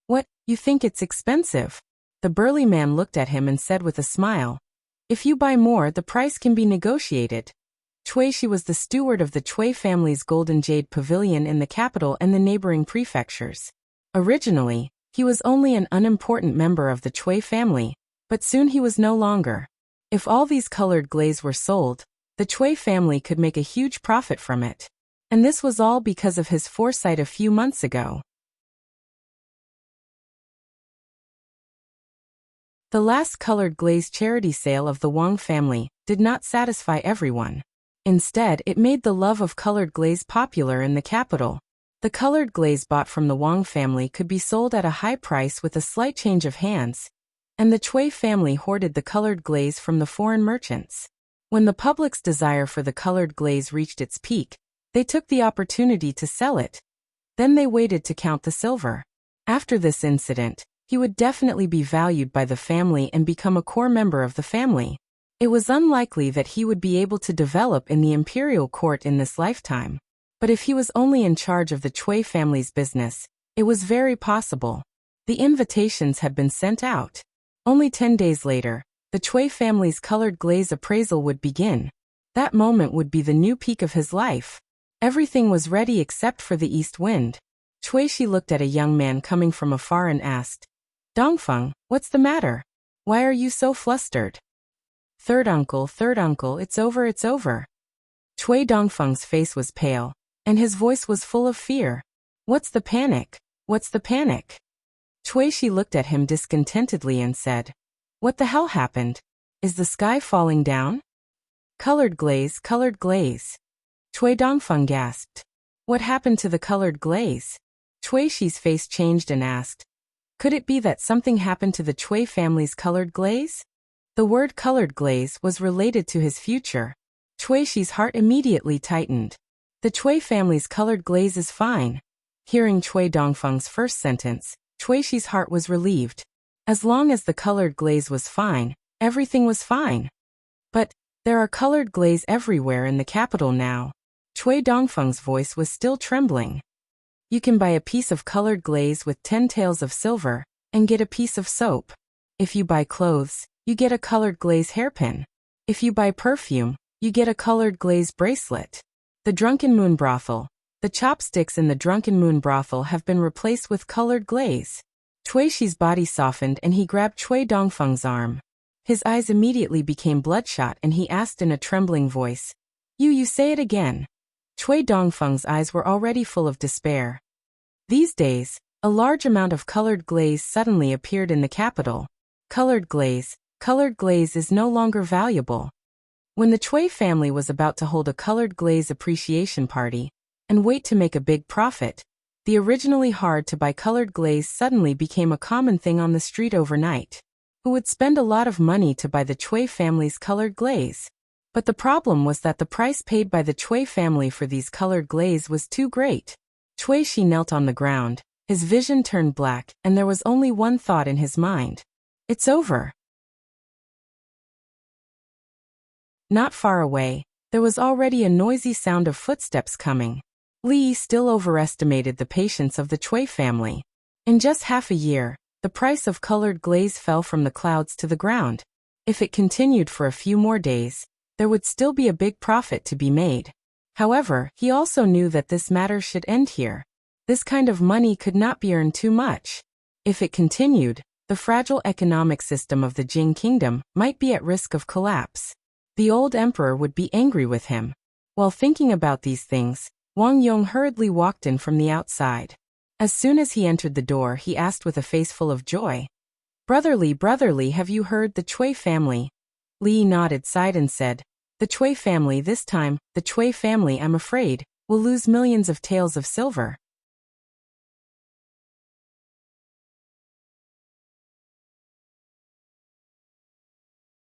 "What, you think it's expensive?" The burly man looked at him and said with a smile, "If you buy more, the price can be negotiated." Shi was the steward of the Cui family's Golden Jade Pavilion in the capital and the neighboring prefectures. Originally, he was only an unimportant member of the Cui family, but soon he was no longer. If all these colored glaze were sold, the Cui family could make a huge profit from it. And this was all because of his foresight a few months ago. The last colored glaze charity sale of the Wang family did not satisfy everyone. Instead, it made the love of colored glaze popular in the capital. The colored glaze bought from the Wang family could be sold at a high price with a slight change of hands, and the Cui family hoarded the colored glaze from the foreign merchants. When the public's desire for the colored glaze reached its peak, they took the opportunity to sell it. Then they waited to count the silver. After this incident, he would definitely be valued by the family and become a core member of the family. It was unlikely that he would be able to develop in the imperial court in this lifetime. But if he was only in charge of the Cui family's business, it was very possible. The invitations had been sent out. Only 10 days later, the Cui family's colored glaze appraisal would begin. That moment would be the new peak of his life. Everything was ready except for the east wind. Shi looked at a young man coming from afar and asked, "Dongfeng, what's the matter? Why are you so flustered?" Third uncle, it's over, it's over." Cui Dongfeng's face was pale, and his voice was full of fear. "What's the panic? What's the panic?" Shi looked at him discontentedly and said, "What the hell happened? Is the sky falling down?" Colored glaze, colored glaze." Cui Dongfeng gasped. "What happened to the colored glaze?" Shi's face changed and asked, "Could it be that something happened to the Cui family's colored glaze?" The word colored glaze was related to his future. Shi's heart immediately tightened. The Cui family's colored glaze is fine. Hearing Cui Dongfeng's first sentence, Shi's heart was relieved. As long as the colored glaze was fine, everything was fine. But there are colored glaze everywhere in the capital now. Cui Dongfeng's voice was still trembling. You can buy a piece of colored glaze with 10 taels of silver and get a piece of soap. If you buy clothes, you get a colored glaze hairpin. If you buy perfume, you get a colored glaze bracelet. The Drunken Moon Brothel. The chopsticks in the Drunken Moon Brothel have been replaced with colored glaze. Cui Shi's body softened and he grabbed Cui Dongfeng's arm. His eyes immediately became bloodshot and he asked in a trembling voice, You say it again. Cui Dongfeng's eyes were already full of despair. These days, a large amount of colored glaze suddenly appeared in the capital. Colored glaze is no longer valuable. When the Cui family was about to hold a colored glaze appreciation party and wait to make a big profit, the originally hard-to-buy colored glaze suddenly became a common thing on the street overnight. Who would spend a lot of money to buy the Cui family's colored glaze? But the problem was that the price paid by the Cui family for these colored glaze was too great. Cui Shi knelt on the ground, his vision turned black, and there was only one thought in his mind. It's over. Not far away, there was already a noisy sound of footsteps coming. Li still overestimated the patience of the Cui family. In just half a year, the price of colored glaze fell from the clouds to the ground. If it continued for a few more days, there would still be a big profit to be made. However, he also knew that this matter should end here. This kind of money could not be earned too much. If it continued, the fragile economic system of the Jing kingdom might be at risk of collapse. The old emperor would be angry with him. While thinking about these things, Wang Yong hurriedly walked in from the outside. As soon as he entered the door, he asked with a face full of joy, Brother Li, have you heard the Cui family? Li nodded, sighed and said, The Cui family this time, the Cui family, I'm afraid, will lose millions of taels of silver.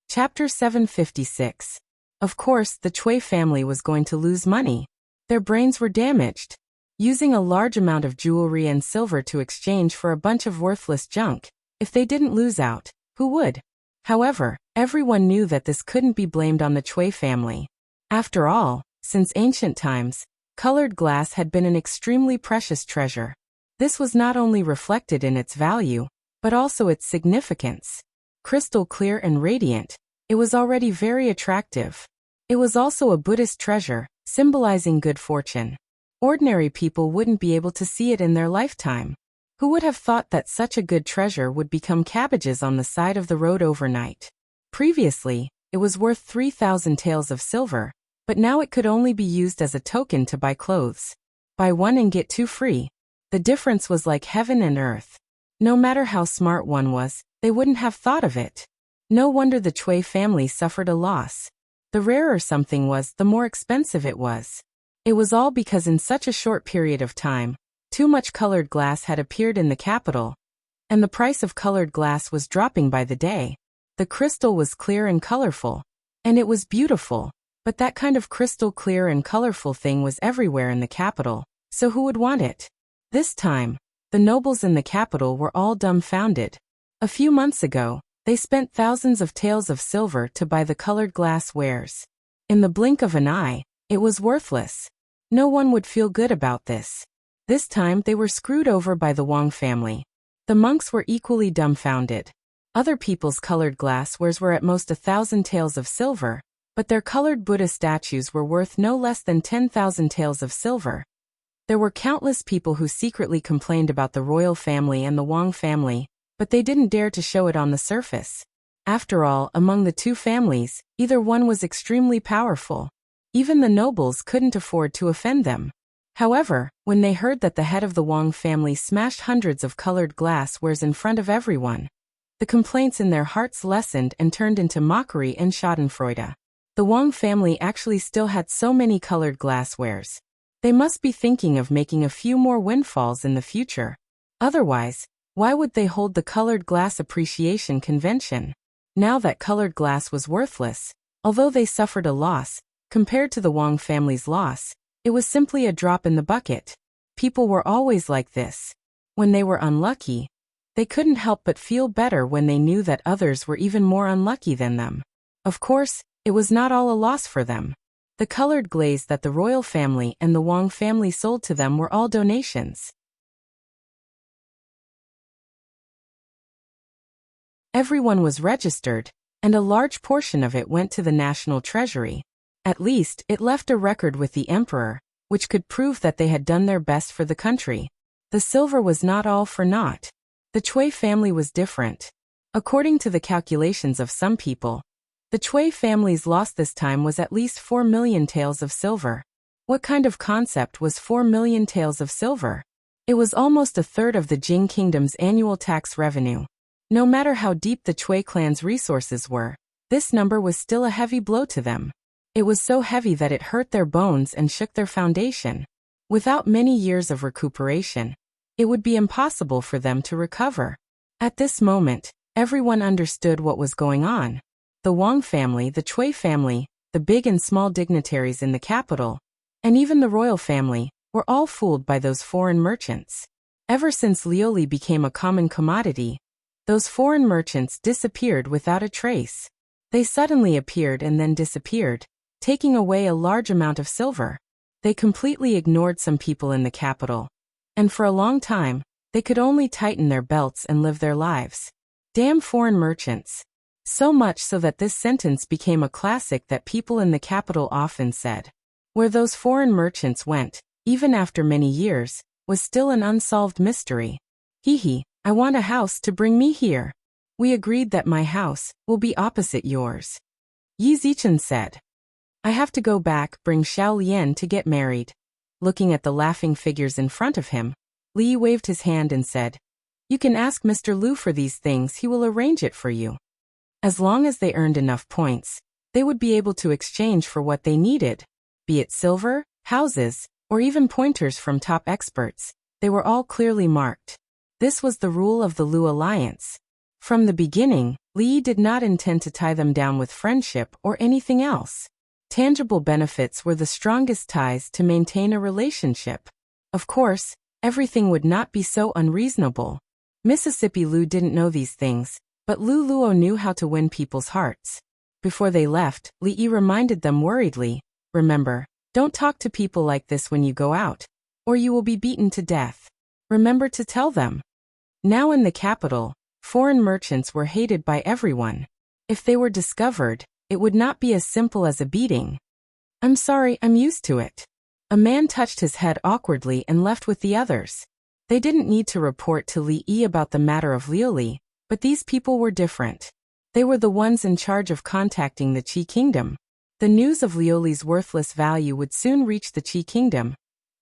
Chapter 756. Of course, the Cui family was going to lose money. Their brains were damaged. Using a large amount of jewelry and silver to exchange for a bunch of worthless junk, if they didn't lose out, who would? However, everyone knew that this couldn't be blamed on the Cui family. After all, since ancient times, colored glass had been an extremely precious treasure. This was not only reflected in its value, but also its significance. Crystal clear and radiant, it was already very attractive. It was also a Buddhist treasure, symbolizing good fortune. Ordinary people wouldn't be able to see it in their lifetime. Who would have thought that such a good treasure would become cabbages on the side of the road overnight? Previously, it was worth 3,000 taels of silver, but now it could only be used as a token to buy clothes. Buy one and get two free. The difference was like heaven and earth. No matter how smart one was, they wouldn't have thought of it. No wonder the Cui family suffered a loss. The rarer something was, the more expensive it was. It was all because in such a short period of time, too much colored glass had appeared in the capital, and the price of colored glass was dropping by the day. The crystal was clear and colorful, and it was beautiful, but that kind of crystal clear and colorful thing was everywhere in the capital, so who would want it? This time, the nobles in the capital were all dumbfounded. A few months ago, they spent thousands of taels of silver to buy the colored glass wares. In the blink of an eye, it was worthless. No one would feel good about this. This time they were screwed over by the Wang family. The monks were equally dumbfounded. Other people's colored glass wares were at most 1,000 taels of silver, but their colored Buddha statues were worth no less than 10,000 taels of silver. There were countless people who secretly complained about the royal family and the Wang family, but they didn't dare to show it on the surface. After all, among the two families, either one was extremely powerful. Even the nobles couldn't afford to offend them. However, when they heard that the head of the Wang family smashed hundreds of colored glass wares in front of everyone, the complaints in their hearts lessened and turned into mockery and schadenfreude. The Wang family actually still had so many colored glasswares. They must be thinking of making a few more windfalls in the future. Otherwise, why would they hold the colored glass appreciation convention? Now that colored glass was worthless, although they suffered a loss, compared to the Wang family's loss, it was simply a drop in the bucket. People were always like this. When they were unlucky, they couldn't help but feel better when they knew that others were even more unlucky than them. Of course, it was not all a loss for them. The colored glaze that the royal family and the Wang family sold to them were all donations. Everyone was registered, and a large portion of it went to the national treasury. At least, it left a record with the emperor, which could prove that they had done their best for the country. The silver was not all for naught. The Chui family was different. According to the calculations of some people, the Chui family's loss this time was at least 4 million taels of silver. What kind of concept was 4 million taels of silver? It was almost a third of the Jing kingdom's annual tax revenue. No matter how deep the Chui clan's resources were, this number was still a heavy blow to them. It was so heavy that it hurt their bones and shook their foundation. Without many years of recuperation, it would be impossible for them to recover. At this moment, everyone understood what was going on. The Wang family, the Chui family, the big and small dignitaries in the capital, and even the royal family, were all fooled by those foreign merchants. Ever since liuli became a common commodity, those foreign merchants disappeared without a trace. They suddenly appeared and then disappeared, taking away a large amount of silver. They completely ignored some people in the capital, and for a long time, they could only tighten their belts and live their lives. Damn foreign merchants. So much so that this sentence became a classic that people in the capital often said. Where those foreign merchants went, even after many years, was still an unsolved mystery. Hee, I want a house to bring me here. We agreed that my house will be opposite yours. Yi Zichen said. I have to go back, bring Xiao Lian to get married. Looking at the laughing figures in front of him, Li waved his hand and said, You can ask Mr. Lu for these things, he will arrange it for you. As long as they earned enough points, they would be able to exchange for what they needed. Be it silver, houses, or even pointers from top experts, they were all clearly marked. This was the rule of the Lu alliance. From the beginning, Li did not intend to tie them down with friendship or anything else. Tangible benefits were the strongest ties to maintain a relationship. Of course, everything would not be so unreasonable. Mississippi Lu didn't know these things, but Lu Luo knew how to win people's hearts. Before they left, Li reminded them worriedly, Remember, don't talk to people like this when you go out, or you will be beaten to death. Remember to tell them. Now in the capital, foreign merchants were hated by everyone. If they were discovered, it would not be as simple as a beating. I'm sorry, I'm used to it. A man touched his head awkwardly and left with the others. They didn't need to report to Li Yi about the matter of liuli, but these people were different. They were the ones in charge of contacting the Qi kingdom. The news of liuli's worthless value would soon reach the Qi kingdom,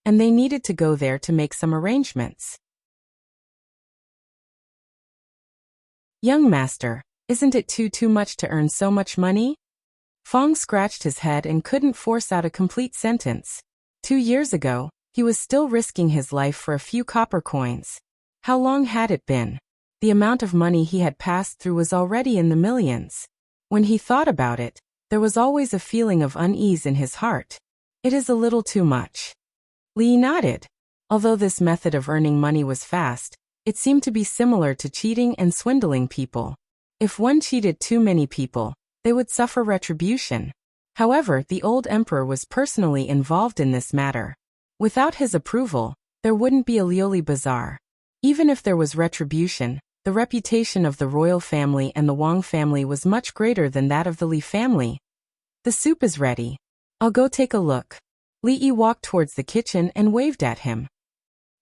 and they needed to go there to make some arrangements. Young master, isn't it too much to earn so much money? Fong scratched his head and couldn't force out a complete sentence. 2 years ago, he was still risking his life for a few copper coins. How long had it been? The amount of money he had passed through was already in the millions. When he thought about it, there was always a feeling of unease in his heart. It is a little too much. Li nodded. Although this method of earning money was fast, it seemed to be similar to cheating and swindling people. If one cheated too many people, they would suffer retribution. However, the old emperor was personally involved in this matter. Without his approval, there wouldn't be a liuli bazaar. Even if there was retribution, the reputation of the royal family and the Wang family was much greater than that of the Li family. The soup is ready. I'll go take a look. Li Yi walked towards the kitchen and waved at him.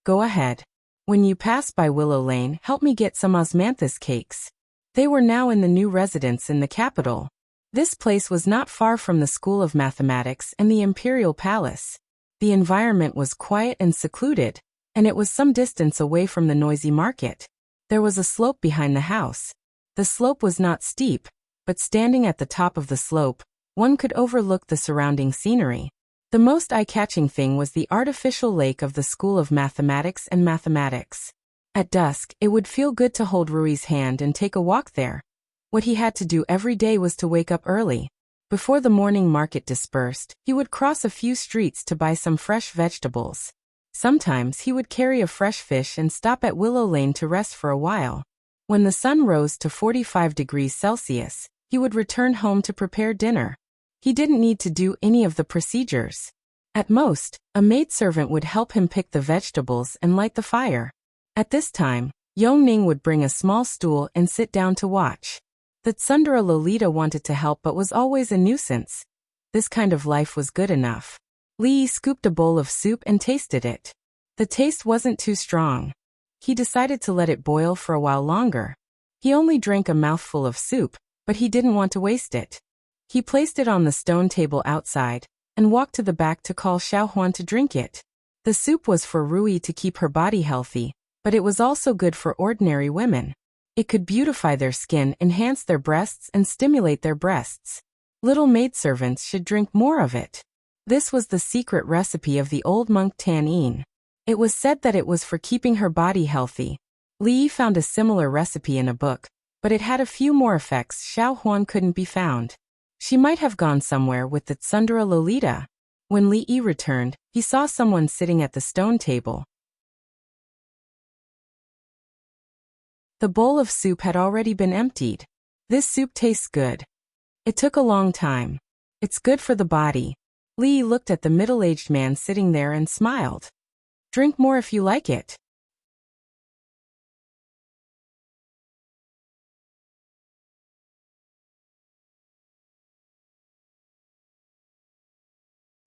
Go ahead. When you pass by Willow Lane, help me get some osmanthus cakes. They were now in the new residence in the capital. This place was not far from the School of Mathematics and the Imperial Palace. The environment was quiet and secluded, and it was some distance away from the noisy market. There was a slope behind the house. The slope was not steep, but standing at the top of the slope, one could overlook the surrounding scenery. The most eye-catching thing was the artificial lake of the School of Mathematics and Mathematics. At dusk, it would feel good to hold Rui's hand and take a walk there. What he had to do every day was to wake up early. Before the morning market dispersed, he would cross a few streets to buy some fresh vegetables. Sometimes he would carry a fresh fish and stop at Willow Lane to rest for a while. When the sun rose to 45 degrees Celsius, he would return home to prepare dinner. He didn't need to do any of the procedures. At most, a maidservant would help him pick the vegetables and light the fire. At this time, Yongning would bring a small stool and sit down to watch. The tsundere Lolita wanted to help but was always a nuisance. This kind of life was good enough. Li Yi scooped a bowl of soup and tasted it. The taste wasn't too strong. He decided to let it boil for a while longer. He only drank a mouthful of soup, but he didn't want to waste it. He placed it on the stone table outside and walked to the back to call Xiaohuan to drink it. The soup was for Rui to keep her body healthy, but it was also good for ordinary women. It could beautify their skin, enhance their breasts, and stimulate their breasts. Little maidservants should drink more of it. This was the secret recipe of the old monk Tan Yin. It was said that it was for keeping her body healthy. Li Yi found a similar recipe in a book, but it had a few more effects Xiaohuan couldn't be found. She might have gone somewhere with the tsundere Lolita. When Li Yi returned, he saw someone sitting at the stone table. The bowl of soup had already been emptied. This soup tastes good. It took a long time. It's good for the body. Li Yi looked at the middle-aged man sitting there and smiled. Drink more if you like it.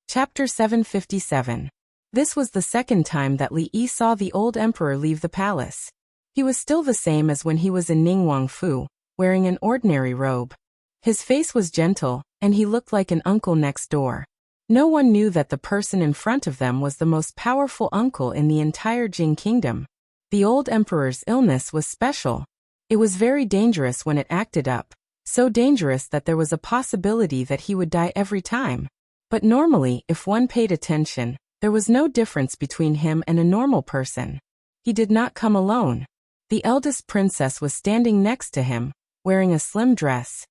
Chapter 757. This was the second time that Li Yi saw the old emperor leave the palace. He was still the same as when he was in Ningguangfu, wearing an ordinary robe. His face was gentle, and he looked like an uncle next door. No one knew that the person in front of them was the most powerful uncle in the entire Jing kingdom. The old emperor's illness was special. It was very dangerous when it acted up, so dangerous that there was a possibility that he would die every time. But normally, if one paid attention, there was no difference between him and a normal person. He did not come alone. The eldest princess was standing next to him, wearing a slim dress.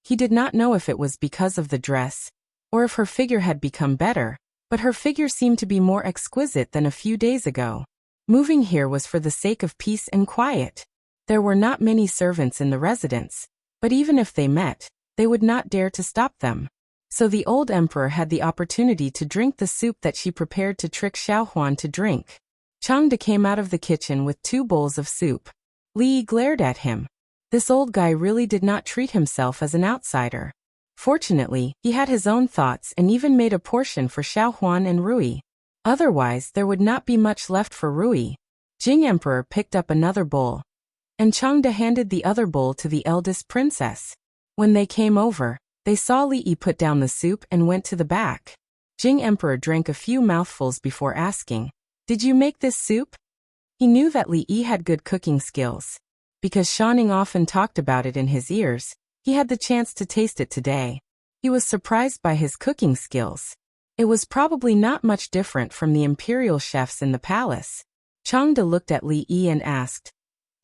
He did not know if it was because of the dress, or if her figure had become better, but her figure seemed to be more exquisite than a few days ago. Moving here was for the sake of peace and quiet. There were not many servants in the residence, but even if they met, they would not dare to stop them. So the old emperor had the opportunity to drink the soup that she prepared to trick Xiaohuan to drink. Changde came out of the kitchen with 2 bowls of soup. Li Yi glared at him. This old guy really did not treat himself as an outsider. Fortunately, he had his own thoughts and even made a portion for Xiaohuan and Rui. Otherwise, there would not be much left for Rui. Jing Emperor picked up another bowl, and Changde handed the other bowl to the eldest princess. When they came over, they saw Li Yi put down the soup and went to the back. Jing Emperor drank a few mouthfuls before asking, "Did you make this soup?" He knew that Li Yi had good cooking skills. Because Shaning often talked about it in his ears, he had the chance to taste it today. He was surprised by his cooking skills. It was probably not much different from the imperial chefs in the palace. Changde looked at Li Yi and asked,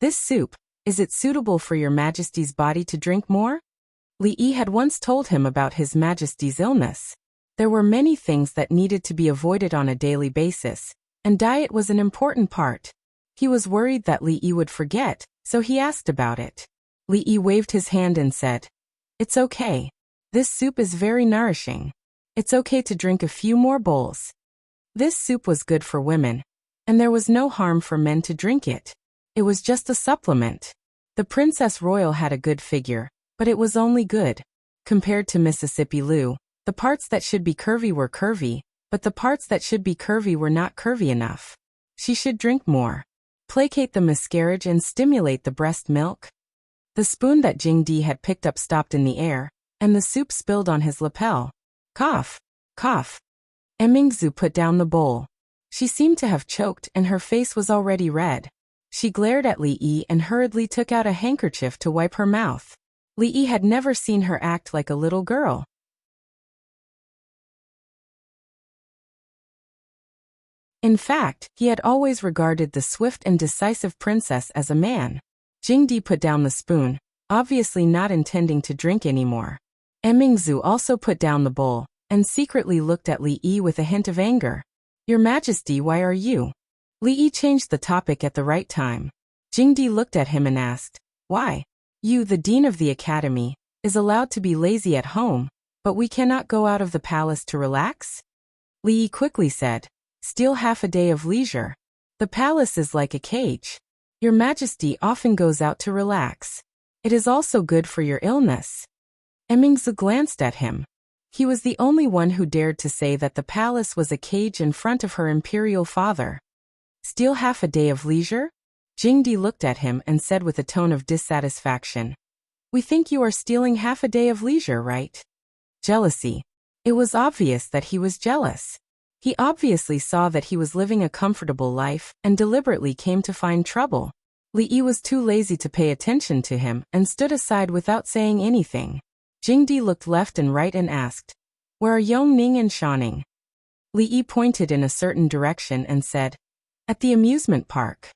"This soup, is it suitable for your majesty's body to drink more?" Li Yi had once told him about his majesty's illness. There were many things that needed to be avoided on a daily basis, and diet was an important part. He was worried that Li Yi would forget, so he asked about it. Li Yi waved his hand and said, "It's okay. This soup is very nourishing. It's okay to drink a few more bowls." This soup was good for women, and there was no harm for men to drink it. It was just a supplement. The Princess Royal had a good figure, but it was only good. Compared to Mississippi Lou, the parts that should be curvy were curvy, but the parts that should be curvy were not curvy enough. She should drink more. Placate the miscarriage and stimulate the breast milk. The spoon that Jing Di had picked up stopped in the air, and the soup spilled on his lapel. Cough, cough. Emingzu put down the bowl. She seemed to have choked and her face was already red. She glared at Li Yi and hurriedly took out a handkerchief to wipe her mouth. Li Yi had never seen her act like a little girl. In fact, he had always regarded the swift and decisive princess as a man. Jing Di put down the spoon, obviously not intending to drink anymore. Emingzu also put down the bowl, and secretly looked at Li Yi with a hint of anger. "Your Majesty, why are you?" Li Yi changed the topic at the right time. Jing Di looked at him and asked, "Why? You, the dean of the academy, is allowed to be lazy at home, but we cannot go out of the palace to relax?" Li Yi quickly said, "Steal half a day of leisure. The palace is like a cage. Your Majesty often goes out to relax. It is also good for your illness. Emmingsu glanced at him. He was the only one who dared to say that the palace was a cage in front of her imperial father. Steal half a day of leisure? Jingdi looked at him and said with a tone of dissatisfaction. We think you are stealing half a day of leisure, right? Jealousy. It was obvious that he was jealous. He obviously saw that he was living a comfortable life and deliberately came to find trouble. Li Yi was too lazy to pay attention to him and stood aside without saying anything. Jingdi looked left and right and asked, Where are Yongning and Shanning? Li Yi pointed in a certain direction and said, At the amusement park.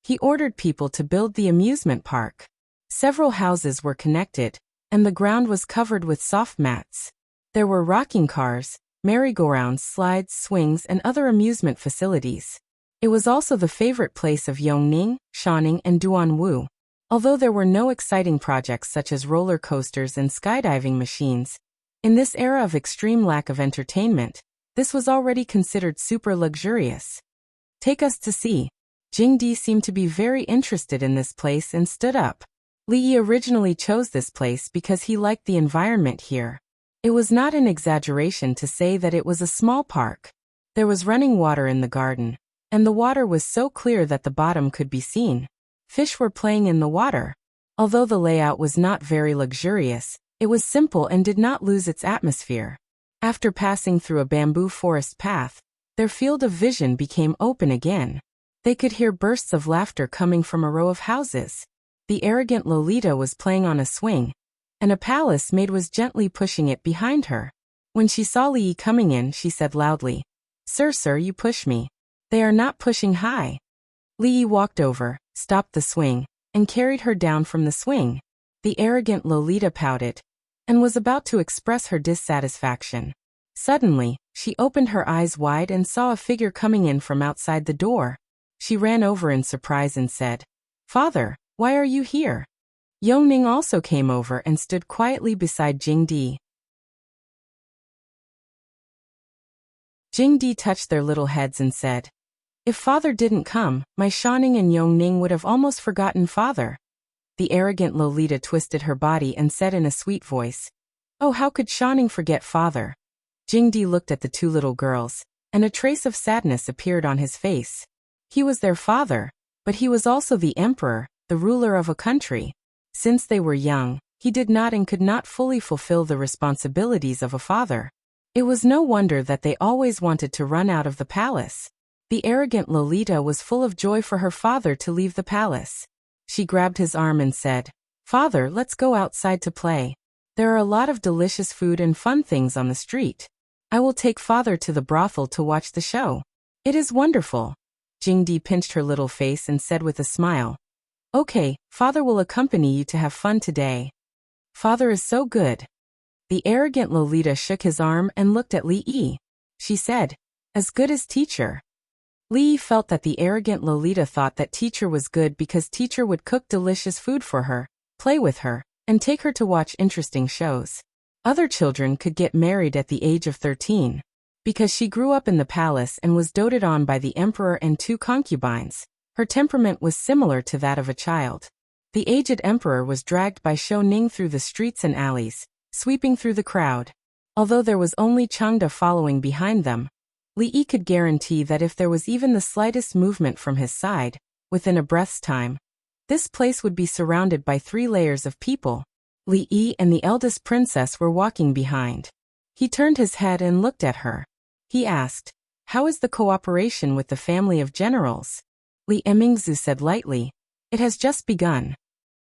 He ordered people to build the amusement park. Several houses were connected, and the ground was covered with soft mats. There were rocking cars, merry-go-rounds, slides, swings, and other amusement facilities. It was also the favorite place of Yongning, Shanning, and Duanwu. Although there were no exciting projects such as roller coasters and skydiving machines, in this era of extreme lack of entertainment, this was already considered super luxurious. Take us to see. Jingdi seemed to be very interested in this place and stood up. Li Yi originally chose this place because he liked the environment here. It was not an exaggeration to say that it was a small park. There was running water in the garden, and the water was so clear that the bottom could be seen. Fish were playing in the water. Although the layout was not very luxurious, it was simple and did not lose its atmosphere. After passing through a bamboo forest path, their field of vision became open again. They could hear bursts of laughter coming from a row of houses. The arrogant Lolita was playing on a swing, and a palace maid was gently pushing it behind her. When she saw Li Yi coming in, she said loudly, Sir, you push me. They are not pushing high. Li Yi walked over, stopped the swing, and carried her down from the swing. The arrogant Lolita pouted, and was about to express her dissatisfaction. Suddenly, she opened her eyes wide and saw a figure coming in from outside the door. She ran over in surprise and said, Father, why are you here? Yongning also came over and stood quietly beside Jingdi. Jingdi touched their little heads and said, If Father didn't come, my Shanning and Yongning would have almost forgotten Father. The arrogant Lolita twisted her body and said in a sweet voice, Oh, how could Shanning forget Father? Jingdi looked at the two little girls, and a trace of sadness appeared on his face. He was their father, but he was also the emperor, the ruler of a country. Since they were young, he did not and could not fully fulfill the responsibilities of a father. It was no wonder that they always wanted to run out of the palace. The arrogant Lolita was full of joy for her father to leave the palace. She grabbed his arm and said, Father, let's go outside to play. There are a lot of delicious food and fun things on the street. I will take Father to the brothel to watch the show. It is wonderful. Jingdi pinched her little face and said with a smile, Okay, Father will accompany you to have fun today. Father is so good. The arrogant Lolita shook his arm and looked at Li Yi. She said, As good as teacher. Li Yi felt that the arrogant Lolita thought that teacher was good because teacher would cook delicious food for her, play with her, and take her to watch interesting shows. Other children could get married at the age of 13. Because she grew up in the palace and was doted on by the emperor and two concubines, her temperament was similar to that of a child. The aged emperor was dragged by Shou Ning through the streets and alleys, sweeping through the crowd. Although there was only Changda following behind them, Li Yi could guarantee that if there was even the slightest movement from his side, within a breath's time, this place would be surrounded by 3 layers of people. Li Yi and the eldest princess were walking behind. He turned his head and looked at her. He asked, How is the cooperation with the family of generals? Li Emingzu said lightly, It has just begun.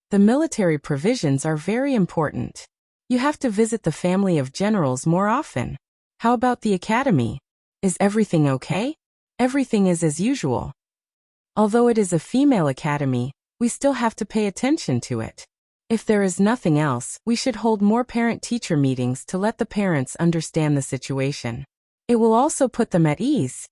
The military provisions are very important. You have to visit the family of generals more often. How about the academy? Is everything okay? Everything is as usual. Although it is a female academy, we still have to pay attention to it. If there is nothing else, we should hold more parent-teacher meetings to let the parents understand the situation. It will also put them at ease.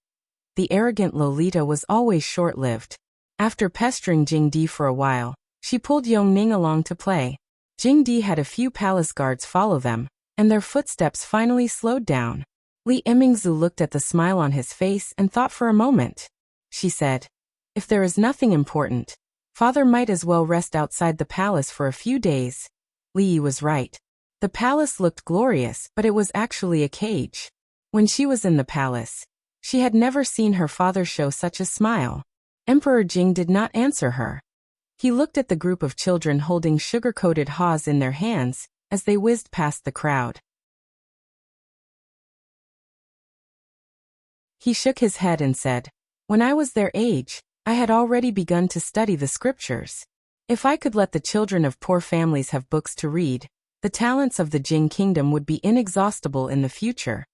The arrogant Lolita was always short-lived. After pestering Jingdi for a while, she pulled Yongning along to play. Jingdi had a few palace guards follow them, and their footsteps finally slowed down. Li Emingzu looked at the smile on his face and thought for a moment. She said, If there is nothing important, Father might as well rest outside the palace for a few days. Li was right. The palace looked glorious, but it was actually a cage. When she was in the palace, she had never seen her father show such a smile. Emperor Jing did not answer her. He looked at the group of children holding sugar-coated haws in their hands as they whizzed past the crowd. He shook his head and said, "When I was their age, I had already begun to study the scriptures. If I could let the children of poor families have books to read, the talents of the Jing kingdom would be inexhaustible in the future."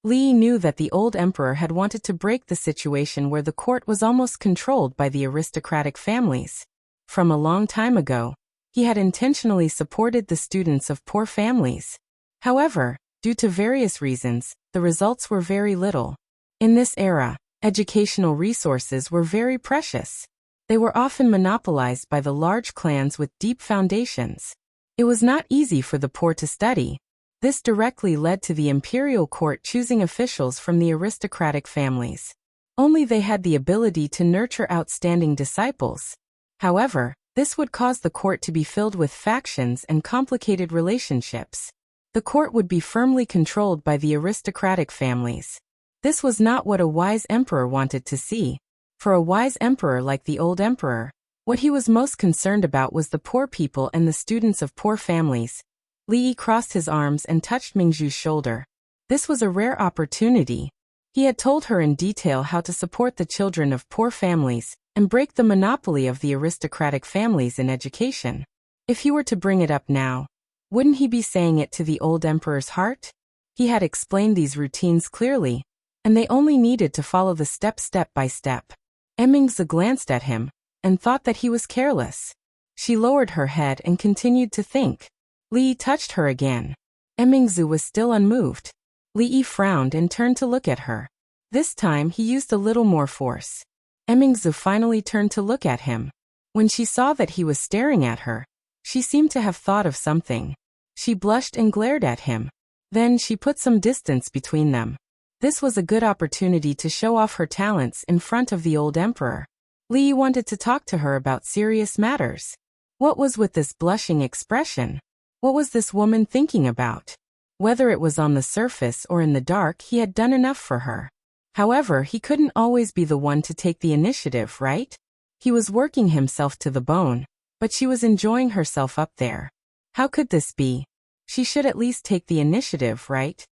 Li knew that the old emperor had wanted to break the situation where the court was almost controlled by the aristocratic families. From a long time ago, he had intentionally supported the students of poor families. However, due to various reasons, the results were very little. In this era, educational resources were very precious. They were often monopolized by the large clans with deep foundations. It was not easy for the poor to study. This directly led to the imperial court choosing officials from the aristocratic families. Only they had the ability to nurture outstanding disciples. However, this would cause the court to be filled with factions and complicated relationships. The court would be firmly controlled by the aristocratic families. This was not what a wise emperor wanted to see. For a wise emperor like the old emperor, what he was most concerned about was the poor people and the students of poor families. Li crossed his arms and touched Mingzhu's shoulder. This was a rare opportunity. He had told her in detail how to support the children of poor families and break the monopoly of the aristocratic families in education. If he were to bring it up now, wouldn't he be saying it to the old emperor's heart? He had explained these routines clearly, and they only needed to follow the step by step. Mingzhu glanced at him and thought that he was careless. She lowered her head and continued to think. Li touched her again. Mingzhu was still unmoved. Li frowned and turned to look at her. This time he used a little more force. Mingzhu finally turned to look at him. When she saw that he was staring at her, she seemed to have thought of something. She blushed and glared at him. Then she put some distance between them. This was a good opportunity to show off her talents in front of the old emperor. Li wanted to talk to her about serious matters. What was with this blushing expression? What was this woman thinking about? Whether it was on the surface or in the dark, he had done enough for her. However, he couldn't always be the one to take the initiative, right? He was working himself to the bone, but she was enjoying herself up there. How could this be? She should at least take the initiative, right?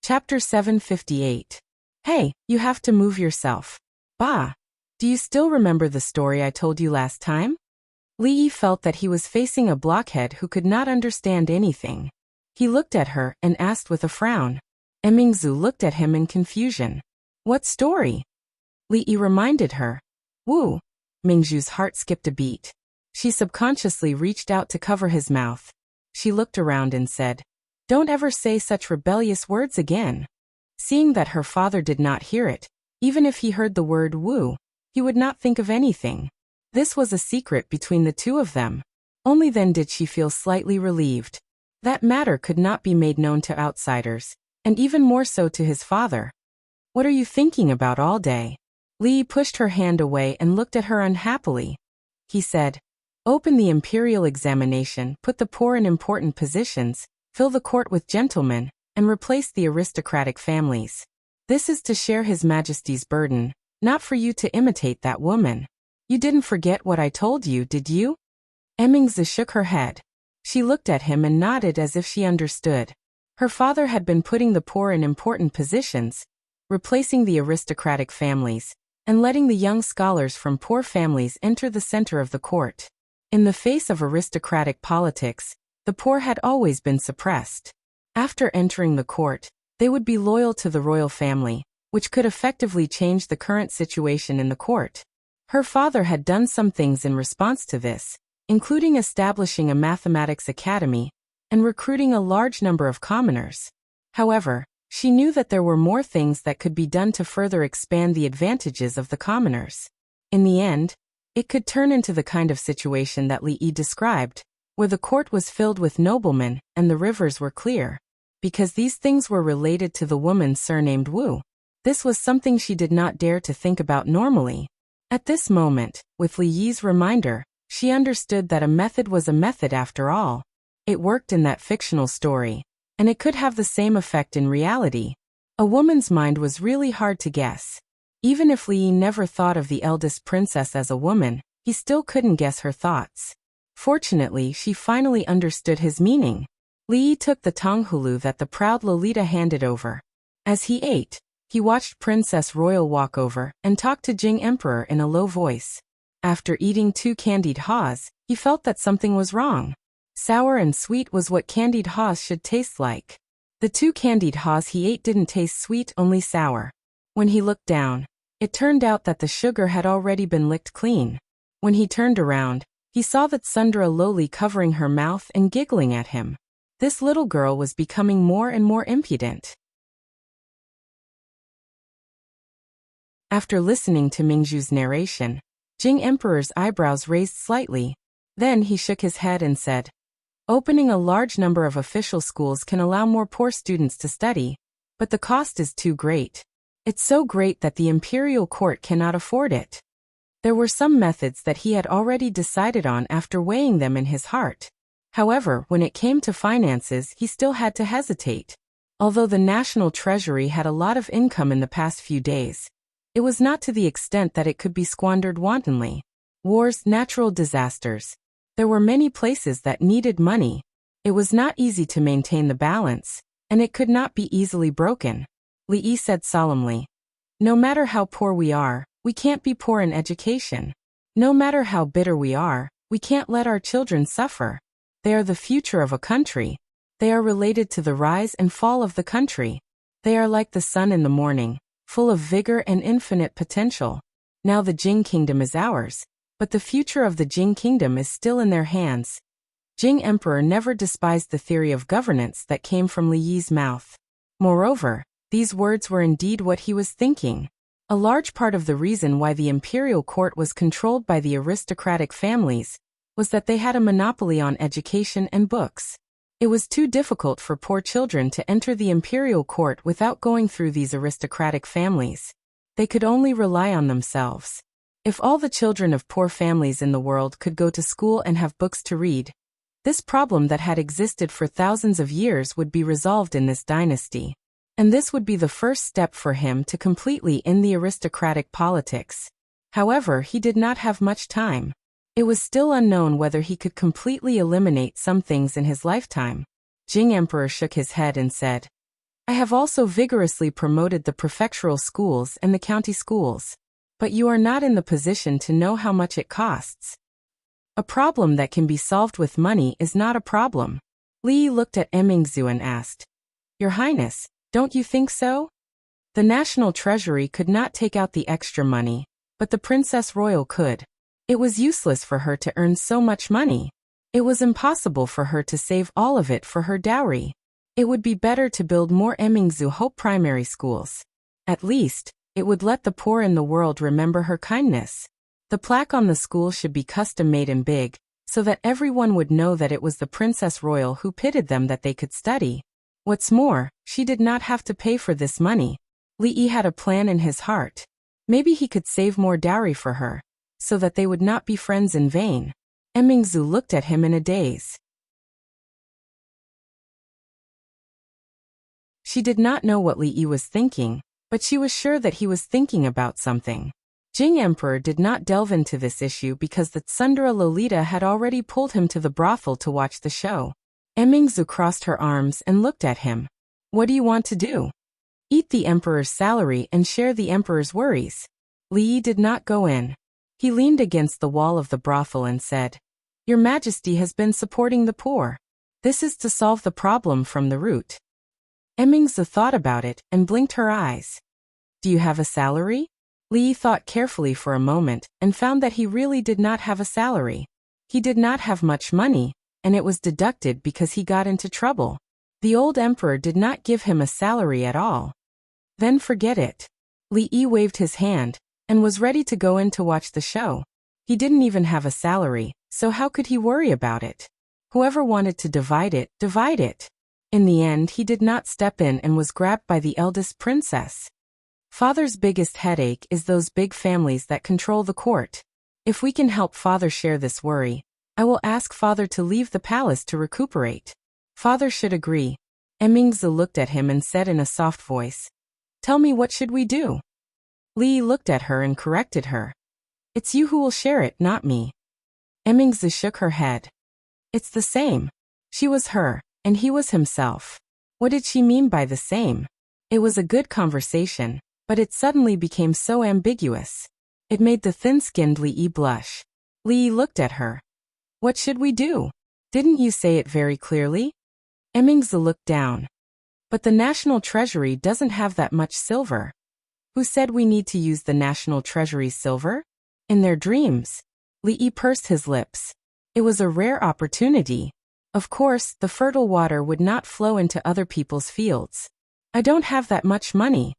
Chapter 758. Hey, you have to move yourself. Bah! Do you still remember the story I told you last time? Li felt that he was facing a blockhead who could not understand anything. He looked at her and asked with a frown. Mingzhu looked at him in confusion. What story? Li reminded her. Woo! Mingzhu's heart skipped a beat. She subconsciously reached out to cover his mouth. She looked around and said, "Don't ever say such rebellious words again." Seeing that her father did not hear it, even if he heard the word woo, he would not think of anything. This was a secret between the two of them. Only then did she feel slightly relieved. That matter could not be made known to outsiders, and even more so to his father. What are you thinking about all day? Li pushed her hand away and looked at her unhappily. He said, "Open the imperial examination, put the poor in important positions, fill the court with gentlemen, and replace the aristocratic families. This is to share His Majesty's burden, not for you to imitate that woman. You didn't forget what I told you, did you?" Mingzhu shook her head. She looked at him and nodded as if she understood. Her father had been putting the poor in important positions, replacing the aristocratic families, and letting the young scholars from poor families enter the center of the court. In the face of aristocratic politics, the poor had always been suppressed. After entering the court, they would be loyal to the royal family, which could effectively change the current situation in the court. Her father had done some things in response to this, including establishing a mathematics academy and recruiting a large number of commoners. However, she knew that there were more things that could be done to further expand the advantages of the commoners. In the end, it could turn into the kind of situation that Li described, where the court was filled with noblemen and the rivers were clear. because these things were related to the woman surnamed Wu. This was something she did not dare to think about normally. At this moment, with Li Yi's reminder, she understood that a method was a method after all. It worked in that fictional story, and it could have the same effect in reality. A woman's mind was really hard to guess. Even if Li Yi never thought of the eldest princess as a woman, he still couldn't guess her thoughts. Fortunately, she finally understood his meaning. Li Yi took the tonghulu that the proud Lolita handed over. As he ate, he watched Princess Royal walk over and talk to Jing Emperor in a low voice. After eating 2 candied haws, he felt that something was wrong. Sour and sweet was what candied haws should taste like. The 2 candied haws he ate didn't taste sweet, only sour. When he looked down, it turned out that the sugar had already been licked clean. When he turned around, he saw that Sundara Loli covering her mouth and giggling at him. This little girl was becoming more and more impudent. After listening to Mingzhu's narration, Jing Emperor's eyebrows raised slightly. Then he shook his head and said, "Opening a large number of official schools can allow more poor students to study, but the cost is too great. It's so great that the imperial court cannot afford it." There were some methods that he had already decided on after weighing them in his heart. However, when it came to finances, he still had to hesitate. Although the national treasury had a lot of income in the past few days, it was not to the extent that it could be squandered wantonly. Wars, natural disasters. There were many places that needed money. It was not easy to maintain the balance, and it could not be easily broken. Li Yi said solemnly, "No matter how poor we are, we can't be poor in education. No matter how bitter we are, we can't let our children suffer. They are the future of a country. They are related to the rise and fall of the country. They are like the sun in the morning, full of vigor and infinite potential. Now the Jing kingdom is ours, but the future of the Jing kingdom is still in their hands." Jing Emperor never despised the theory of governance that came from Li Yi's mouth. Moreover, these words were indeed what he was thinking. A large part of the reason why the imperial court was controlled by the aristocratic families was that they had a monopoly on education and books. It was too difficult for poor children to enter the imperial court without going through these aristocratic families. They could only rely on themselves. If all the children of poor families in the world could go to school and have books to read, this problem that had existed for thousands of years would be resolved in this dynasty. And this would be the first step for him to completely end the aristocratic politics. However, he did not have much time. It was still unknown whether he could completely eliminate some things in his lifetime. Jing Emperor shook his head and said, "I have also vigorously promoted the prefectural schools and the county schools. But you are not in the position to know how much it costs. A problem that can be solved with money is not a problem." Li Yi looked at Mingzhu and asked, "Your Highness, don't you think so?" The national treasury could not take out the extra money, but the Princess Royal could. It was useless for her to earn so much money. It was impossible for her to save all of it for her dowry. It would be better to build more Mingzhu Hope primary schools. At least, it would let the poor in the world remember her kindness. The plaque on the school should be custom-made and big, so that everyone would know that it was the Princess Royal who pitted them that they could study. What's more, she did not have to pay for this money. Li Yi had a plan in his heart. Maybe he could save more dowry for her, so that they would not be friends in vain. Mingzhu looked at him in a daze. She did not know what Li Yi was thinking, but she was sure that he was thinking about something. Jing Emperor did not delve into this issue because the Tsundere Lolita had already pulled him to the brothel to watch the show. Mingzhu crossed her arms and looked at him. "What do you want to do?" "Eat the emperor's salary and share the emperor's worries." Li Yi did not go in. He leaned against the wall of the brothel and said, "Your Majesty has been supporting the poor. This is to solve the problem from the root." Mingzhu thought about it and blinked her eyes. "Do you have a salary?" Li Yi thought carefully for a moment and found that he really did not have a salary. He did not have much money, and it was deducted because he got into trouble. The old emperor did not give him a salary at all. Then forget it. Li Yi waved his hand and was ready to go in to watch the show. He didn't even have a salary, so how could he worry about it? Whoever wanted to divide it, divide it. In the end, he did not step in and was grabbed by the eldest princess. Father's biggest headache is those big families that control the court. If we can help Father share this worry, I will ask Father to leave the palace to recuperate. Father should agree. Emingzi looked at him and said in a soft voice, "Tell me, what should we do?" Li looked at her and corrected her. "It's you who will share it, not me." Emingzi shook her head. "It's the same." She was her, and he was himself. What did she mean by the same? It was a good conversation, but it suddenly became so ambiguous. It made the thin-skinned Li blush. Li looked at her. "What should we do? Didn't you say it very clearly?" Emingzi looked down. "But the national treasury doesn't have that much silver." "Who said we need to use the national treasury's silver?" "In their dreams." Li pursed his lips. It was a rare opportunity. Of course, the fertile water would not flow into other people's fields. "I don't have that much money."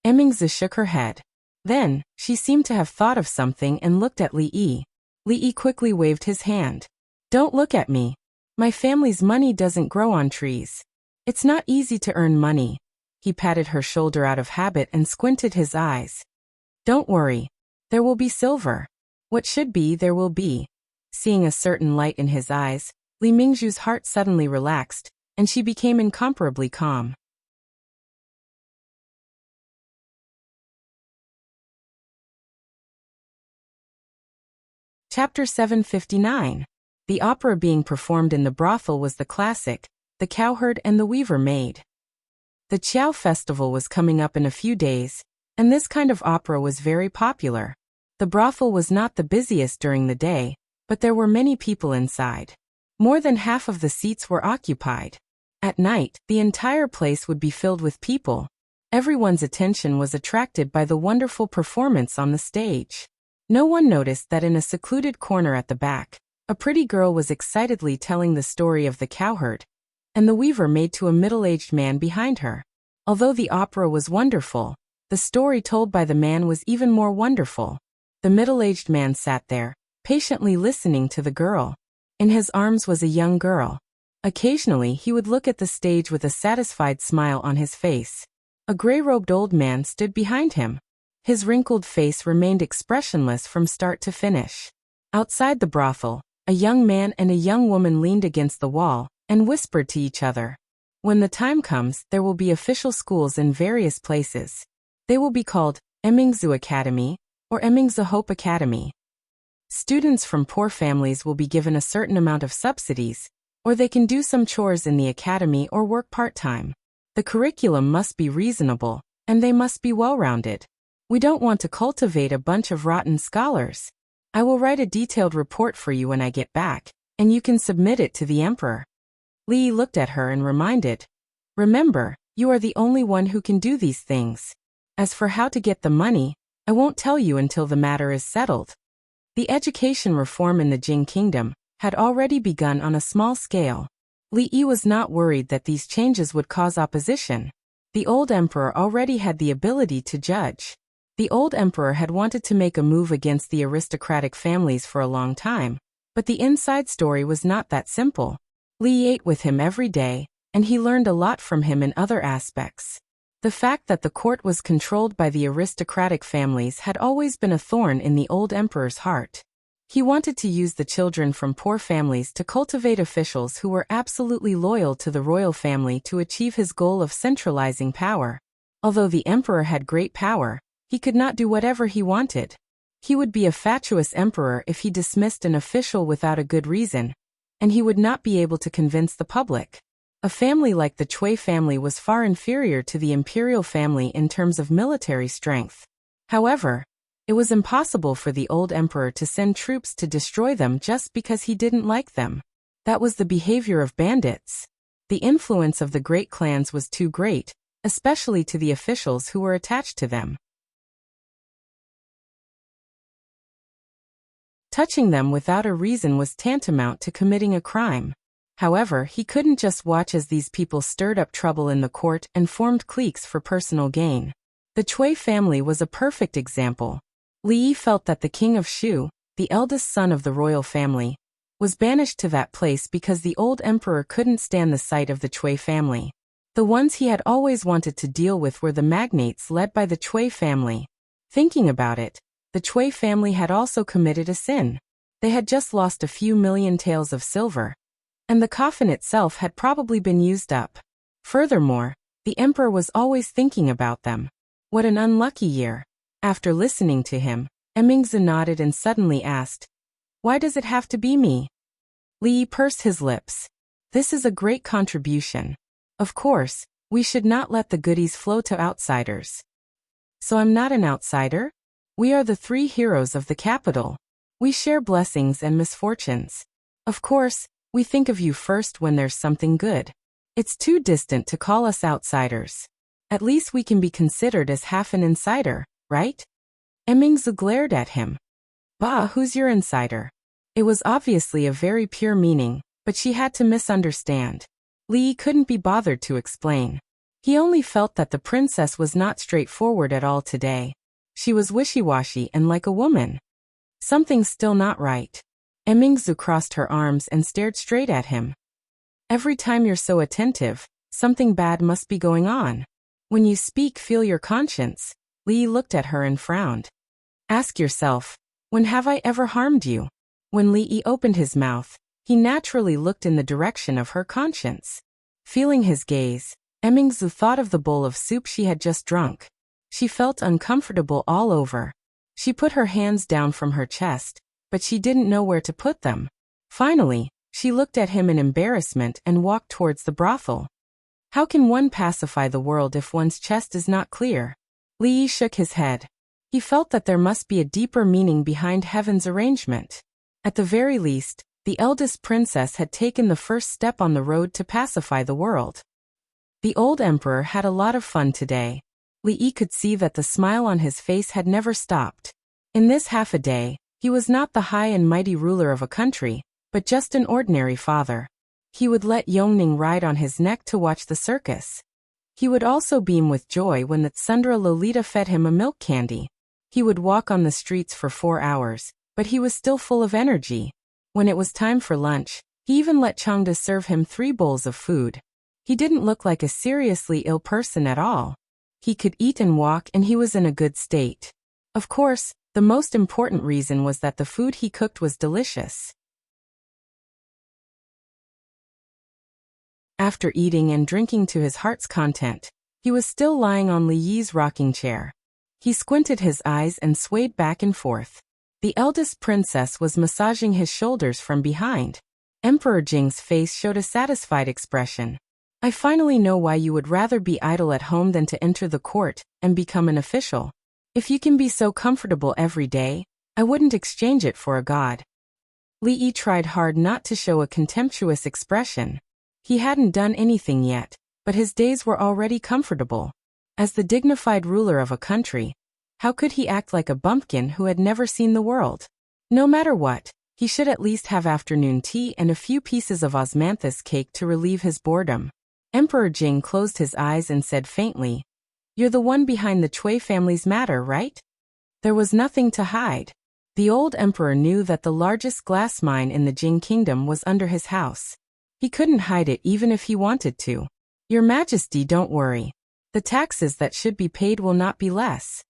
Emingzi shook her head. Then, she seemed to have thought of something and looked at Li. Li quickly waved his hand. "Don't look at me. My family's money doesn't grow on trees. It's not easy to earn money." He patted her shoulder out of habit and squinted his eyes. "Don't worry. There will be silver. What should be, there will be." Seeing a certain light in his eyes, Li Mingzhu's heart suddenly relaxed, and she became incomparably calm. Chapter 759. The opera being performed in the brothel was the classic, The Cowherd and the Weaver Maid. The Qiao festival was coming up in a few days, and this kind of opera was very popular. The brothel was not the busiest during the day, but there were many people inside. More than half of the seats were occupied. At night, the entire place would be filled with people. Everyone's attention was attracted by the wonderful performance on the stage. No one noticed that in a secluded corner at the back, a pretty girl was excitedly telling the story of the cowherd and the weaver maid to a middle-aged man behind her. Although the opera was wonderful, the story told by the man was even more wonderful. The middle-aged man sat there, patiently listening to the girl. In his arms was a young girl. Occasionally he would look at the stage with a satisfied smile on his face. A gray-robed old man stood behind him. His wrinkled face remained expressionless from start to finish. Outside the brothel, a young man and a young woman leaned against the wall and whispered to each other. When the time comes, there will be official schools in various places. They will be called Emingzu Academy or Emingzu Hope Academy. Students from poor families will be given a certain amount of subsidies, or they can do some chores in the academy or work part-time. The curriculum must be reasonable, and they must be well-rounded. We don't want to cultivate a bunch of rotten scholars. I will write a detailed report for you when I get back, and you can submit it to the emperor. Li looked at her and reminded, "Remember, you are the only one who can do these things. As for how to get the money, I won't tell you until the matter is settled." The education reform in the Jing kingdom had already begun on a small scale. Li was not worried that these changes would cause opposition. The old emperor already had the ability to judge. The old emperor had wanted to make a move against the aristocratic families for a long time, but the inside story was not that simple. Li ate with him every day, and he learned a lot from him in other aspects. The fact that the court was controlled by the aristocratic families had always been a thorn in the old emperor's heart. He wanted to use the children from poor families to cultivate officials who were absolutely loyal to the royal family to achieve his goal of centralizing power. Although the emperor had great power, he could not do whatever he wanted. He would be a fatuous emperor if he dismissed an official without a good reason, and he would not be able to convince the public. A family like the Cui family was far inferior to the imperial family in terms of military strength. However, it was impossible for the old emperor to send troops to destroy them just because he didn't like them. That was the behavior of bandits. The influence of the great clans was too great, especially to the officials who were attached to them. Touching them without a reason was tantamount to committing a crime. However, he couldn't just watch as these people stirred up trouble in the court and formed cliques for personal gain. The Cui family was a perfect example. Li felt that the king of Shu, the eldest son of the royal family, was banished to that place because the old emperor couldn't stand the sight of the Cui family. The ones he had always wanted to deal with were the magnates led by the Cui family. Thinking about it, the Cui family had also committed a sin. They had just lost a few million taels of silver, and the coffin itself had probably been used up. Furthermore, the emperor was always thinking about them. What an unlucky year. After listening to him, Emmingzu nodded and suddenly asked, "Why does it have to be me?" Li Yi pursed his lips. "This is a great contribution. Of course, we should not let the goodies flow to outsiders." "So I'm not an outsider? We are the three heroes of the capital. We share blessings and misfortunes. Of course, we think of you first when there's something good. It's too distant to call us outsiders. At least we can be considered as half an insider, right?" Emmingzu glared at him. "Bah, who's your insider?" It was obviously a very pure meaning, but she had to misunderstand. Li Yi couldn't be bothered to explain. He only felt that the princess was not straightforward at all today. She was wishy-washy and like a woman. Something's still not right. Emmingzu crossed her arms and stared straight at him. "Every time you're so attentive, something bad must be going on. When you speak, feel your conscience." Li Yi looked at her and frowned. "Ask yourself, when have I ever harmed you?" When Li Yi opened his mouth, he naturally looked in the direction of her conscience. Feeling his gaze, Emmingzu thought of the bowl of soup she had just drunk. She felt uncomfortable all over. She put her hands down from her chest, but she didn't know where to put them. Finally, she looked at him in embarrassment and walked towards the brothel. How can one pacify the world if one's chest is not clear? Li Yi shook his head. He felt that there must be a deeper meaning behind heaven's arrangement. At the very least, the eldest princess had taken the first step on the road to pacify the world. The old emperor had a lot of fun today. Li Yi could see that the smile on his face had never stopped. In this half a day, he was not the high and mighty ruler of a country, but just an ordinary father. He would let Yongning ride on his neck to watch the circus. He would also beam with joy when the Tsundra Lolita fed him a milk candy. He would walk on the streets for 4 hours, but he was still full of energy. When it was time for lunch, he even let Changda serve him 3 bowls of food. He didn't look like a seriously ill person at all. He could eat and walk and he was in a good state. Of course, the most important reason was that the food he cooked was delicious. After eating and drinking to his heart's content, he was still lying on Li Yi's rocking chair. He squinted his eyes and swayed back and forth. The eldest princess was massaging his shoulders from behind. Emperor Jing's face showed a satisfied expression. "I finally know why you would rather be idle at home than to enter the court and become an official. If you can be so comfortable every day, I wouldn't exchange it for a god." Li Yi tried hard not to show a contemptuous expression. He hadn't done anything yet, but his days were already comfortable. As the dignified ruler of a country, how could he act like a bumpkin who had never seen the world? No matter what, he should at least have afternoon tea and a few pieces of osmanthus cake to relieve his boredom. Emperor Jing closed his eyes and said faintly, "You're the one behind the Cui family's matter, right?" There was nothing to hide. The old emperor knew that the largest glass mine in the Jing kingdom was under his house. He couldn't hide it even if he wanted to. "Your Majesty, don't worry. The taxes that should be paid will not be less."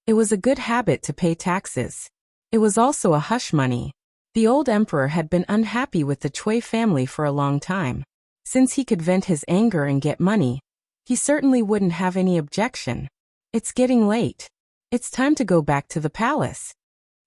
It was a good habit to pay taxes. It was also a hush money. The old emperor had been unhappy with the Cui family for a long time. Since he could vent his anger and get money, he certainly wouldn't have any objection. "It's getting late. It's time to go back to the palace."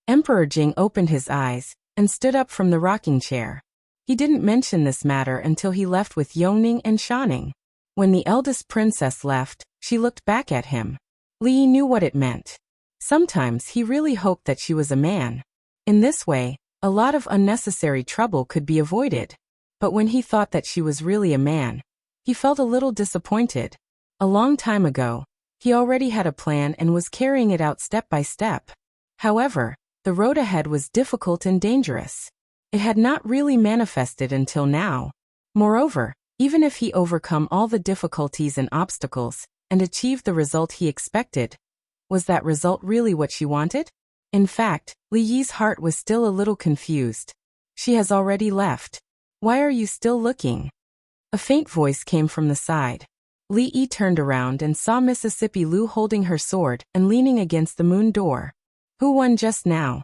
Emperor Jing opened his eyes and stood up from the rocking chair. He didn't mention this matter until he left with Yongning and Shanning. When the eldest princess left, she looked back at him. Li Yi knew what it meant. Sometimes he really hoped that she was a man. In this way, a lot of unnecessary trouble could be avoided. But when he thought that she was really a man, he felt a little disappointed. A long time ago, he already had a plan and was carrying it out step by step. However, the road ahead was difficult and dangerous. It had not really manifested until now. Moreover, even if he overcome all the difficulties and obstacles and achieved the result he expected, was that result really what she wanted? In fact, Li Yi's heart was still a little confused. She has already left. Why are you still looking? A faint voice came from the side. Li Yi turned around and saw Mississippi Lu holding her sword and leaning against the moon door. Who won just now?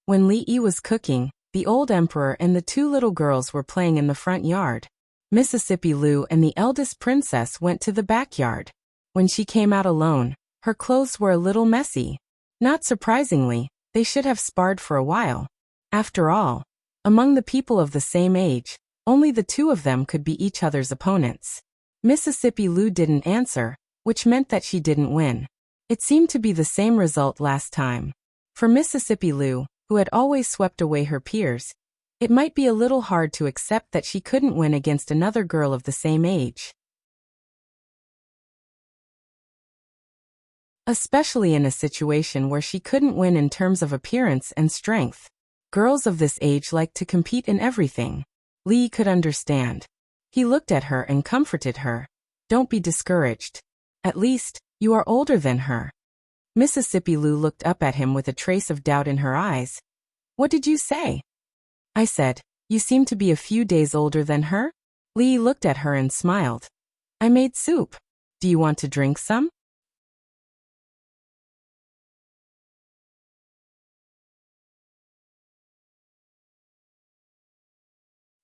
When Li Yi was cooking, the old emperor and the two little girls were playing in the front yard. Mississippi Lu and the eldest princess went to the backyard. When she came out alone, her clothes were a little messy. Not surprisingly, they should have sparred for a while. After all, among the people of the same age, only the two of them could be each other's opponents. Mississippi Lu didn't answer, which meant that she didn't win. It seemed to be the same result last time. For Mississippi Lu, who had always swept away her peers, it might be a little hard to accept that she couldn't win against another girl of the same age. Especially in a situation where she couldn't win in terms of appearance and strength. Girls of this age like to compete in everything. Li could understand. He looked at her and comforted her. Don't be discouraged. At least, you are older than her. Mississippi Lu looked up at him with a trace of doubt in her eyes. What did you say? I said, you seem to be a few days older than her? Li looked at her and smiled. I made soup. Do you want to drink some?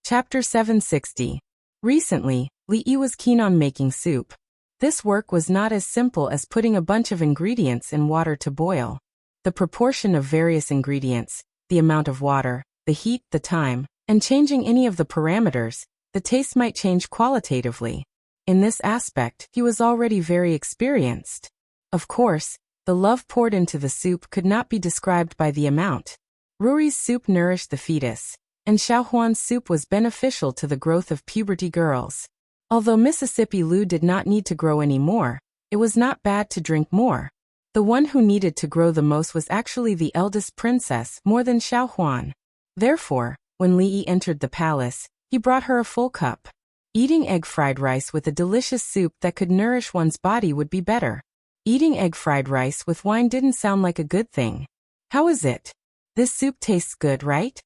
Chapter 760. Recently, Li Yi was keen on making soup. This work was not as simple as putting a bunch of ingredients in water to boil. The proportion of various ingredients, the amount of water, the heat, the time, and changing any of the parameters, the taste might change qualitatively. In this aspect, he was already very experienced. Of course, the love poured into the soup could not be described by the amount. Ruri's soup nourished the fetus, and Xiaohuan's soup was beneficial to the growth of puberty girls. Although Mississippi Lu did not need to grow any more, it was not bad to drink more. The one who needed to grow the most was actually the eldest princess more than Xiaohuan. Therefore, when Li Yi entered the palace, he brought her a full cup. Eating egg fried rice with a delicious soup that could nourish one's body would be better. Eating egg fried rice with wine didn't sound like a good thing. How is it? This soup tastes good, right?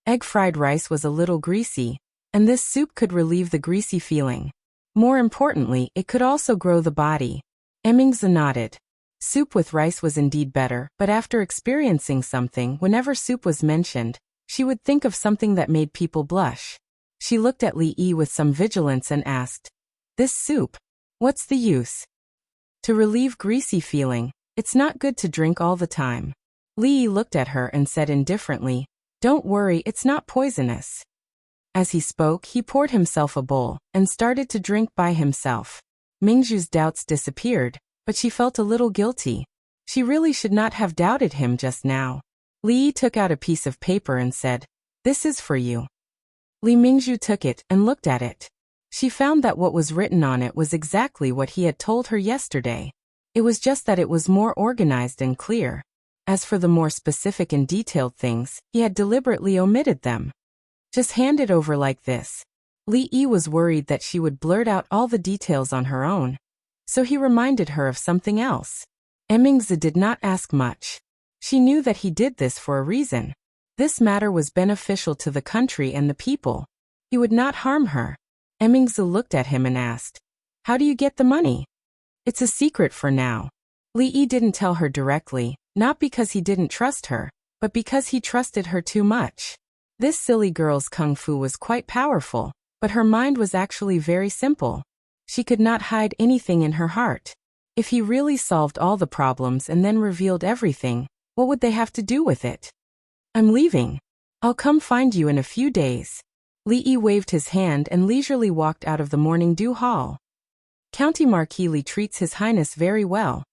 Egg fried rice was a little greasy, and this soup could relieve the greasy feeling. More importantly, it could also grow the body. Emmingza nodded. Soup with rice was indeed better, but after experiencing something, whenever soup was mentioned, she would think of something that made people blush. She looked at Li Yi with some vigilance and asked, "This soup, what's the use?" To relieve greasy feeling, it's not good to drink all the time. Li Yi looked at her and said indifferently, "Don't worry, it's not poisonous." As he spoke, he poured himself a bowl and started to drink by himself. Mingzhu's doubts disappeared, but she felt a little guilty. She really should not have doubted him just now. Li Yi took out a piece of paper and said, "This is for you." Li Mingzhu took it and looked at it. She found that what was written on it was exactly what he had told her yesterday. It was just that it was more organized and clear. As for the more specific and detailed things, he had deliberately omitted them. Just hand it over like this. Li Yi was worried that she would blurt out all the details on her own. So he reminded her of something else. Emmingza did not ask much. She knew that he did this for a reason. This matter was beneficial to the country and the people. He would not harm her. Emmingza looked at him and asked, "How do you get the money?" "It's a secret for now." Li Yi didn't tell her directly, not because he didn't trust her, but because he trusted her too much. This silly girl's kung fu was quite powerful, but her mind was actually very simple. She could not hide anything in her heart. If he really solved all the problems and then revealed everything, what would they have to do with it? "I'm leaving. I'll come find you in a few days." Li Yi waved his hand and leisurely walked out of the morning dew hall. County Marquis Li treats His Highness very well.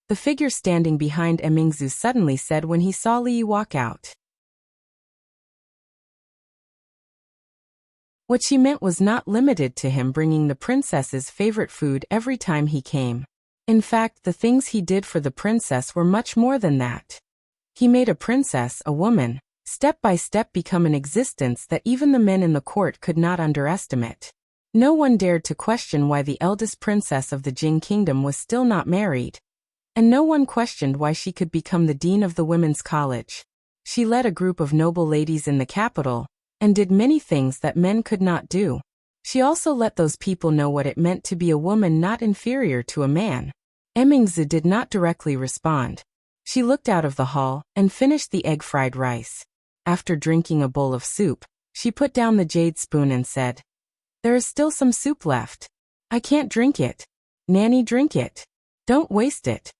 The figure standing behind Emmingzu suddenly said when he saw Li Yi walk out. What she meant was not limited to him bringing the princess's favorite food every time he came. In fact, the things he did for the princess were much more than that. He made a princess, a woman, step by step become an existence that even the men in the court could not underestimate. No one dared to question why the eldest princess of the Jing kingdom was still not married. And no one questioned why she could become the dean of the women's college. She led a group of noble ladies in the capital, and did many things that men could not do. She also let those people know what it meant to be a woman not inferior to a man. Emingzu did not directly respond. She looked out of the hall and finished the egg fried rice. After drinking a bowl of soup, she put down the jade spoon and said, "There is still some soup left. I can't drink it. Nanny, drink it. Don't waste it."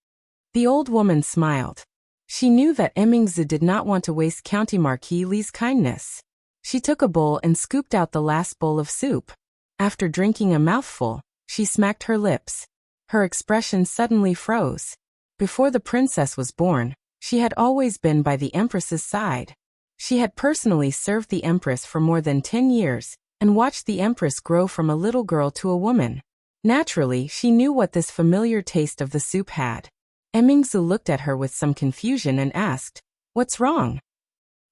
The old woman smiled. She knew that Emingzu did not want to waste County Marquis Li's kindness. She took a bowl and scooped out the last bowl of soup. After drinking a mouthful, she smacked her lips. Her expression suddenly froze. Before the princess was born, she had always been by the empress's side. She had personally served the empress for more than 10 years, and watched the empress grow from a little girl to a woman. Naturally, she knew what this familiar taste of the soup had. Emingzu looked at her with some confusion and asked, "What's wrong?"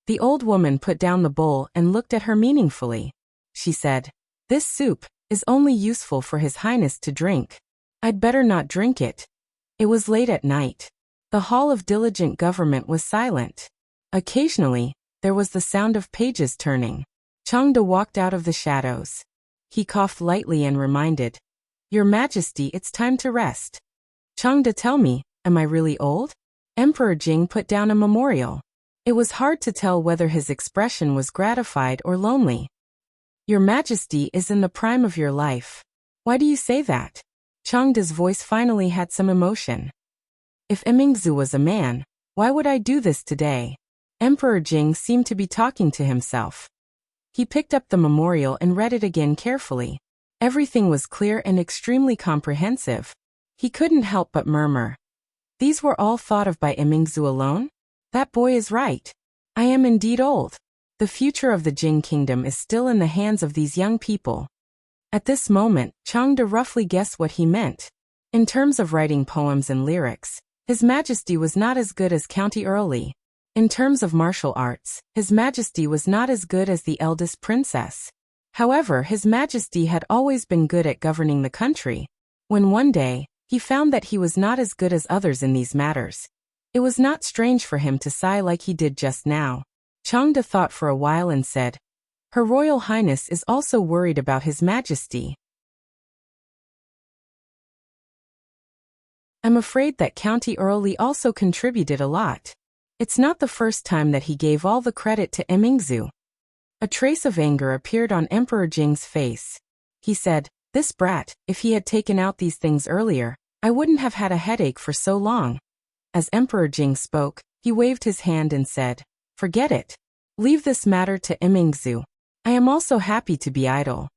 The old woman put down the bowl and looked at her meaningfully. She said, "This soup is only useful for His Highness to drink. I'd better not drink it." It was late at night. The hall of diligent government was silent. Occasionally, there was the sound of pages turning. Changde walked out of the shadows. He coughed lightly and reminded, "Your Majesty, it's time to rest." "Changde, tell me, am I really old?" Emperor Jing put down a memorial. It was hard to tell whether his expression was gratified or lonely. "Your Majesty is in the prime of your life. Why do you say that?" Changde's voice finally had some emotion. "If Emingzu was a man, why would I do this today?" Emperor Jing seemed to be talking to himself. He picked up the memorial and read it again carefully. Everything was clear and extremely comprehensive. He couldn't help but murmur. "These were all thought of by Emingzu alone? That boy is right. I am indeed old. The future of the Jing kingdom is still in the hands of these young people." At this moment, Changde roughly guessed what he meant. In terms of writing poems and lyrics, His Majesty was not as good as County Earl Li. In terms of martial arts, His Majesty was not as good as the eldest princess. However, His Majesty had always been good at governing the country. When one day, he found that he was not as good as others in these matters, it was not strange for him to sigh like he did just now. Changde thought for a while and said, "Her Royal Highness is also worried about His Majesty. I'm afraid that County Earl Li also contributed a lot. It's not the first time that he gave all the credit to Emingzu." A trace of anger appeared on Emperor Jing's face. He said, "This brat, if he had taken out these things earlier, I wouldn't have had a headache for so long." As Emperor Jing spoke, he waved his hand and said, "Forget it. Leave this matter to Emingzu. I am also happy to be idle."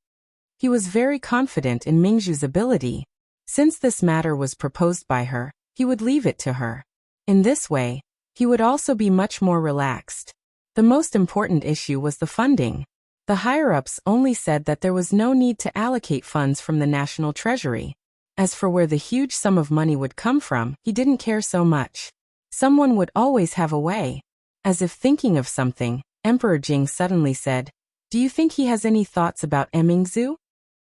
He was very confident in Mingzhu's ability. Since this matter was proposed by her, he would leave it to her. In this way, he would also be much more relaxed. The most important issue was the funding. The higher-ups only said that there was no need to allocate funds from the national treasury. As for where the huge sum of money would come from, he didn't care so much. Someone would always have a way. As if thinking of something, Emperor Jing suddenly said, "Do you think he has any thoughts about Emingzu?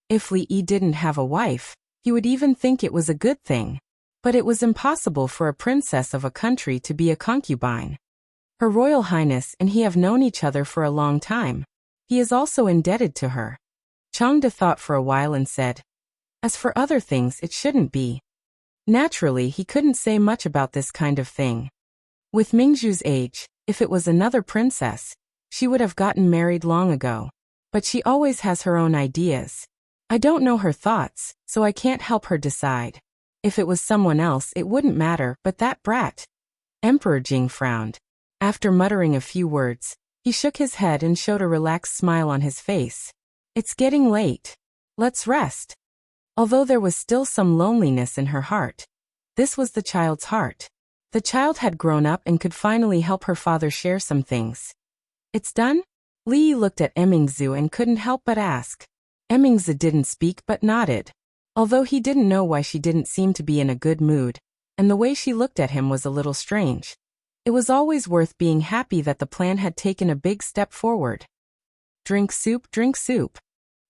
If Li Yi didn't have a wife, he would even think it was a good thing. But it was impossible for a princess of a country to be a concubine. Her Royal Highness and he have known each other for a long time. He is also indebted to her." Changde thought for a while and said, "As for other things, it shouldn't be." Naturally, he couldn't say much about this kind of thing. With Mingzhu's age, if it was another princess, she would have gotten married long ago. But she always has her own ideas. I don't know her thoughts, so I can't help her decide. If it was someone else, it wouldn't matter, but that brat. Emperor Jing frowned. After muttering a few words, he shook his head and showed a relaxed smile on his face. "It's getting late. Let's rest." Although there was still some loneliness in her heart, this was the child's heart. The child had grown up and could finally help her father share some things. "It's done?" Li Yi looked at Emingzu and couldn't help but ask. Emingzu didn't speak but nodded. Although he didn't know why she didn't seem to be in a good mood, and the way she looked at him was a little strange. It was always worth being happy that the plan had taken a big step forward. Drink soup, drink soup."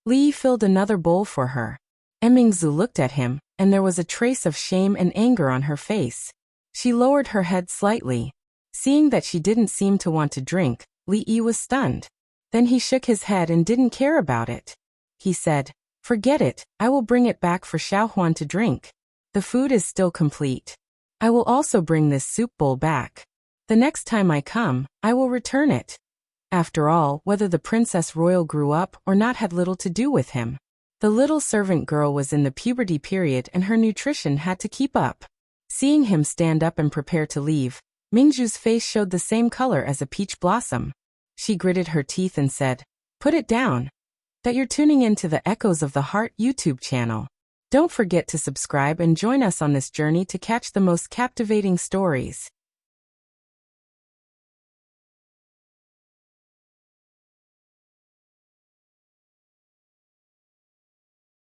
Li Yi filled another bowl for her. Emingzu looked at him, and there was a trace of shame and anger on her face. She lowered her head slightly. Seeing that she didn't seem to want to drink, Li Yi was stunned. Then he shook his head and didn't care about it. He said, "Forget it, I will bring it back for Xiaohuan to drink. The food is still complete. I will also bring this soup bowl back. The next time I come, I will return it." After all, whether the Princess Royal grew up or not had little to do with him. The little servant girl was in the puberty period and her nutrition had to keep up. Seeing him stand up and prepare to leave, Mingju's face showed the same color as a peach blossom. She gritted her teeth and said, "Put it down." That you're tuning into the Echoes of the Heart YouTube channel. Don't forget to subscribe and join us on this journey to catch the most captivating stories.